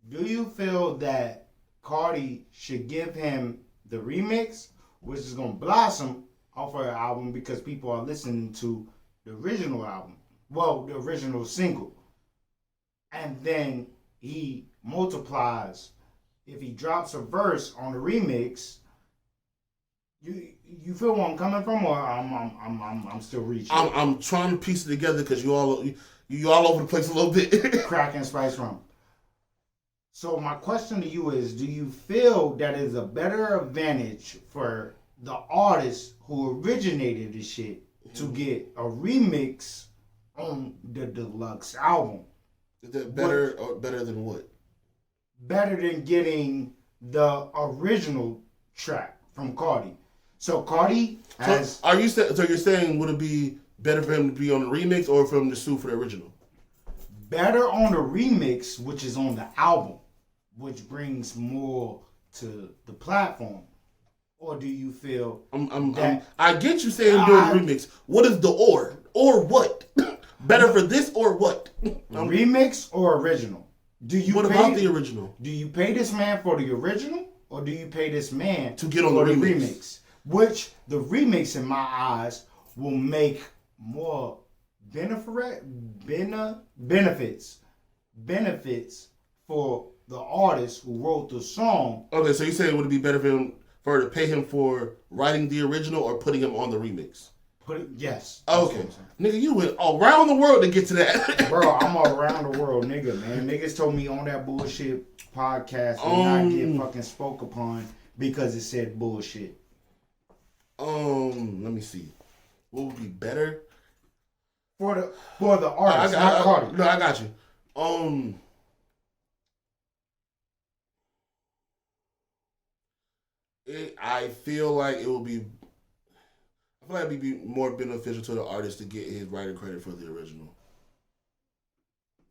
do you feel that Cardi should give him the remix, which is going to blossom off her album because people are listening to the original album? Well, the original single. And then he multiplies. If he drops a verse on the remix, you feel where I'm coming from, or I'm still reaching? I'm trying to piece it together because you all over the place a little bit. Crack and spice rum. So my question to you is, do you feel that is a better advantage for the artist who originated the shit to get a remix on the deluxe album? Is that better or better than what? Better than getting the original track from Cardi. So Cardi has... So you're saying would it be better for him to be on the remix or for him to sue for the original? Better on the remix, which is on the album, which brings more to the platform. Or do you feel I get you saying doing the remix. What is the or? Or what? Better for this or what? Remix or original? What about the original? Do you pay this man for the original, or do you pay this man to get on for the remix? Which the remix, in my eyes, will make more benefits for the artist who wrote the song. Okay, so you saying would it be better for her to pay him for writing the original or putting him on the remix? Yes. Okay. Nigga, you went around the world to get to that. Bro, I'm around the world, nigga, man. Niggas told me on that bullshit podcast will not get fucking spoke upon because it said bullshit. Let me see. What would be better? For the artist, not Cardi. No, I got you. I feel like it would be. I feel like it'd be more beneficial to the artist to get his writing credit for the original.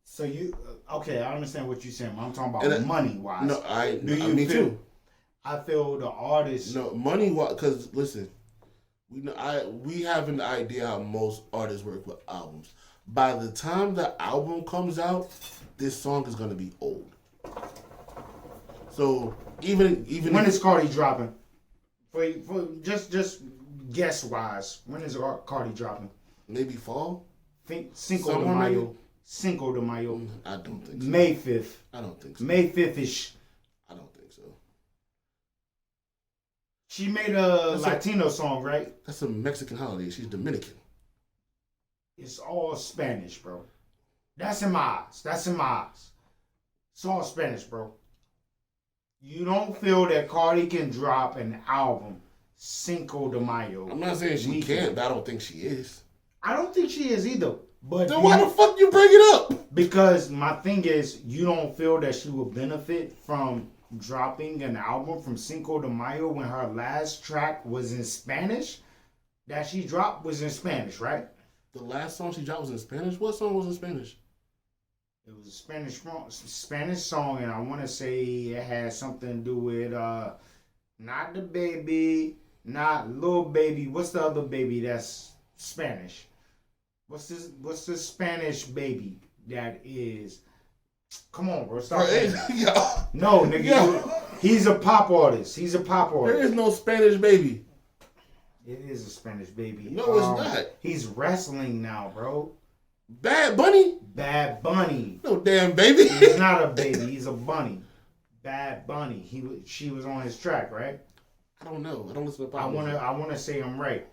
So okay? I understand what you're saying. I'm talking about money wise. No, me too. I feel the artist. No, money wise, because listen, we have an idea how most artists work with albums. By the time the album comes out, this song is gonna be old. So even when is Cardi dropping? For just guess wise, when is Cardi dropping? Maybe fall. Cinco de Mayo. Cinco de Mayo. I don't think so. May 5th. I don't think so. May 5th-ish. I don't think so. She made a Latino song, right? That's a Mexican holiday. She's Dominican. It's all Spanish, bro. That's in my eyes. It's all Spanish, bro. You don't feel that Cardi can drop an album Cinco de Mayo? I'm not saying she can't, but I don't think she is. I don't think she is either. But then why the fuck you bring it up? Because my thing is, you don't feel that she will benefit from dropping an album from Cinco de Mayo when her last track was in Spanish? That she dropped was in Spanish, right? The last song she dropped was in Spanish? What song was in Spanish? It was a Spanish song, and I want to say it had something to do with not the baby, not Lil Baby. What's the other baby that's Spanish? What's this Spanish baby that is? Come on, bro. Stop. No, nigga. He's a pop artist. There is no Spanish baby. It is a Spanish baby. No, it's not. He's wrestling now, bro. Bad Bunny? Bad Bunny. No damn baby. He's not a baby. He's a bunny. Bad Bunny. She was on his track, right? I don't know. I don't listen to pop I music. want to say I'm right.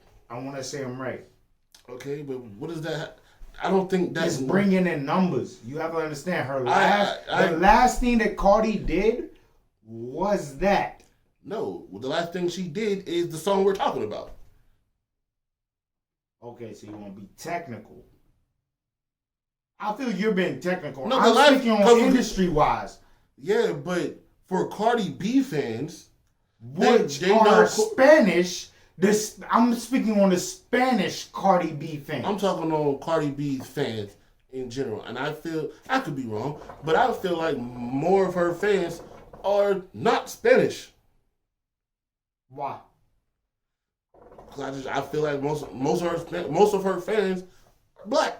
Okay, but what is that? I don't think that's It's bringing in numbers. You have to understand her the last thing that Cardi did was that. No, the last thing she did is the song we're talking about. Okay, so you want to be technical. I feel you're being technical. No, I'm speaking on industry-wise. Yeah, but for Cardi B fans, Which they are know Spanish. I'm speaking on the Spanish Cardi B fans. I'm talking on Cardi B fans in general, and I feel I could be wrong, but I feel like more of her fans are not Spanish. Why? Because I feel like most of her fans are black.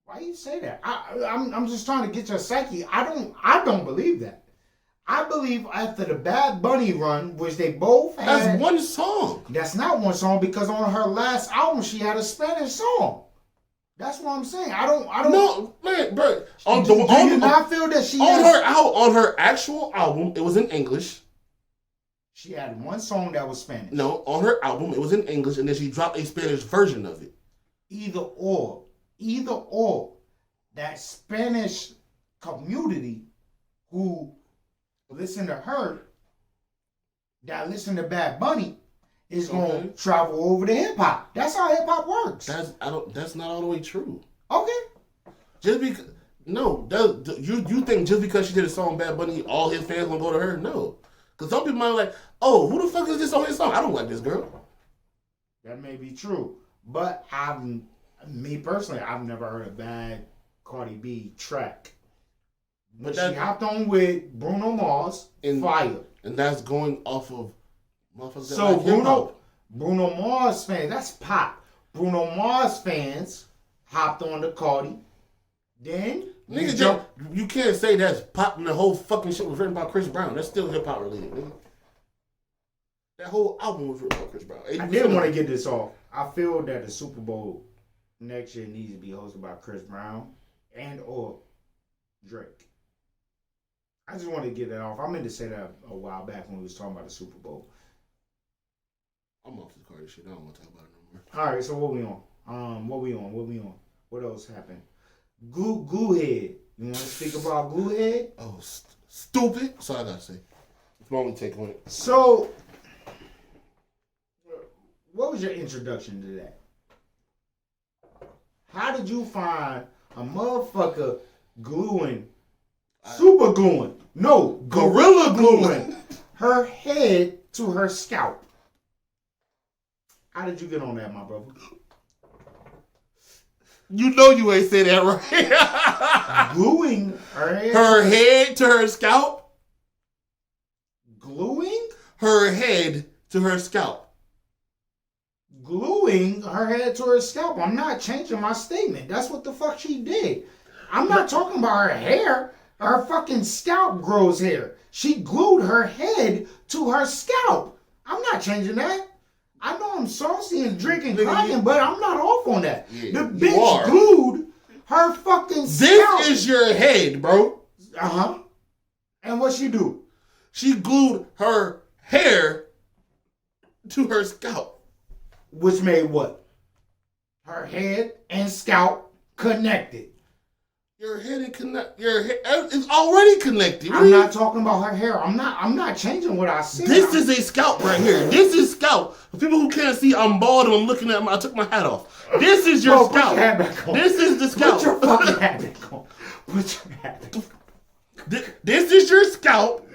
Why you say that? I'm just trying to get your psyche. I don't believe that. I believe after the Bad Bunny run, which they both had. That's one song. That's not one song because on her last album she had a Spanish song. That's what I'm saying. I don't. No, man, bro. Do you not feel that she on her actual album, it was in English. She had one song that was Spanish. No, on her album, it was in English, and then she dropped a Spanish version of it. Either or. That Spanish community who listen to her, that listen to Bad Bunny, is gonna travel over to hip hop. That's how hip hop works. That's not all the way true. Okay. Just because you think just because she did a song Bad Bunny, all his fans gonna go to her? No, because some people might be like, oh, who the fuck is this on his song? I don't like this girl. That may be true, but me personally, I've never heard a bad Cardi B track. But she hopped on with Bruno Mars, Fire. And that's going off of motherfuckers. So like Bruno Mars fans, that's pop. Bruno Mars fans hopped on to Cardi. Then you can't say that's pop and the whole fucking shit was written by Chris Brown. That's still hip hop related, nigga. That whole album was written by Chris Brown. I did want to get this off. I feel that the Super Bowl next year needs to be hosted by Chris Brown and or Drake. I just wanted to get that off. I meant to say that a while back when we was talking about the Super Bowl. I'm off the Cardi shit. I don't want to talk about it no more. All right, so what we on? What we on? What else happened? Glue Head. You want to speak about Glue Head? Oh, stupid. That's all I gotta say. It's my only take on it. So, what was your introduction to that? How did you find a motherfucker super gluing, gorilla gluing her head to her scalp? How did you get on that, my brother? You know you ain't say that right. Gluing her head to her scalp? Gluing? Her head to her scalp. Gluing her head to her scalp. I'm not changing my statement. That's what the fuck she did. I'm not talking about her hair. Her fucking scalp grows hair. She glued her head to her scalp. I'm not changing that. I know I'm saucy and drinking crying, but I'm not off on that. Yeah, the bitch glued her fucking scalp. This is your head, bro. Uh-huh. And what she do? She glued her hair to her scalp. Which made what? Her head and scalp connected. Your head is already connected. I'm not talking about her hair. I'm not changing what I said. This is a scalp right here. This is scalp. For people who can't see, I'm bald and I'm looking at I took my hat off. This is your scalp. Put your hat back on. This is the scalp. Put your fucking hat back on. Put your hat back on. This is your scalp,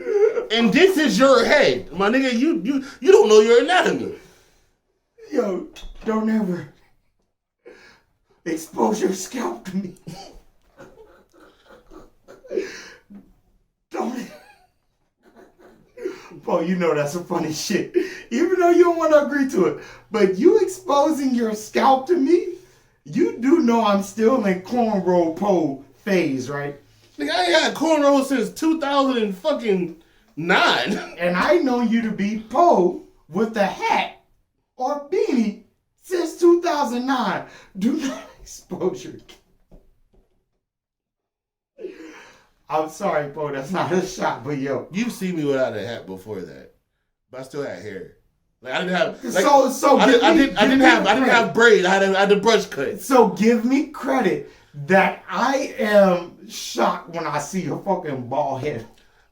and this is your head. My nigga, you don't know your anatomy. Yo, don't ever expose your scalp to me. Don't. Bro, you know that's some funny shit. Even though you don't want to agree to it. But you exposing your scalp to me, you do know I'm still in cornrow pole phase, right? Nigga, I ain't had cornrows since 2009. And I know you to be Poe with the hat or beanie since 2009. Do not expose your. I'm sorry, Poe. That's not a shot, but yo. You've seen me without a hat before that, but I still had hair. Like I didn't have. Like, I didn't have braid. I had the brush cut. So give me credit that I am shocked when I see a fucking bald head.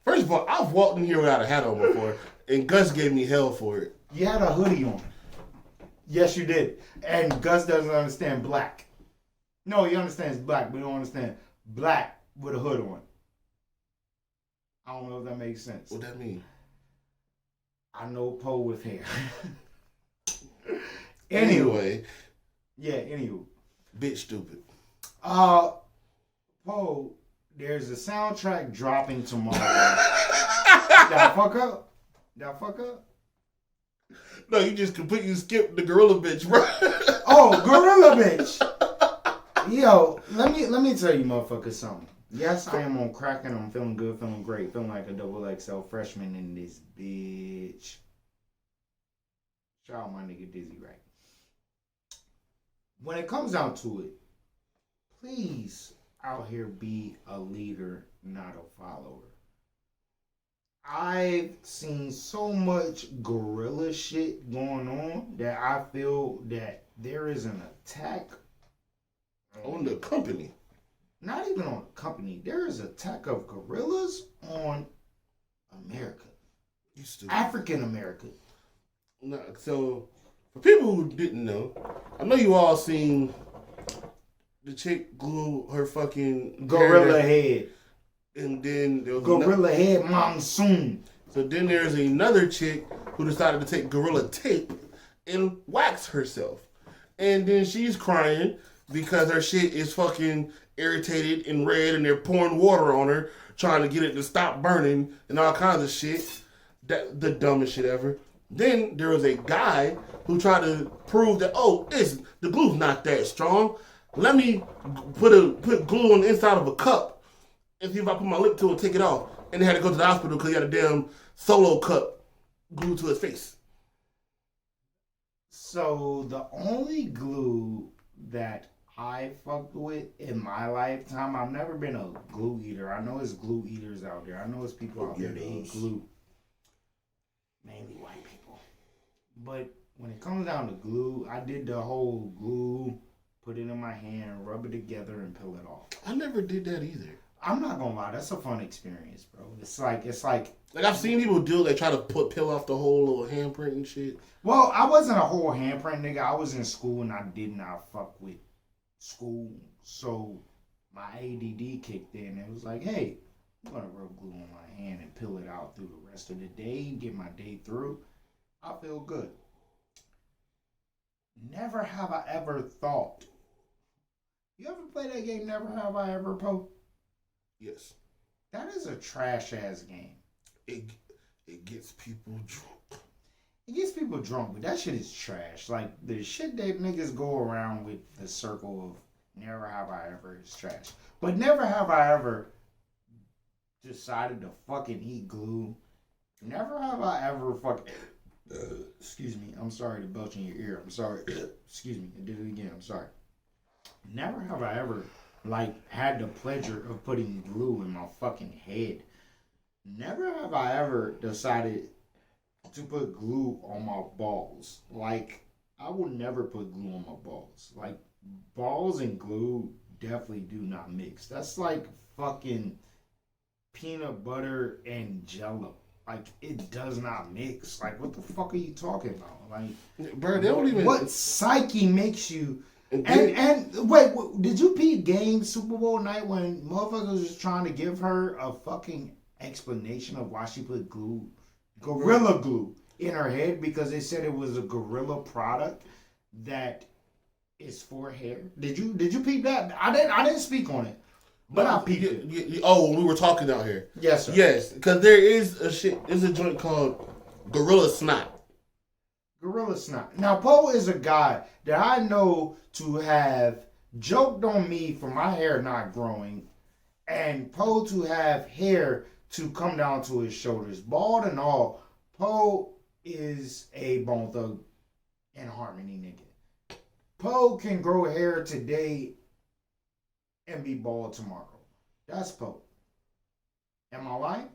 First of all, I've walked in here without a hat on before, and Gus gave me hell for it. You had a hoodie on. Yes, you did. And Gus doesn't understand black. No, he understands black, but he don't understand black with a hood on. I don't know if that makes sense. What that mean? I know Poe with hair. Anyway. Yeah, anywho. Bitch stupid. Poe, there's a soundtrack dropping tomorrow. Did I fuck up? No, you just completely skipped the gorilla bitch, bro. Oh, gorilla bitch. Yo, let me tell you motherfuckers something. Yes, I am on crack and I'm feeling good, feeling great, feeling like a double XL freshman in this bitch. Shout out my nigga Dizzy Right. When it comes down to it, please out here be a leader, not a follower. I've seen so much gorilla shit going on that I feel that there is an attack On the company. Not even on the company. There is an attack of gorillas on America. You stupid. African America. No, so, for people who didn't know, I know you all seen the chick glue her fucking Gorilla head. And then there was Gorilla head monsoon. So then there's another chick who decided to take gorilla tape and wax herself. And then she's crying because her shit is fucking irritated and red and they're pouring water on her, trying to get it to stop burning and all kinds of shit. That the dumbest shit ever. Then there was a guy who tried to prove that, the glue's not that strong. Let me put glue on the inside of a cup and see if I put my lip to it, take it off. And they had to go to the hospital because he had a damn Solo cup glued to his face. So the only glue that I fucked with in my lifetime, I've never been a glue eater. I know it's glue eaters out there. I know it's people out there that eat glue. Mainly white people. But when it comes down to glue, I did the whole glue, put it in my hand, rub it together, and peel it off. I never did that either. I'm not gonna lie, that's a fun experience, bro. It's like I've seen people do. They try to peel off the whole little handprint and shit. Well, I wasn't a whole handprint nigga. I was in school and I did not fuck with school, so my ADD kicked in and it was like, hey, I'm gonna rub glue on my hand and peel it out through the rest of the day, get my day through. I feel good. Never have I ever thought. You ever play that game? Never have I ever, Poe? Yes. That is a trash ass game. It gets people drunk. It gets people drunk, but that shit is trash. Like, the shit that niggas go around with the circle of never have I ever is trash. But never have I ever decided to fucking eat glue. Never have I ever fucking... excuse me. I'm sorry to belch in your ear. I'm sorry. Excuse me. I did it again. I'm sorry. Never have I ever... had the pleasure of putting glue in my fucking head. Never have I ever decided to put glue on my balls. I would never put glue on my balls. Balls and glue definitely do not mix. That's like fucking peanut butter and Jello. It does not mix. What the fuck are you talking about? Bro, they don't even... What psyche makes you... And wait, did you peep game Super Bowl night when motherfuckers was trying to give her a fucking explanation of why she put gorilla glue in her head because they said it was a gorilla product that is for hair? Did you peep that? I didn't speak on it, but I peeped it. When we were talking out here. Yes, sir. Yes, because there is there's a joint called Gorilla Snot. Gorilla Snot. Now, Poe is a guy that I know to have joked on me for my hair not growing, and Poe to have hair to come down to his shoulders, bald and all. Poe is a Bone Thug and Harmony nigga. Poe can grow hair today and be bald tomorrow. That's Poe. Am I lying?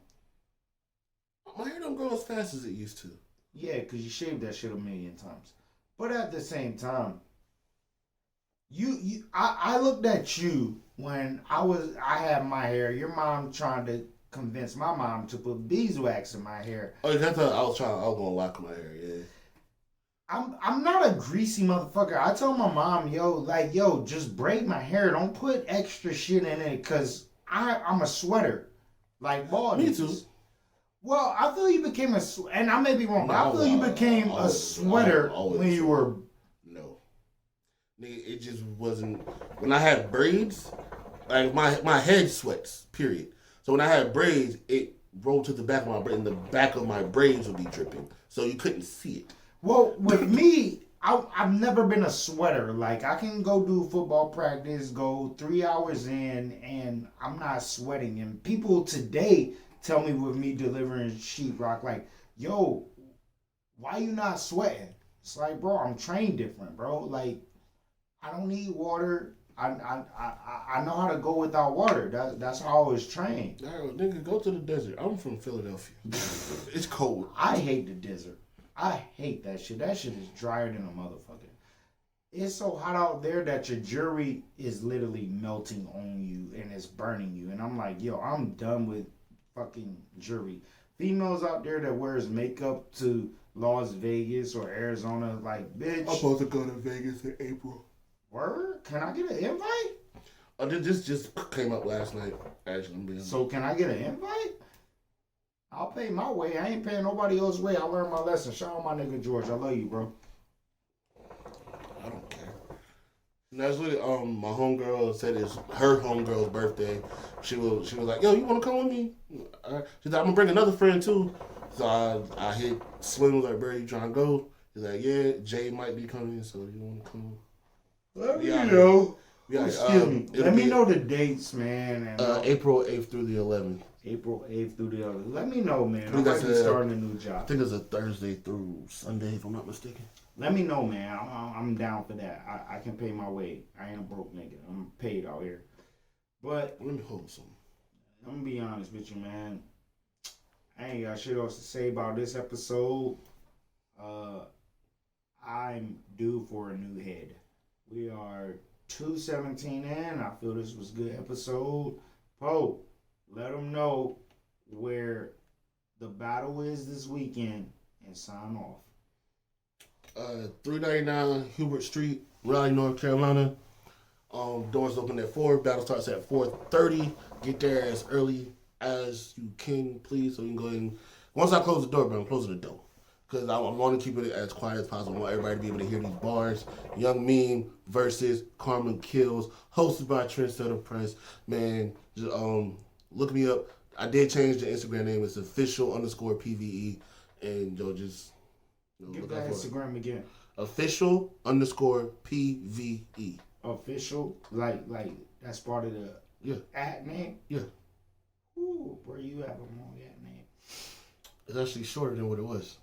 My hair don't grow as fast as it used to. Yeah, because you shaved that shit a million times. But at the same time, I looked at you when I had my hair. Your mom trying to convince my mom to put beeswax in my hair. Oh, that's I was gonna lock my hair. Yeah. I'm not a greasy motherfucker. I told my mom, yo, just braid my hair. Don't put extra shit in it, cause I'm a sweater, like bald. Me too. Well, I feel you became and I may be wrong, but I feel you became a sweater when you were. No, nigga, it just wasn't. When I had braids, like my head sweats. Period. So when I had braids, it rolled to the back of my braid, and the back of my braids would be dripping, so you couldn't see it. Well, with me, I've never been a sweater. Like, I can go do football practice, go 3 hours in, and I'm not sweating. And people today tell me with me delivering sheetrock, like, yo, why you not sweating? It's like, bro, I'm trained different, bro. Like, I don't need water. I know how to go without water. That's how I was trained. Nigga, go to the desert. I'm from Philadelphia. It's cold. I hate the desert. I hate that shit. That shit is drier than a motherfucker. It's so hot out there that your jewelry is literally melting on you and it's burning you. And I'm like, yo, I'm done with fucking jewelry. Females out there that wears makeup to Las Vegas or Arizona, like, bitch. I'm supposed to go to Vegas in April. Word? Can I get an invite? This just came up last night. Actually, So can I get an invite? I'll pay my way. I ain't paying nobody else's way. I learned my lesson. Shout out my nigga George. I love you, bro. I don't care. And that's what my homegirl said is her homegirl's birthday. She was like, yo, you want to come with me? She said, I'm going to bring another friend too. So I hit Slim, like, bro, you trying to go? He's like, yeah, Jay might be coming, so you want to come? Let me know. Yeah, Let me know the dates, man. And, April 8th through the 11th. April 8th through the 11th. Let me know, man. I I'm about to be starting a new job. I think it's a Thursday through Sunday, if I'm not mistaken. Let me know, man. I'm down for that. I can pay my way. I ain't a broke nigga. I'm paid out here. But let me hold something. I'm going to be honest with you, man. I ain't got shit else to say about this episode. I'm due for a new head. We are 2:17 in. I feel this was a good episode. Poe, let them know where the battle is this weekend and sign off. 399 Hubert Street, Raleigh, North Carolina. Doors open at 4. Battle starts at 4:30. Get there as early as you can, please, so you can go ahead and... Once I close the door, bro, I'm closing the door. Because I want to keep it as quiet as possible. I want everybody to be able to hear these bars. Young Meme versus Carmen Kills, hosted by Trendsetter Press. Man, just, look me up. I did change the Instagram name. It's official_PVE. And yo, just... Give that Instagram again. Official_PVE. Official? Like that's part of the ad name? Yeah. Ooh, bro, you have a long ad name. It's actually shorter than what it was.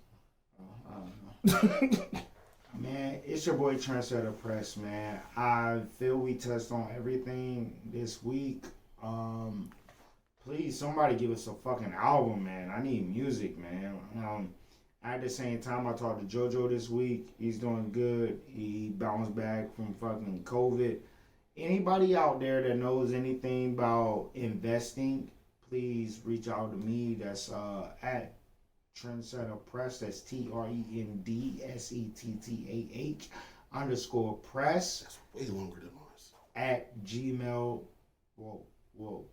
I don't know. Man, it's your boy Trendsetter Press, man. I feel we touched on everything this week. Please, somebody give us a fucking album, man. I need music, man. At the same time, I talked to JoJo this week. He's doing good. He bounced back from fucking COVID. Anybody out there that knows anything about investing, please reach out to me. That's at Trendsetter Press. That's TRENDSETTAH_press. That's way longer than ours. At Gmail. Whoa.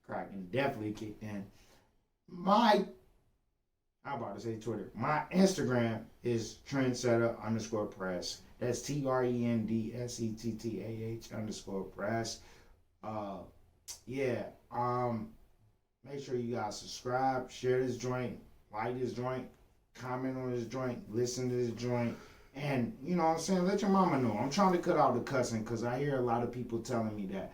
Cracking definitely kicked in. I'm about to say Twitter. My Instagram is Trendsetter_press. That's TRENDSETTAH_press. Make sure you guys subscribe, share this joint, like this joint, comment on this joint, listen to this joint, and you know what I'm saying, let your mama know. I'm trying to cut out the cussing because I hear a lot of people telling me that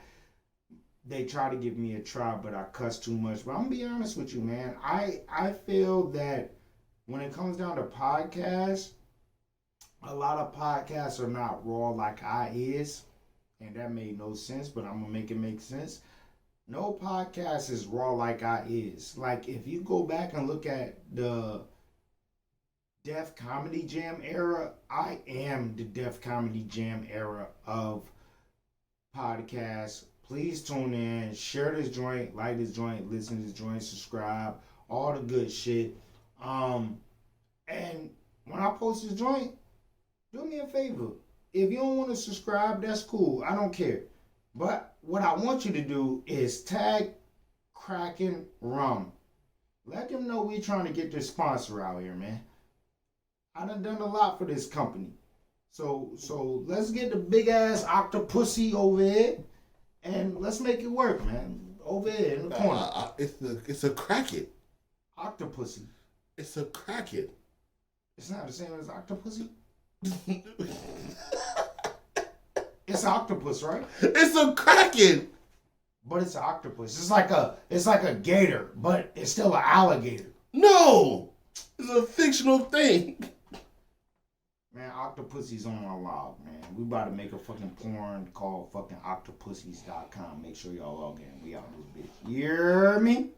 they try to give me a try, but I cuss too much. But I'm going to be honest with you, man. I feel that when it comes down to podcasts, a lot of podcasts are not raw like I is. And that made no sense, but I'm going to make it make sense. No podcast is raw like I is. Like, if you go back and look at the Def Comedy Jam era, I am the Def Comedy Jam era of podcasts. Please tune in, share this joint, like this joint, listen to this joint, subscribe, all the good shit. And when I post this joint, do me a favor. If you don't want to subscribe, that's cool. I don't care. But what I want you to do is tag Kraken Rum. Let them know we're trying to get this sponsor out here, man. I done a lot for this company. So let's get the big ass octapussy over here and let's make it work, man. Over here in the corner. It's a crackhead. Octapussy. It's a crackhead. It's not the same as octapussy? It's an octopus, right? It's a kraken. But it's an octopus. It's like a gator, but it's still an alligator. No, it's a fictional thing. Man, Octapussy's on my log, man. We about to make a fucking porn called fucking octapussies.com. Make sure y'all log in. We out this bitch. You hear me?